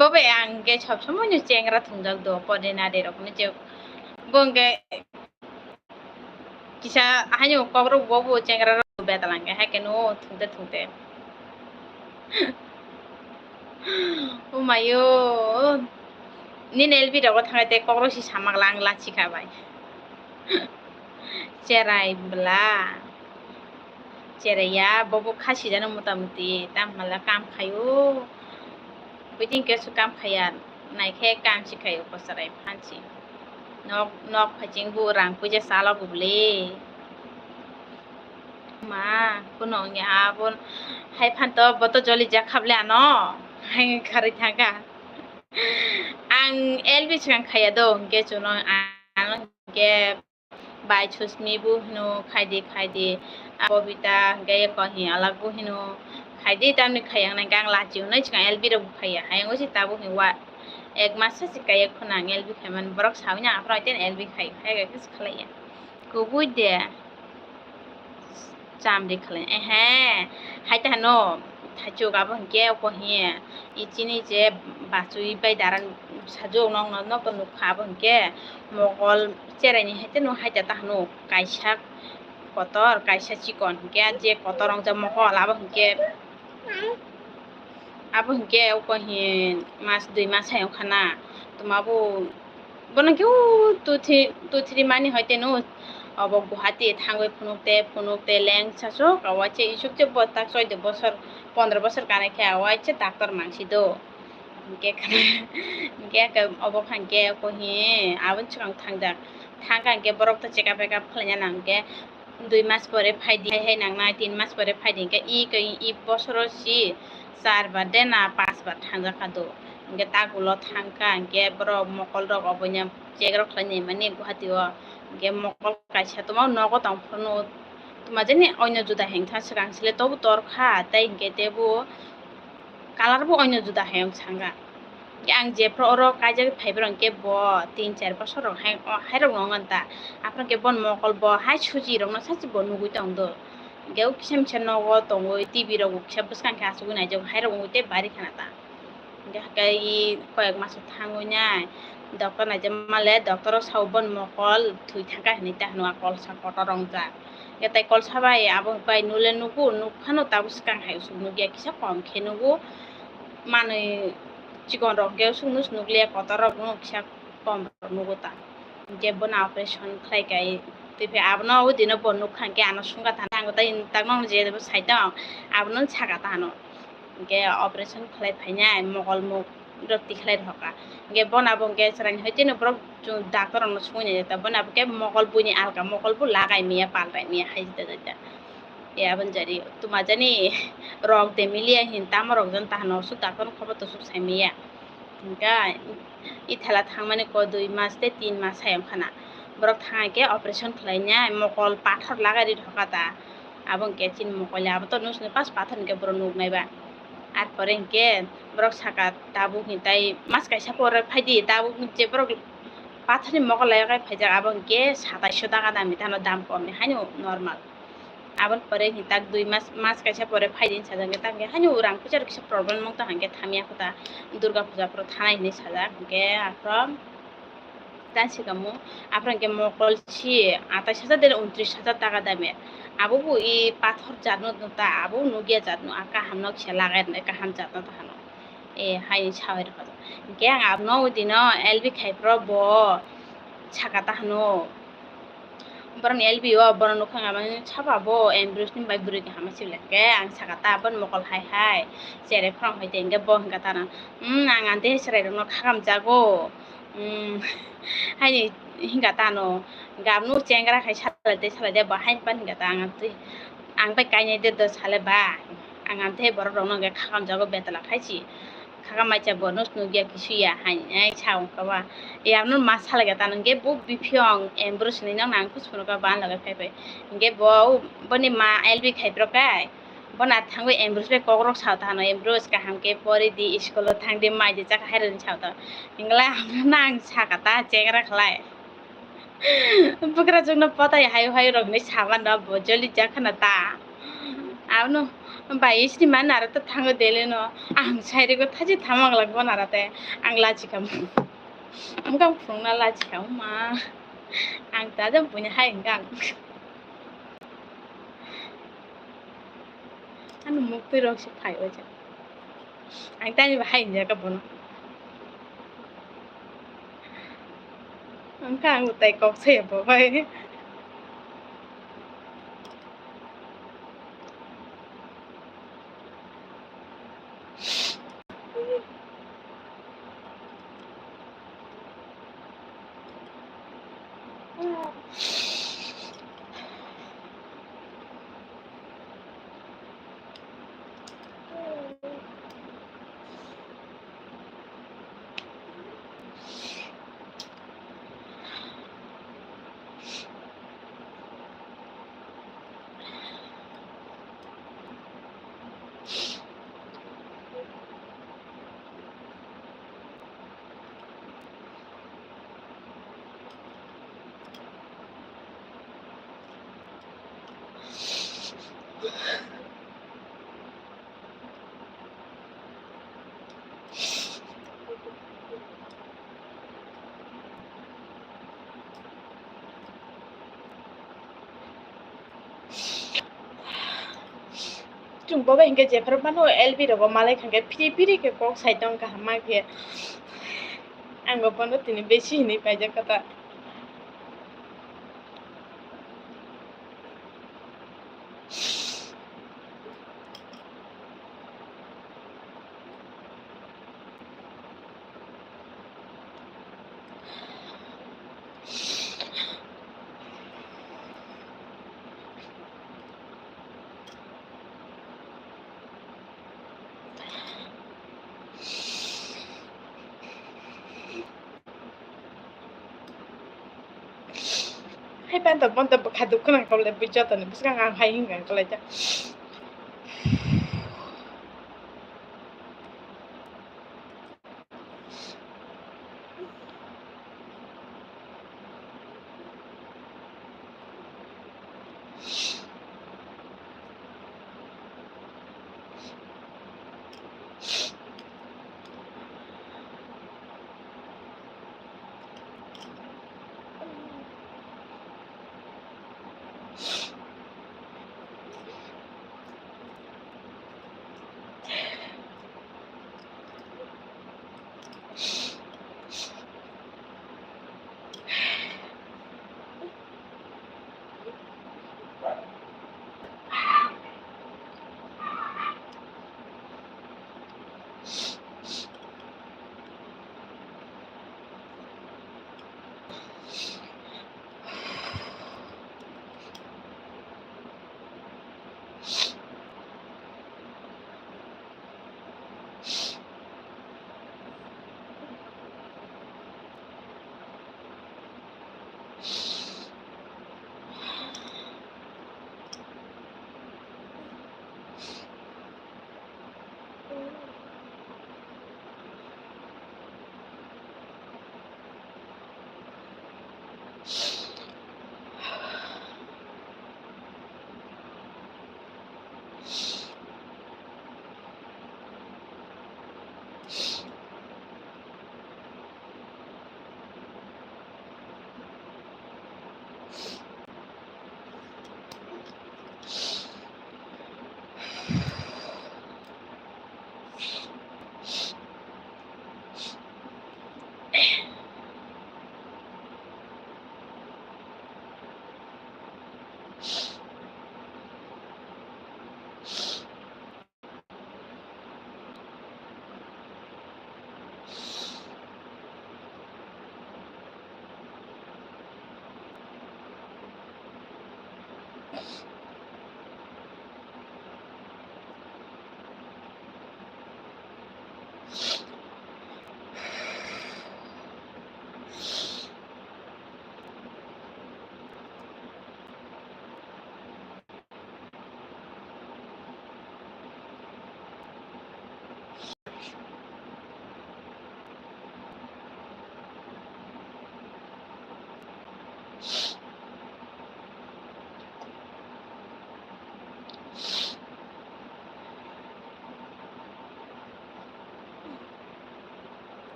বাবা আঙ্কে সবসময় চেঙ্গারা থুংজাগ তো পরে না এরকম যে বঙ্গে কিসা হাইনি কবর বাবু চেঙ্গারা বেতালাঙ্গে হ্যাঁ কেন থুংতে ও মাইও ni nelbi ro thangai te kokro si samak lang la chika bai cherai bla cheraya bobo khasi jano motamuti tam mala kam khayo bitin ke su kam khaya nai khe kam si khayo pasarai phanchi nok phaching bu rang puje sala buble ma kuno nya bon hai phan to boto joli ja khable ano hai khari thanga ang elbi chang khaya do ge chuno ang ge bai chusmi bu hino khaide abobita ge ko hi alag bu hino khaide tamni khayang na gang la chiu na chang elbi ro khaya hayang osi tabu hi wa ek mas se kaya khona elbi khaman brok sawnya apra ten elbi khai ge kis khlaya ko bu de cham de khlai ha hai ta no thachu ga bon ge ko hi ichini je bachui bai daran sajo nong no ko nu kha bon ge mogol cherani hete no haita ta no kaisa chikon ge je kotorong je mogol abo ge ko hi mas 2 mas hay khana tumabu bonan ke tu thri mani hoite no abo guhati thangoi phunukte leng chaso kawache isuk je botak 14 বছর 15 বছর কানে খেয়া হয়েছে doctor মাংসি তো কে of খানকে কহি আবন চিকাং থাঙ্গাকে বরকটা checkup খালাইনা নাংকে 2 মাস পরে ফাইদি high নাংনা 3 মাস পরে ফাইদিকে ই বছর সি 4 বার দে না 5 বার থাঙ্গা খাদো ge tagulo thangka ge borok mokol rok obonya jegrok khlani mani guhatio ge mokol kaisa toma nogo tongphano tuma jeni onyo juda hengtha sikang sile tobu torkha tai ge tebu kalar bo onyo juda hayong sanga ang jepro oro kaijak phaibron ke bo 3-4 bosor rok hairok nongan ta apron ke bon mokol bo hai suji rok no sachi bo nugui tongdo ge kisam chen nogo tongoi tv rok kisam buskang kha asugui nai jok hairok ngute bari khana ta ge kai koyek maso thangoi nai doctor nai male doctor sau bon mokol thui thangka hini ta hnuwa kolsa kotor rongja ge tai kolsa bai abo bai nule nugu nukhano ta buskang hai usug nugia kisa kom khe nugu manui chikon rok ge sungnus nuklia kotor rok no kisa kom nugu ta ge bona operation khlai kai tipe abno udino bon nukhang ke ano sunga thango tai taknong je saita abno saka tano ge operation khlai phainai mokol muk roti khlai hoka ge bona bon ge sarang hoitino brok doctor no sungni ta bona ke mokol buni alka mokol bu lagai miya palrai miya haijda jata e abon jari tuma jani rok de milia hin tamorok jon tahno su doctor khobo to su saimiya ga i thela thangmani ko 2 mas te 3 mas hayam khana borok thangke operation khlaina mokol pathor lagai ri dhokata abon ke chin mokol abo to nusne pas pathor ke boro nuk naiba আর পরে কে Brock সাকা তাবু হিতাই মাছ কাইসা পরে ফাইদি তাবু যে Brock পাথরি মকলাই ফাইজা আবন কে 2700 টাকা দামি তানো দাম কম হাইনো normal আবন পরে হিতাক 2 মাস মাছ কাইসা পরে ফাইদিন সাজাঙ্গে তাঙ্গে হাইনো রাং পূজার কিছু প্রবলেম মত হাঙ্গে থামিয়া কথা দুর্গা পূজা পর থানাই নি সাজা কে আফ্রম দানসিকামু আপনাকে মকল ছি 28000 দের 29000 টাকা দামে আবু ই পাথর জানো তা আবু নুগিয়া জানো আকা হামনো ছে লাগাই না কা হাম জানো তাহানো এ হাই ছাওয়ের কথা কে আপনো দিন এলবি খাইপ্র ব ছাকা তাহানো বরং এলবি ও বরং নখাং আমি ছাবাবো এমব্রুসনি বাই বুরি হামাসিলে কে আং ছাকা তাবন মকল হাই হাই জেরে ফ্রম হইতে গে ব হংকা তানা আং আন্তে সেরাই no khagam jago hai hinga tano gamnu chengra khai salade ba hai pan hinga ta ang bai kainai de do sale ba ang ante bor rong no ge khagam jago betala khaichi khagam mai cha bonus nu ge kisuya hai ai chaung ka ba e amnu mas sale ge tano ge bu bipyong embrus ni nang nang khuspuno ka ban laga khai pai ge bo boni ma lb khai prokai bona thangwe embrus be kogrok sauta no embrus ka hamke pori di school thangde mai de chaka hairen sauta ingla nang sakata chengra khlai bukra jungno patai hayu hayu rok ni saban no bojoli jakhana ta avno bai isni man ara to thango dele no ang saire ko thaji thamang lagbo narate ang lachi kam amgang phungna lachi kam ma ang ta jam punya hai gang anu mukti rok si phai oja ang tani ba hai ja ka bono ang kang utai kok se bo bai chung bo inge je par mano lb ro malai khange piri piri ke kok sai dong ka hama ke ang bono tini beshi ni paija kata ให้แป้นแต่ป้อนแต่ขาดุขนาดเขาเลยไปเจอแต่เนี่ยไม่ใช่งานใครยิ่งกันก็เลยจ้ะ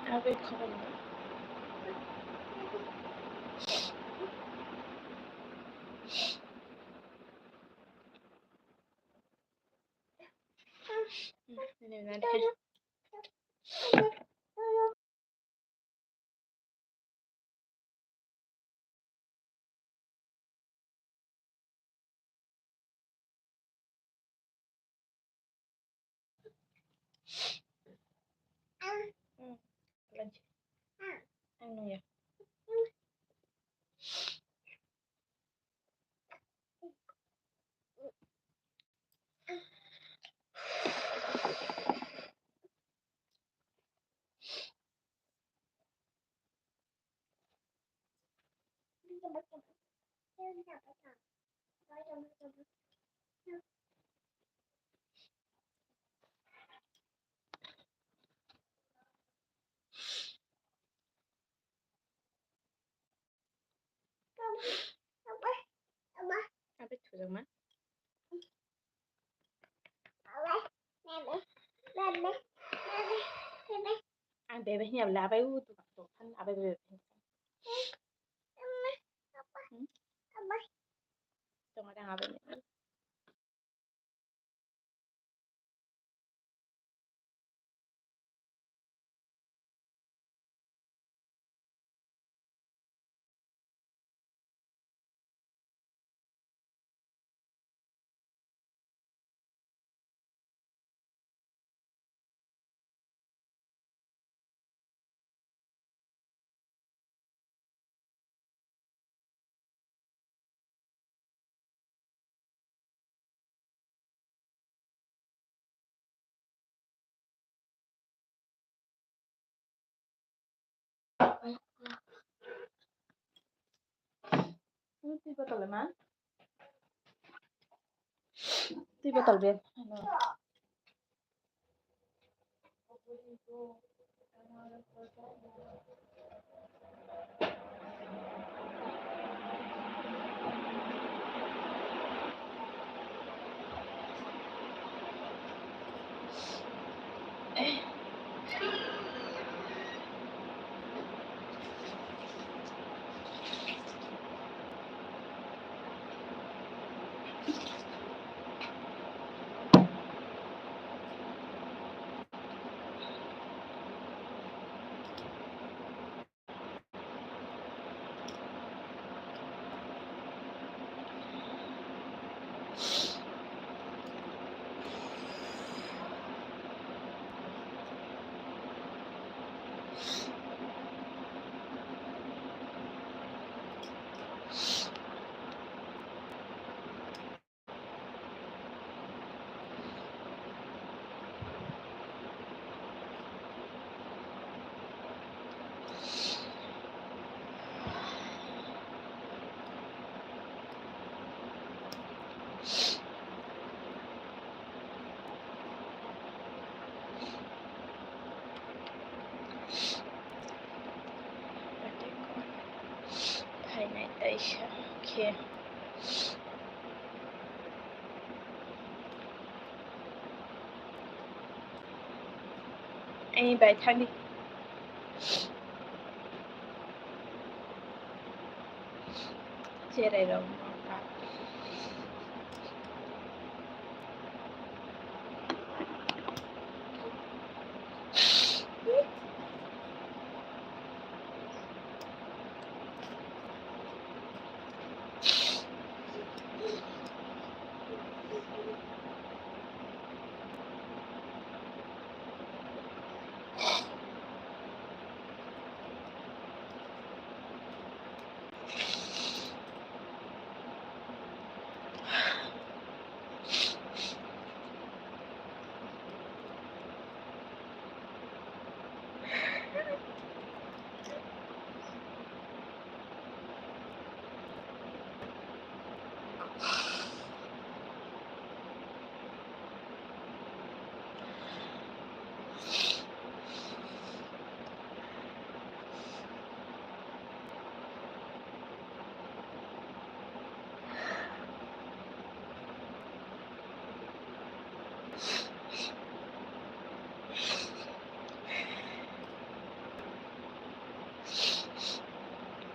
เอาไปคนนี่นะเด็กlunch ăn nữaเอาไปถูกมั้ยอันเบบี้เนี่ยลาไปอูตุกตุกท่านอาไปเบบี้ตรงนั้นอาไปเนี่ย Tuh botol man. Tuh botol ben. Thai này đây ok anh bài thang đi chia đây rồi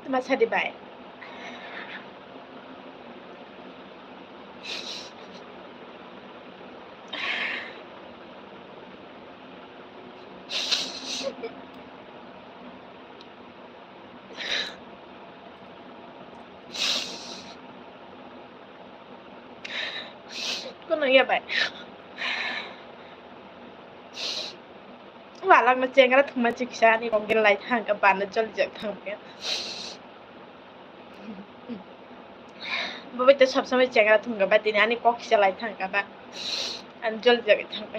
masa di baik có nói như vậyว่าเรามาเจอกันแล้วถึงมาจิกชานี่ผมกินอะไรทางกับบ้านแล้วจนจากทางเนี้ยบ่ไปจะชอบสมัยเจอกันแล้วถึงกับบ้านทีนี้อันนี้ก็คิดอะไรทางกับบ้านอันจนจากทางไป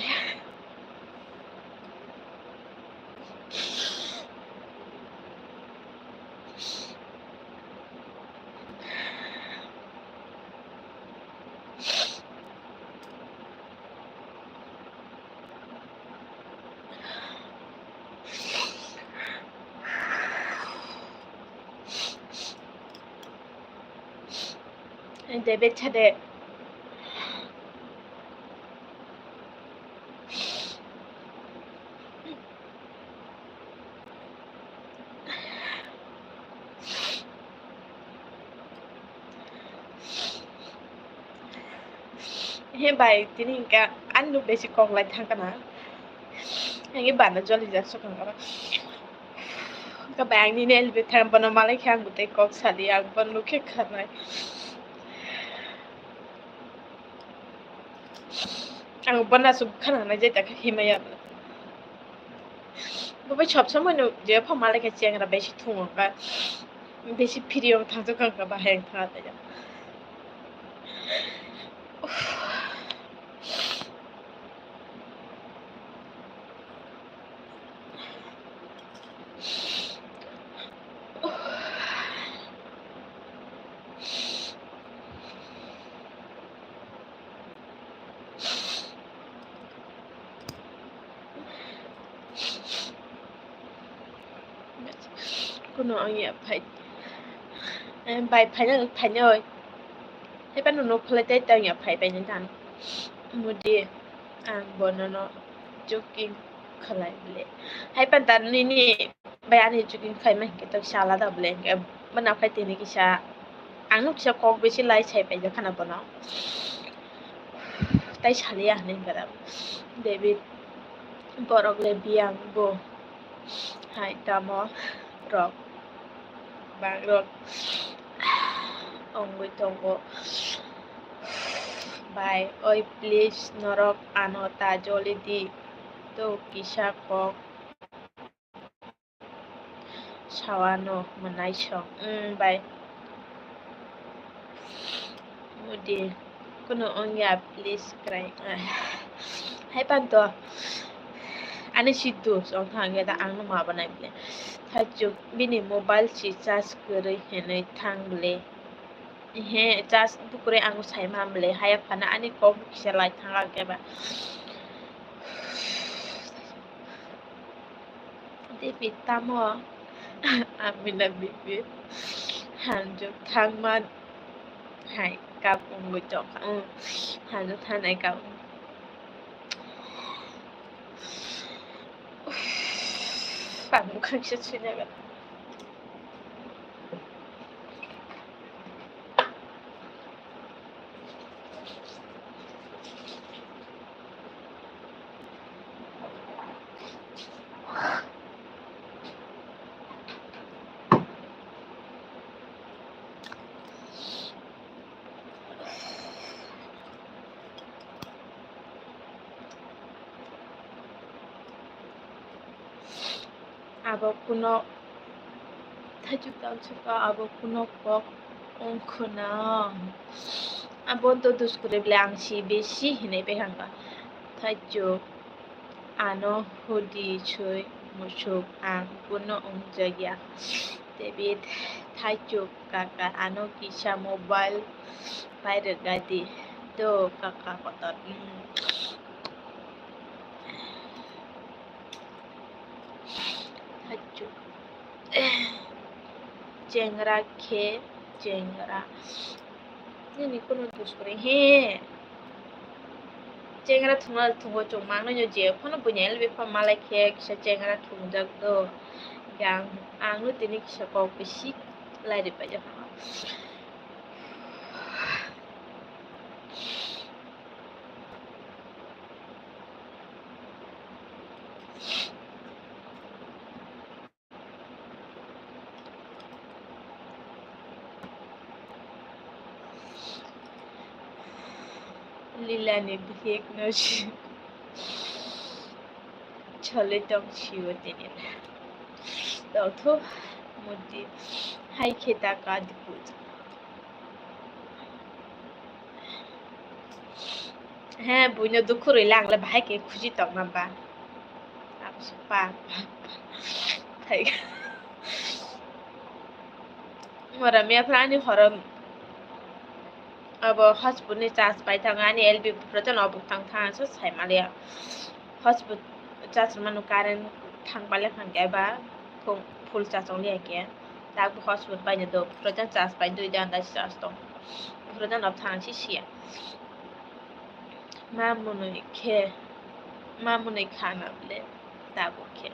เดบิตชาเดเฮ้ยใบที่นี่ก็อันนู้นเบสิกของอะไรทางกันนะอย่างนี้บ้านแล้วจนจากสุขังกันก็แบงนี่เนี่ยไปทำปนมาเลยแค่กุฏิกอกสาลีอักบันลูกแค่ขนาดอังบันน่ะสุขขนาดนั้นจะแต่หิมะยันบ่ไปชอบสมัยนู้นเดี๋ยวพอมาเลยแค่เจียงกันเบสิทุ่งกันเบสิพิริยมทางสุขังกับบ้านแห่งทางแต่ยัง kuno ang ya phai bai phai ơi thế bạn nó phơi tay tay ya phai bai nan mudi ang bonono joking khalai ble hai pan tan ni bai ani joking khai mai ke tak shala da ble ke mana phai te ni kisa ang nuk sa kok beshi lai chai bai ja khana bono tai chalia ne gara David borok le biang bo hai tamo rok bang rok ông người tongo by oi please norok anota jolidi to kisa kok sawano manai song by mudi kuno ongya please cry hai pan to ani situ song thangge da ang ma banai ble thajuk bini mobile chi charge kore henai thangle he charge bukure ang sai mamle haya phana ani kom kisa lai thanga ke ba David tamo amina bibi hanjuk thangman hai kap unggu chok hanjuk thanai kap phản khắc sẽ suy nghĩ abo kuno thajuk tang chuka abo kuno kok ongkhona abo to duskure blang si beshi hinai pe hanga thajuk ano hodi choi musuk ang kuno ongjaya David thajuk kaka ano kisa mobile pai gadi to kaka kotor thajuk jengra khe jengra ni kono duskure he jengra thungal thungo chongmang no je phono bunyel be pha malai khe kisa jengra thungjak do yang ang nu tini kisa ko besi lai de pa ja Lila ni biek no chole tong chiwo tini tau thu mudi hai kheta ka diput হ্যাঁ বুঝলো দুঃখ রইলে আংলা ভাইকে খুশি তক না বা পা mara mi afrani horom अब hotspot ni charge pai thang ani lb proton obuk thang thang so sai malia hotspot charge manu current thang pale khang ke ba full charge only ke tak hotspot pai do proton charge pai dui dan da charge to proton ob thang chi sia ma munai khana ble ta bo ke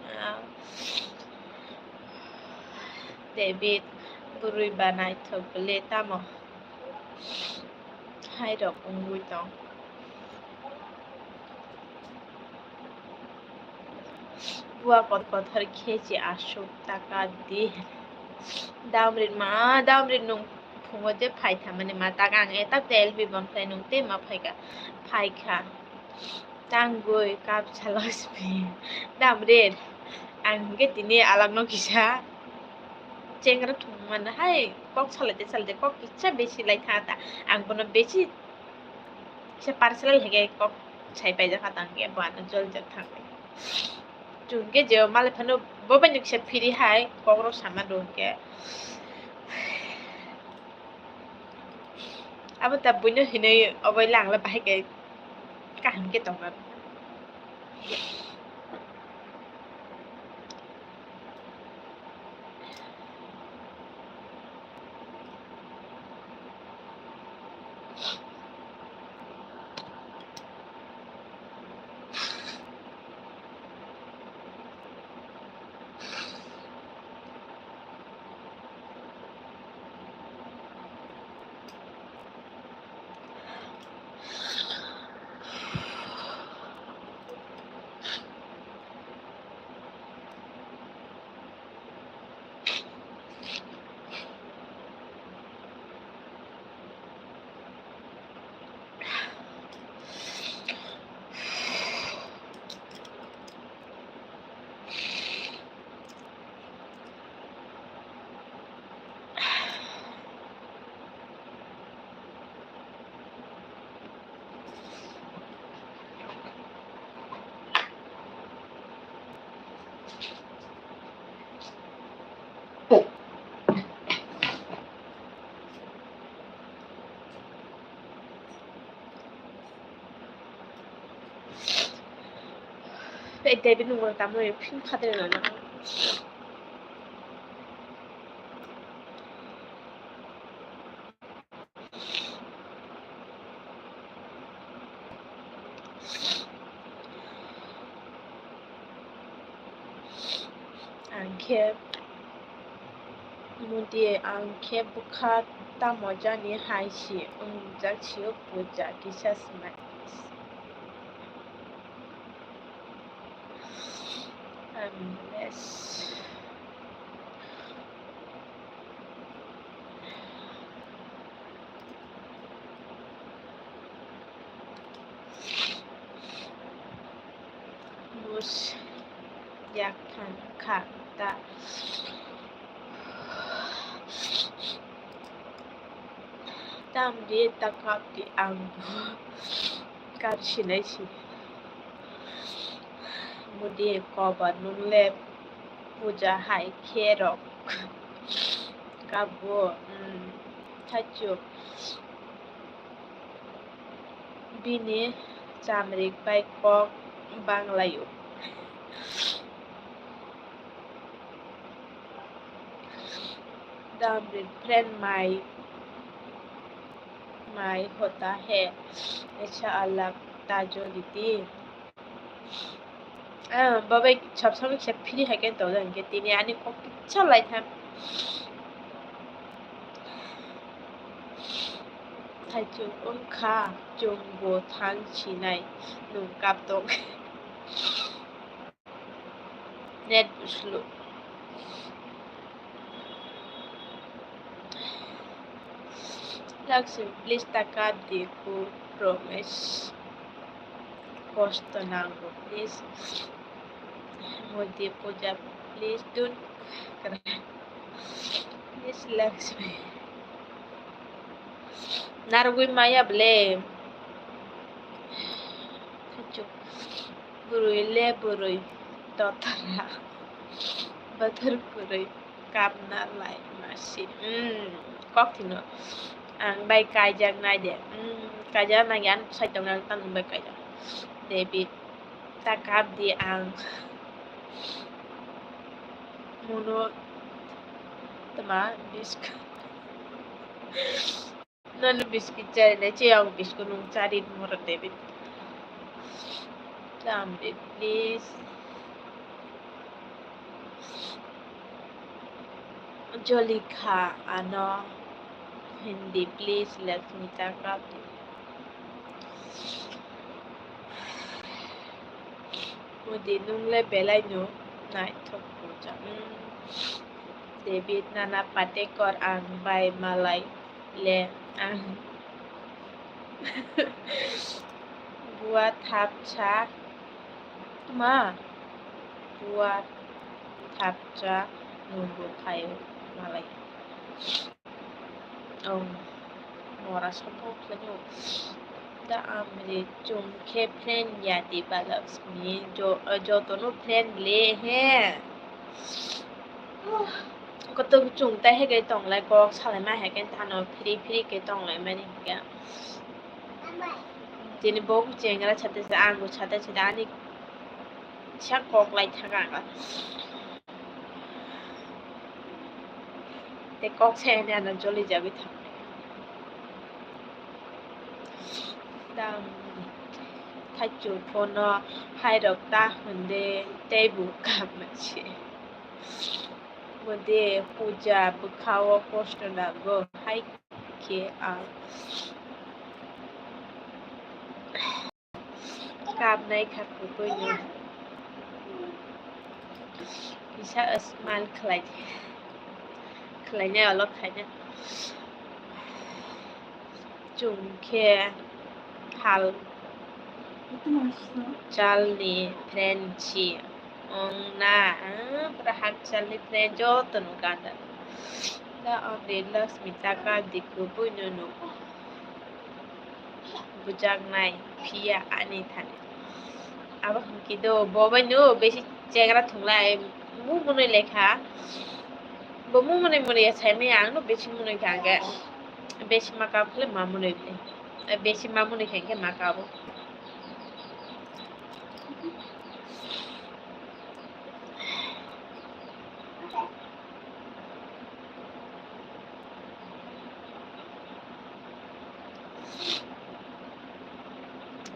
David burui banai thokle tamo hai dok ungui tong বুয়া কত কথার খেয়েছি 800 টাকা দিয়ে দামরিন নুং ফুঙো যে ফাইথা মানে মা টাকা আঙে তা তেল বিবন ফাই নুং তে মা ফাইখা টাঙ্গুই কাপ চালসবি দামরিন আঙ্গে তিনি আলাংনো কিসা চেংরা থুং মানে হাই কক চালাতে কক ইচ্ছা বেশি লাই থাতা আং বনো বেশি সে পার্সেল হেগে কক ছাই পাই যা খাতাঙ্গে বানো জল জল থাঙ্গে chunge je male phano boba nik se phiri hai kogro sama do ke abo ta bunyo hinai obai lang la bai ke kan ke tong na Ede bin nunggu tamu yang pin kader nana. Angke mudi angke buka tamu jani hai si ungjak chiu puja kisah smart. Yes. Mus yakan kata tam di takap di angbu karşılayı mudi koba nunle puja hai kerok kabo tajuk bini jamrik baik kok banglayu damrit friend my होता है ऐसा अलग ताजोलिती बाबाई सबसम से free है के तो के तिनी आनी को पिक्चर लाई था थाइजु उनखा जोंगो थां छिनाय नुंगाब दं net बुसलु Langsung please takat di ku promise post nanggo please mudi puja please don't please Lakshmi nargui maya ble kacu burui le burui totara batar burui karna lai masih kok tino ang bay kajang nai de kajang nang yan sai tong nang tan bay kajang David takap di ang muno tama bisk nanu biskit cari le ciao biskut nung cari murah David David please Jolika ano Hindi please Lakshmi takap di mudi nung le belai no nai thok puja David nana patekor ang bay malay le ang buat hapcha ma buat hapcha nunggu tayo malay mora sampok lanyo da amre chung ke friend yati Lakshmi jo tono friend le he có từng chung tay hay cái tổng lại có sao lại mai hay cái thằng nó free cái tổng lại mai cái jadi bố chèn ra chặt tới ăn của chặt tới ăn đi chắc có lại thằng cả để có xe này nó cho đi ra với thằng đang thay chủ phone nó hai đợt ta mình đi tây bù cặp mà chị mode puja bukawa post nago hai ke kap nai khak ko yo bisa asmal khlai nya alok khai nya chung khe hal chalni friend chi ong na prahat chalni friend jo tanu kanda da update Lakshmi taka diku punyonu bujang nai pia ani thane aba kido bobanu beshi chegra thunglai mu munai lekha bo mu munai chhaime ang no beshi munai kanga beshi maka phule mamunai ble beshi mamunai kanga makabo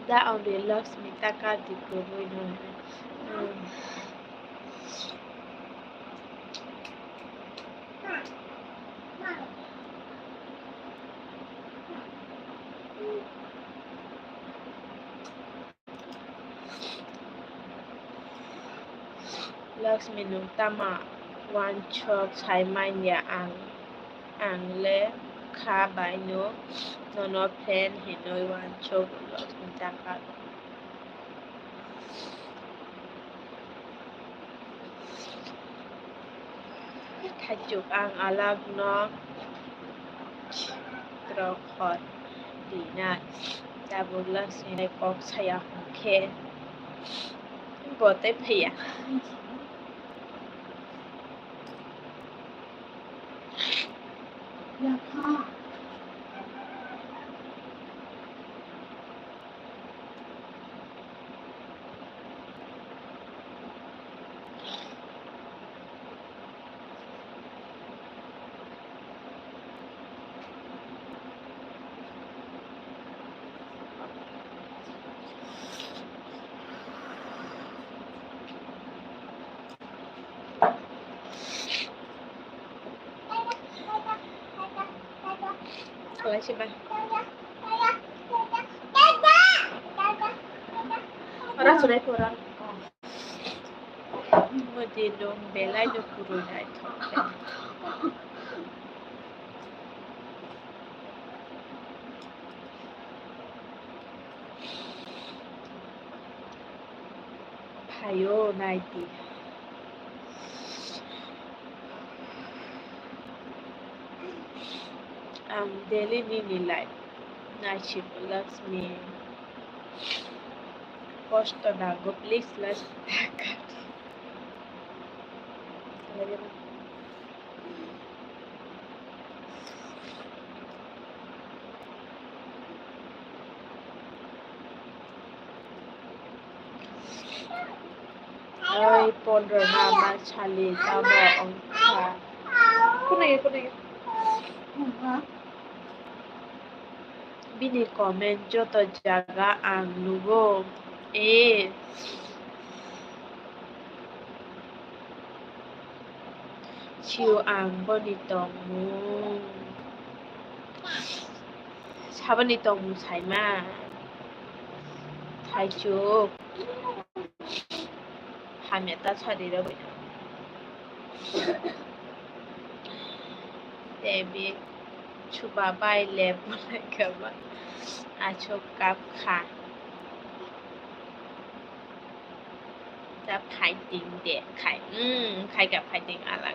da onde Lakshmi taka di kuroi no Lakshmi nung tama wan chok chai mai ya ang le kha bai no plan hinoi wan chok Lakshmi taka thay chụp ang alag no trò khọt đi nạt ta buộc Lakshmi này bọc saya khe bỏ tới phìa Lấy chị bay Orang sudah kurang Mudi dong belai do kuru dai thok Phayo naiti daily nini life night shift Lakshmi কষ্ট না গো please ওই 15 নামা ছালি যাব অংশা কোনে bini comment joto jaga ang nugo chiu ang boni tong mu chabani tong mu sai ma thai chu hamya ta chadi ra bai debi chuba bai le bolai ka ba achok kap khaจะไข่ติงเด็กไข่ไข่กับไข่ติงอะไร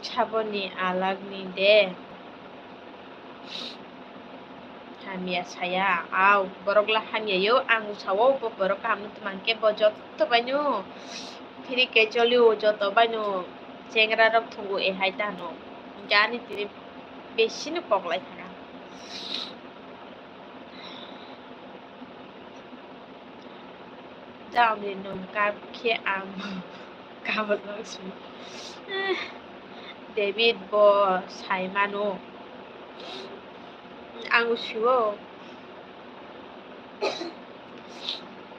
Chaboni alag ni de hamia saya au boroklah hamia yo angu sawo borok kamu teman ke bojot to banyu phiri ke choliu joto banyu chengra rok thungu e haita no jani tiri beshi no poklai thaka Dami nung kap khe am kabal Lakshmi David bo sai mano angu shiwo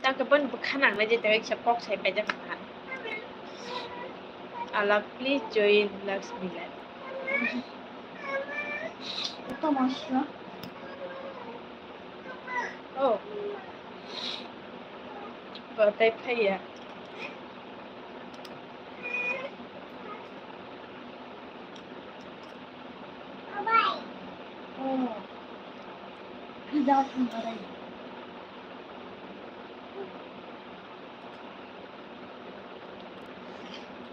tang ka bon bukhanang na je direct sa pok sai pa ja khan ala please join Lakshmi live 또 마셔? oh bỏ tay pay à 피자 같은 거래.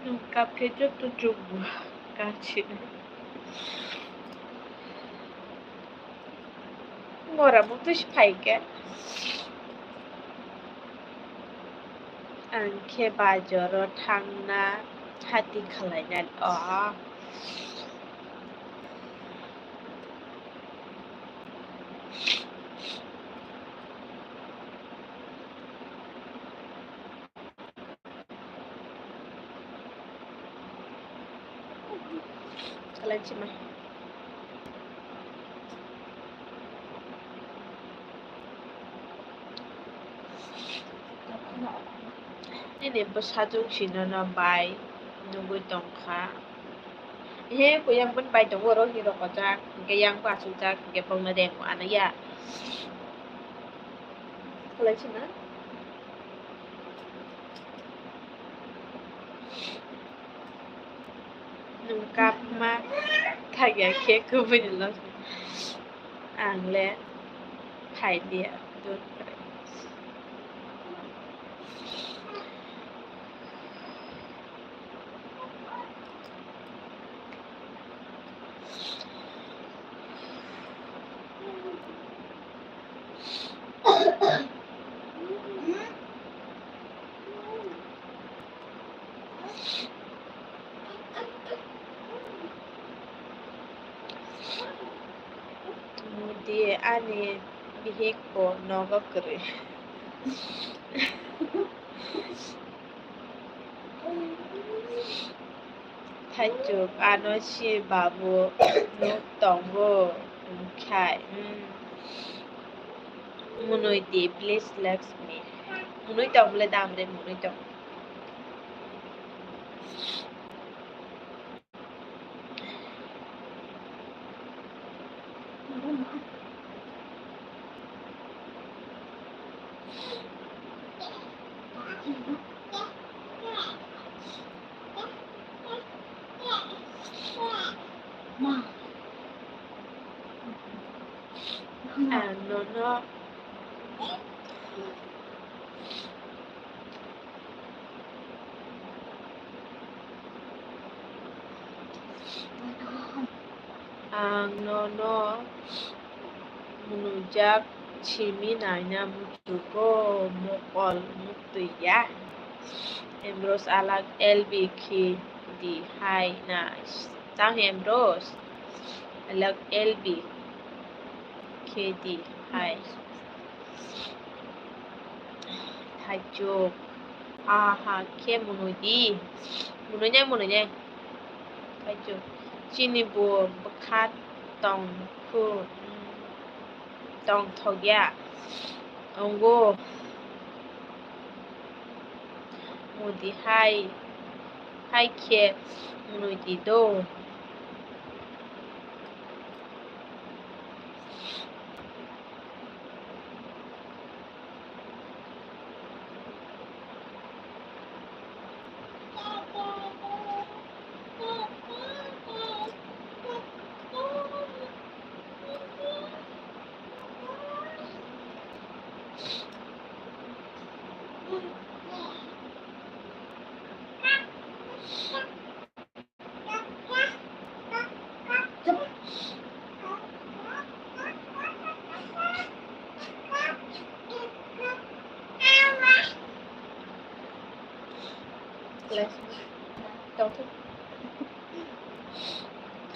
nung kap ke joto jubu kachin ngora mo tu spai ke ang khe bajoro thangna hati khalainan Salam sih mah ne ba sajung sino na bai nungui tongkha he ko yang pun bai tong ro hi ro ko jak ke yang pa su jak ke pong na deng wa na ya kolai china nung kap ma khai ya ke ko bin lo ang le phai dia dut mudi ani bihik ko nogo kre thay chụp ano chi babu no tong bo khai munoi di please Lakshmi munoi tong le dam re munoi tong no no munujak chimi naina mutuko mokol mutuya Embros alag LBK di hai na sang Embros alag LB KD hai thay chụp ha ke munoi nhai thay chụp chini bo bakhat tong khu tong thogya ongo mudi hai ke munoi di do Don't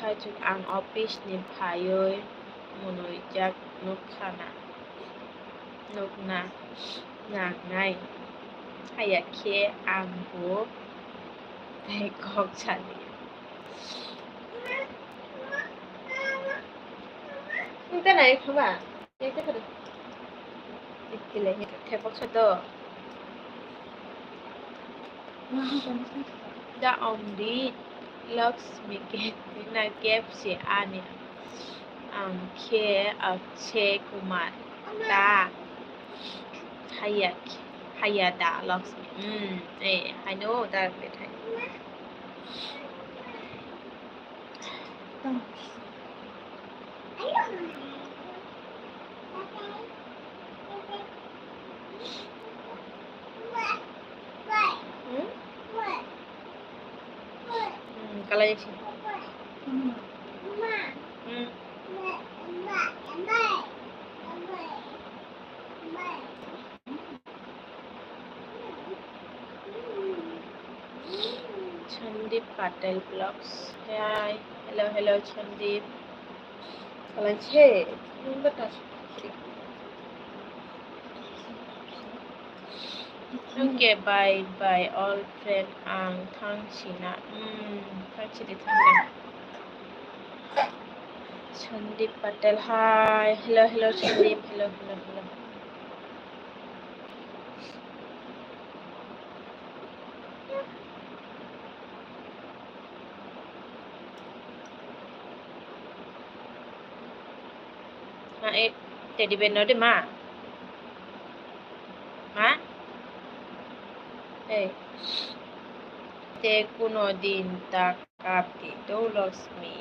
thay chụp ang office ni phayoi munoi jak nuk na nhạc ngay hay là kia ang bố hay con chả cái này không ạ cái này cái này 대박 쳐도 đã ông đi Lakshmi na kép si ani ang kia ở che kumar ta hayada Lakshmi I know that bit kalau yang sini Chandip Patel Vlogs. Hi, hello Chandip. Kalau che, betul. Okay, bye all friend ang thang China. Thang China thang. Chandip Patel. Hi, hello Chandip. Hello. মা এ teddy bear নয় মা মা এই তে কোনোদিন তাকাবি তো Lakshmi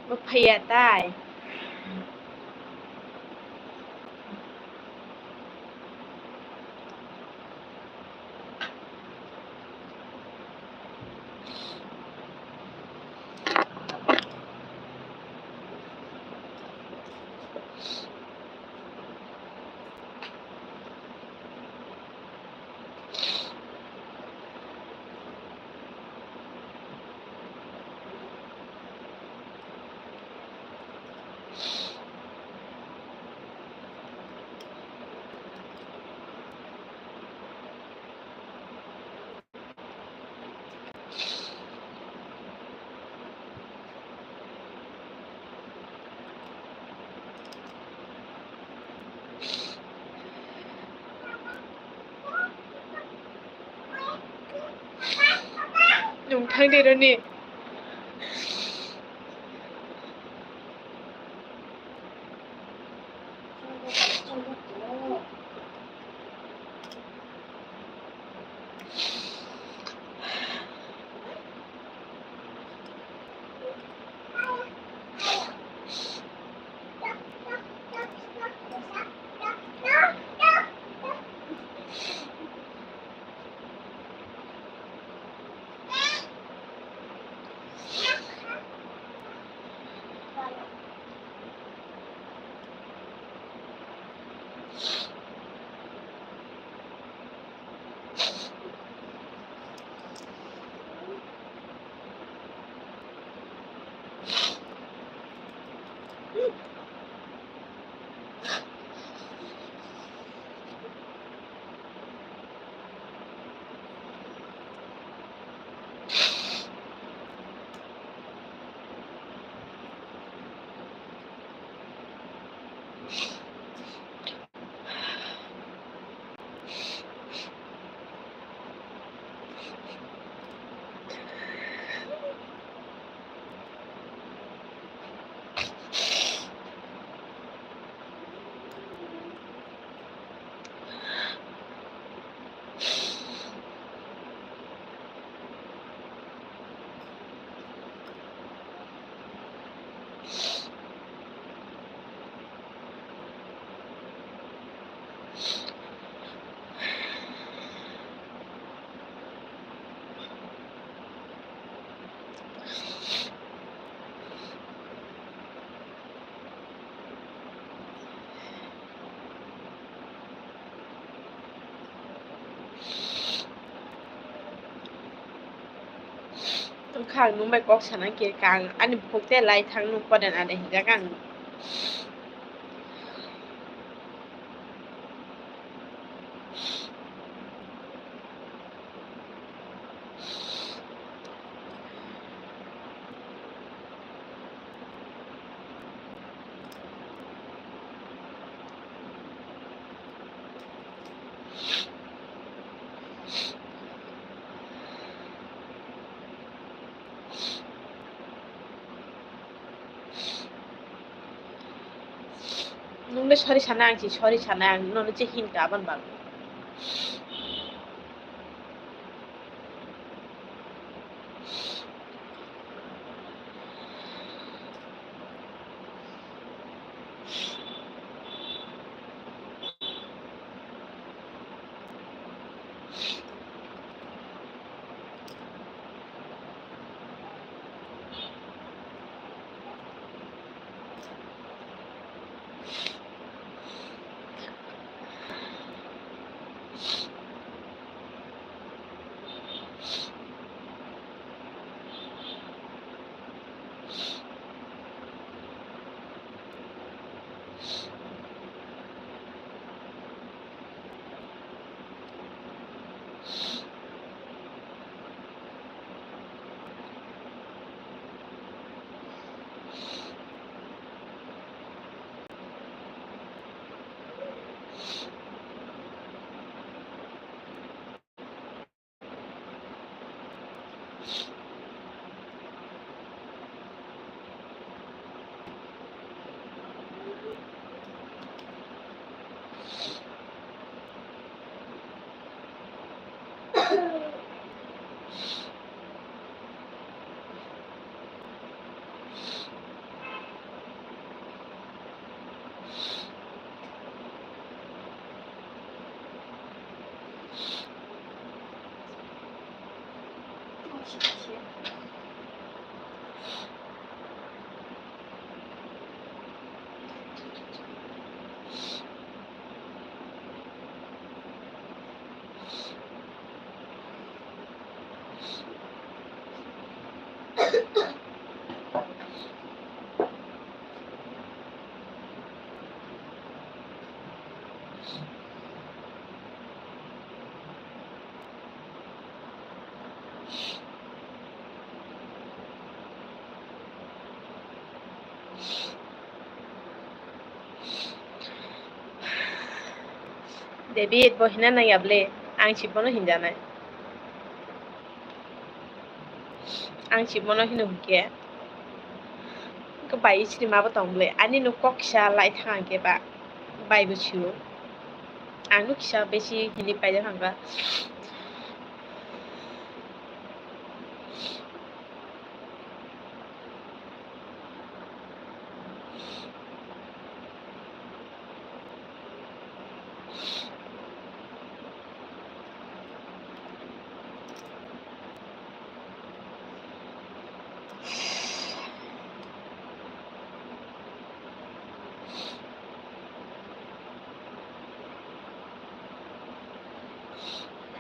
ว่าเพลียใต้หนุ่มทั้งเดียวนี่ Tong khang nung may kok sana kir kang ani pokte lai thang nung padan ada hija kang nung le sorry sana ang si sorry sana ang nono che hinta aban bang 谢谢。David bohina na yable ang sipono hinjana ang sipono hinu ke ko bai chiri ma ba tongle ani no koksha lai thang ke ba bai bu chu ang no kisha beshi hini pai da hanga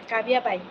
Kabia bai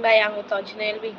bai ang uton chinel bi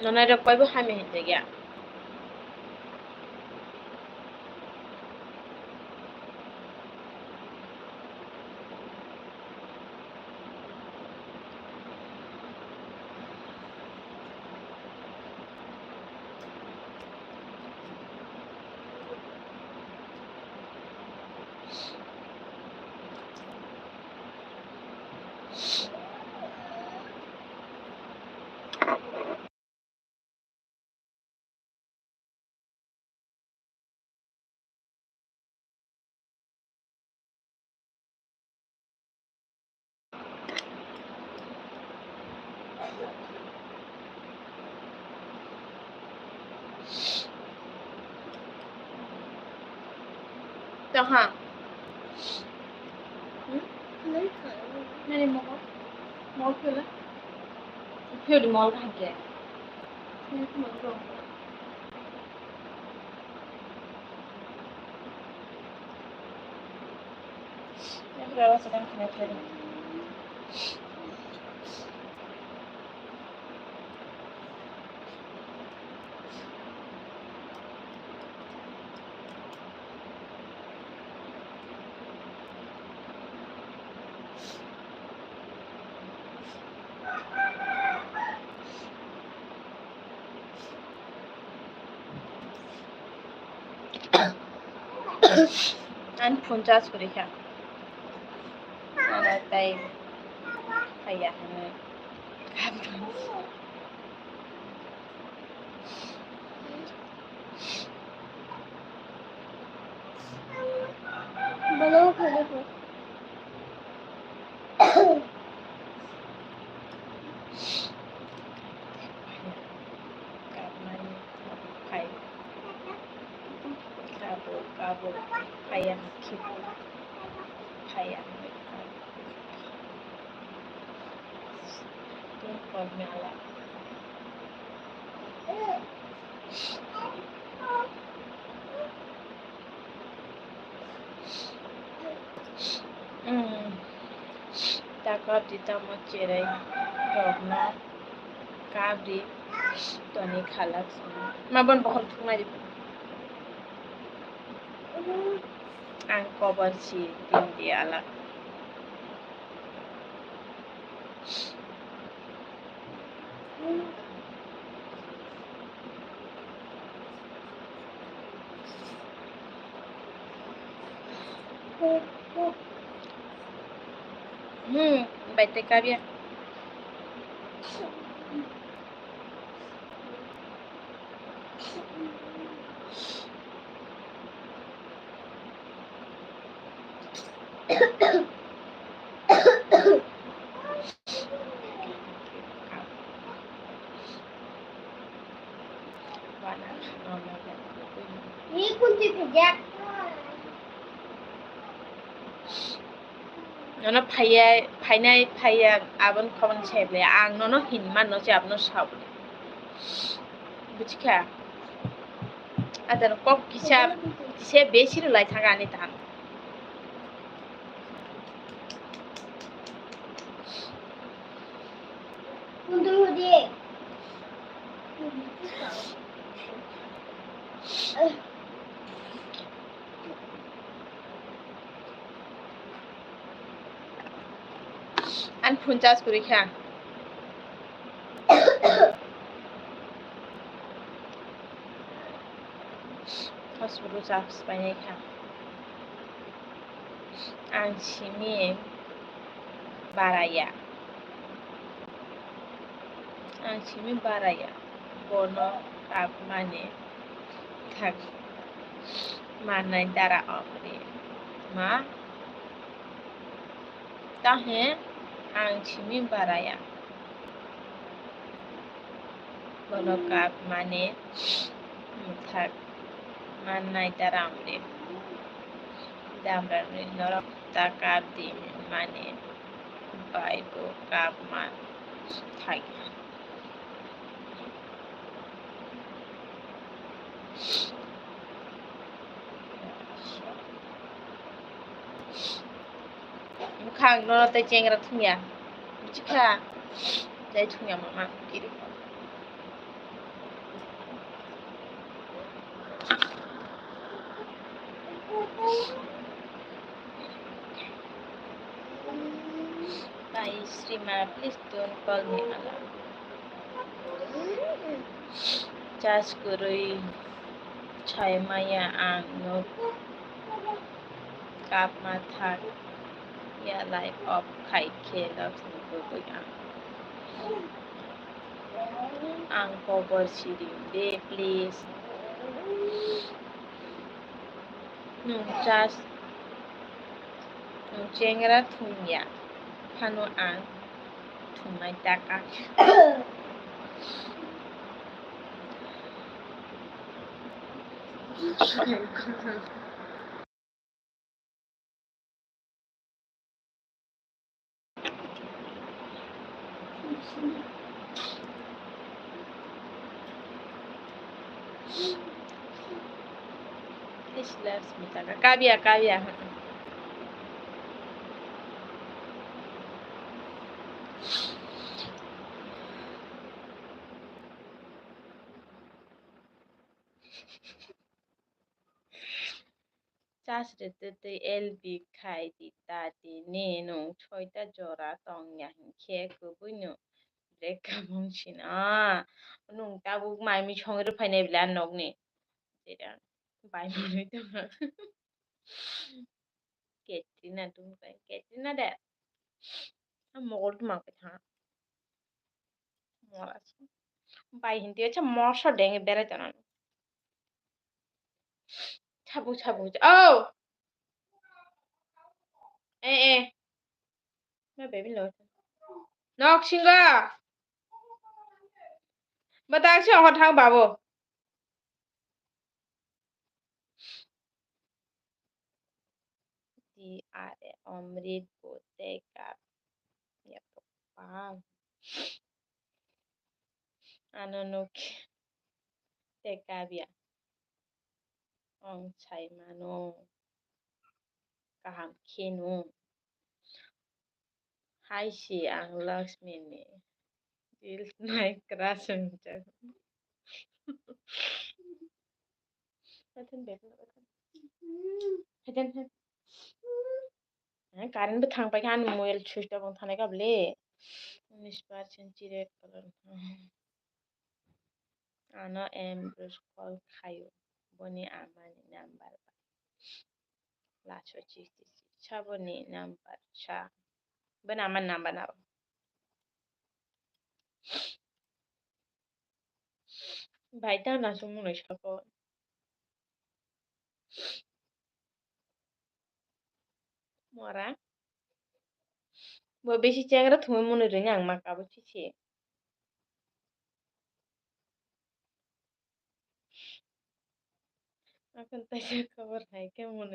nona ra pai bu ha me hinde gya Jaha. Nani mall? Mall pula. Pula mall kah ke? Ni tu mall dong. Yang berapa sedang kena cari? An phone charge kori kha. Ana tai kaya hane. Balo khale ko. Kapan kai kabo kaya kip kaya don't call me ala takap dita mo cherai rokno kabri toni khalak mabon bokol thumai di ang cover si din di ala baik tekab ya wana Ni kunci kerja. nono phaya abon khobon seble ang nono hinman no jabno sabule buchka adan kok kise beshi lai thaga ani tan Untuk dia. an phone charge kori kha hospital charge pai kha ang simi baraya bono kap mane thak manai dara apre ma tahe ang simi baraya bono kap mane thak manai dara apre damra norok takar di mane baibo kap man thak khang no te cheng ra thung ya chikha dai thung ya mama kiri Bye, Srima, please don't call me ala. Charge kurui chai maya ang no kap mathak ya life of khai khela thungko ang cover siri de please nung charge nung chengra thunya phano ang thumai taka Ich loves me taga. Kavya. চাষরিতে এলবি খাই দিতা দিনে নং ছয়টা জরা tong yang khe kubuino reka bongshina nung tabu maimi chongre phainai blan nokni যেটা by মনে তো Katrina dum kai Katrina da mogol ma ka tha mora bai hindi acha mosha denge bere tanan 차부 oh eh my baby lo nok singa batak si ho thang babo di are omrit bote ka ya pa anonok te kabia ong chai mano kaham khenu hai si ang lakshmi ni dil nai krasam cha Batın bebi batın. Hadi. Current থাংবাই খান mobile switch off থানে কাবলে 19% চিরেট colour আনা এমব্রস call খায়ো বনি আমানি নাম্বার লাছো চিস্তি ছাবনি নাম্বার সা বন আমার নাম্বার না ভাইটা না সুমন সাকো মরা বেশি চ্যাংরা তুমি মনে রই আং মাকাবো চিছি এখন তাই খবর হাই কেমন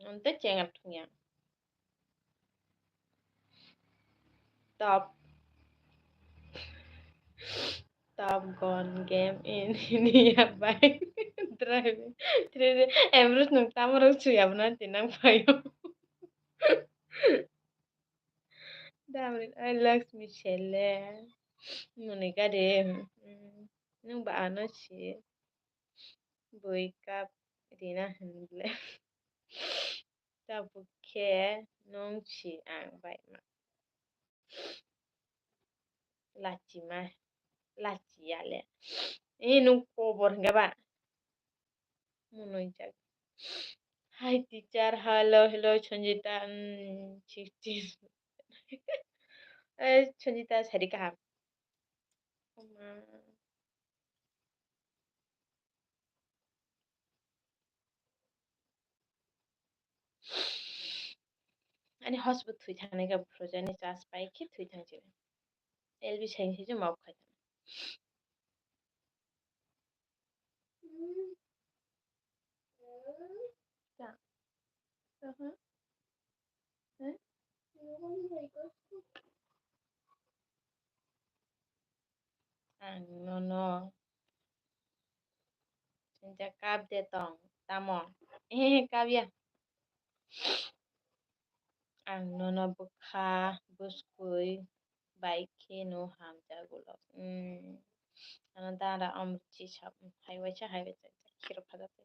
অন্তে চ্যাংরা ঠুইয়া top Top Gun game in nearby driving. Trede Emrus nung tamarang suya na tinang payo. Damn I like Michelle. Monica de. Nung ba ano si boy kap Rina handle. Tabuke nung si ang bay ma. Lachi ma. Lachi yale. Nung kobor nga ba? Munoy jag. Hi teacher, hello Chonjita. 60. Chonjita sari kaham. Ani hospital thui thane ka projani chas pai ki thui thang chile. Elbi cheng si ju mok khai. Ja. No. Sinja kap de tong. Tamo. Kap ya. No bukha buskui. Baike no ham jagulo. Anandara amchi chap. Highway cha. Kiro padate.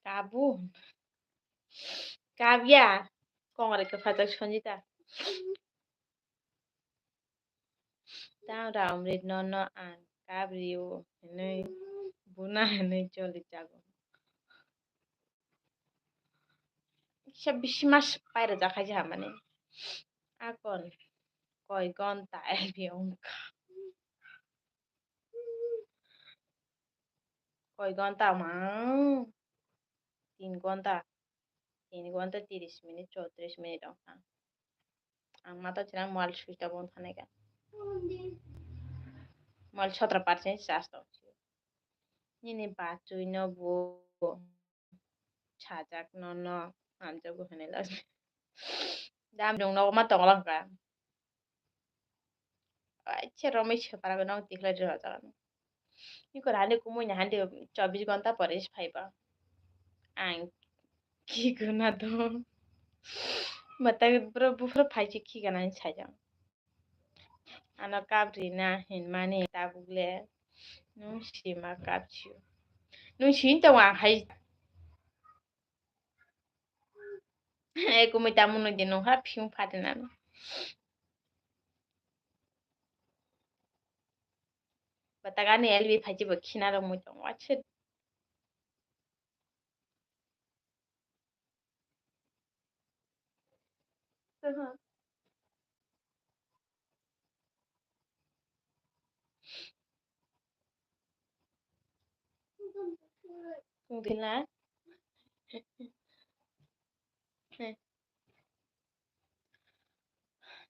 Kabu. Kavya. Kongre ka phajak Chonjita. Tao ra omrit no an. Kabrio. Nei. Buna nei choli jago. 26 মাস পায়রা যা খাইছে মানে আকন কয় ঘন্টা LB অঙ্কা কয় ঘন্টা মা 3 ঘন্টা 3 ঘন্টা 30 minute 34 minute ang mata tirang mal switch on thanega mal 17% charge to nini ba chui no bo chajak no am jo go hane las dam dong no ma tong lang ka ai che romi che para go no tikla jo ja ni ko rane ko moi na hande 24 ঘন্টা পরে ফাইবা ang কি গুনা তো mata bro bufro phaichi ki gana ni chajang ana kabri na hin mani ta bugle nung sima kapchu nung shin to wa hai e ko mi tamu no de no ha phiu phate na no batagani elvi phaji ba khina ro mu to wa che kung dila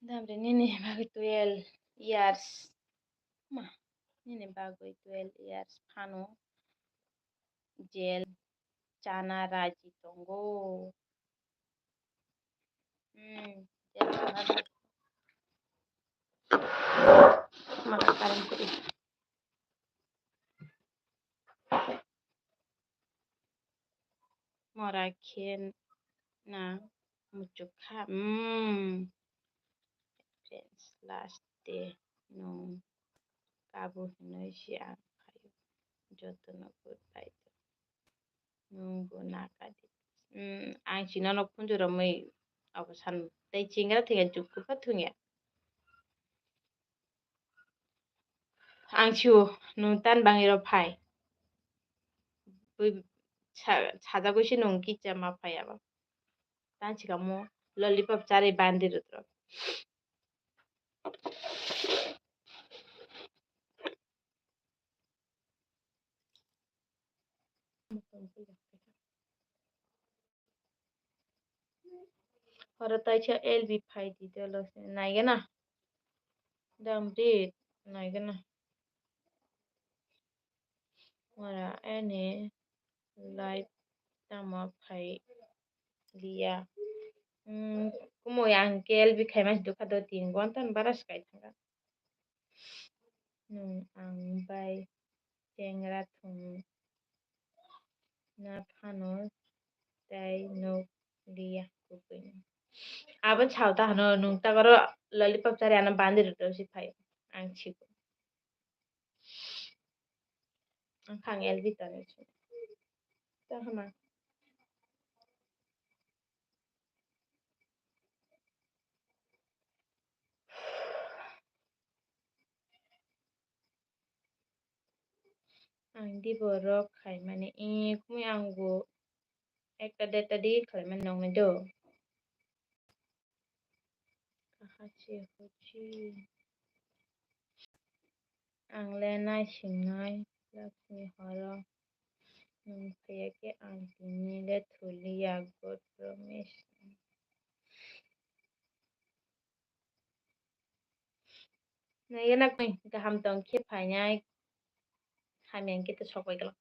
damre nini bagi 12 years ma nini bagi 12 years phano jail chana raji tongo jail chana raji maka karam kuri mora khen na mucho kha friends last day no kabo hinoi si ang kayo joto no goodbye nunggu nakadi ang sinano punjuro mai awasan tei chingra tinga jukku pa thungia ang chiu nung tan bangiro phai bui sajagosi nung kicha ma phai aba tan chika mo lollipop chari bandi rutro hora tai cha lb phai di delo nai gana dam ri nai gana mora ene live tama phai dia kumo yang ke lb khai mas dukha do 3 ঘন্টা baras kai thanga nung ang bai tengra thung na phano tai no dia kupin aban chawta hano nung ta garo lollipop chari ana bandi rito si phai ang chiko ang khang lb tane chu ta hama ang di borok khai mane kumi anggo একটা data দিয়ে খাই মানে নং do kahachi hochi ang lenai singai lakmi hara nung peke ang tinile thuli yagot promise na yana koi gaham tong khe phainyai hamyang kita sokai gala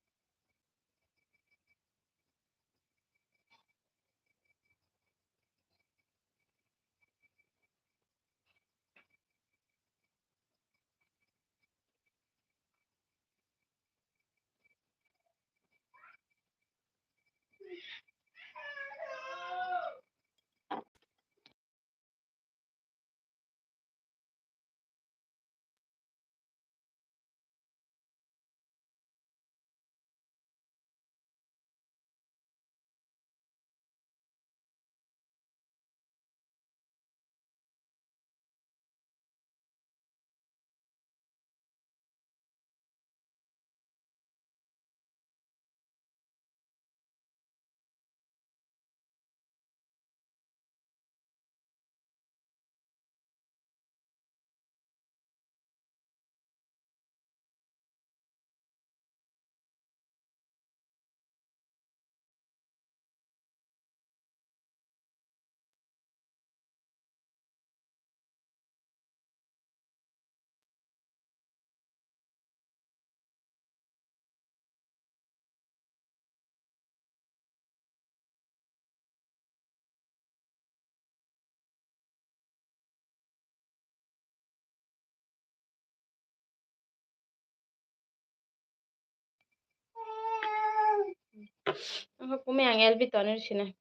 Angka kumi ang elbi tonir sini.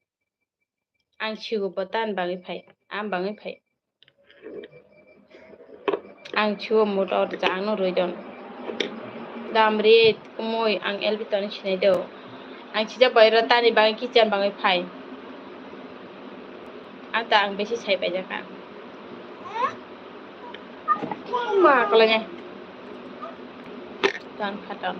Ang chigo botan bangi phai. Am bangi phai. Ang chigo motor jang no roidon. Damre kumoi ang elbi tonir sini do. Ang chija bayro tani bangi kitchen bangi phai. Ang ta ang besi sai pai jaka. Ma kalau nya. Tan khatam.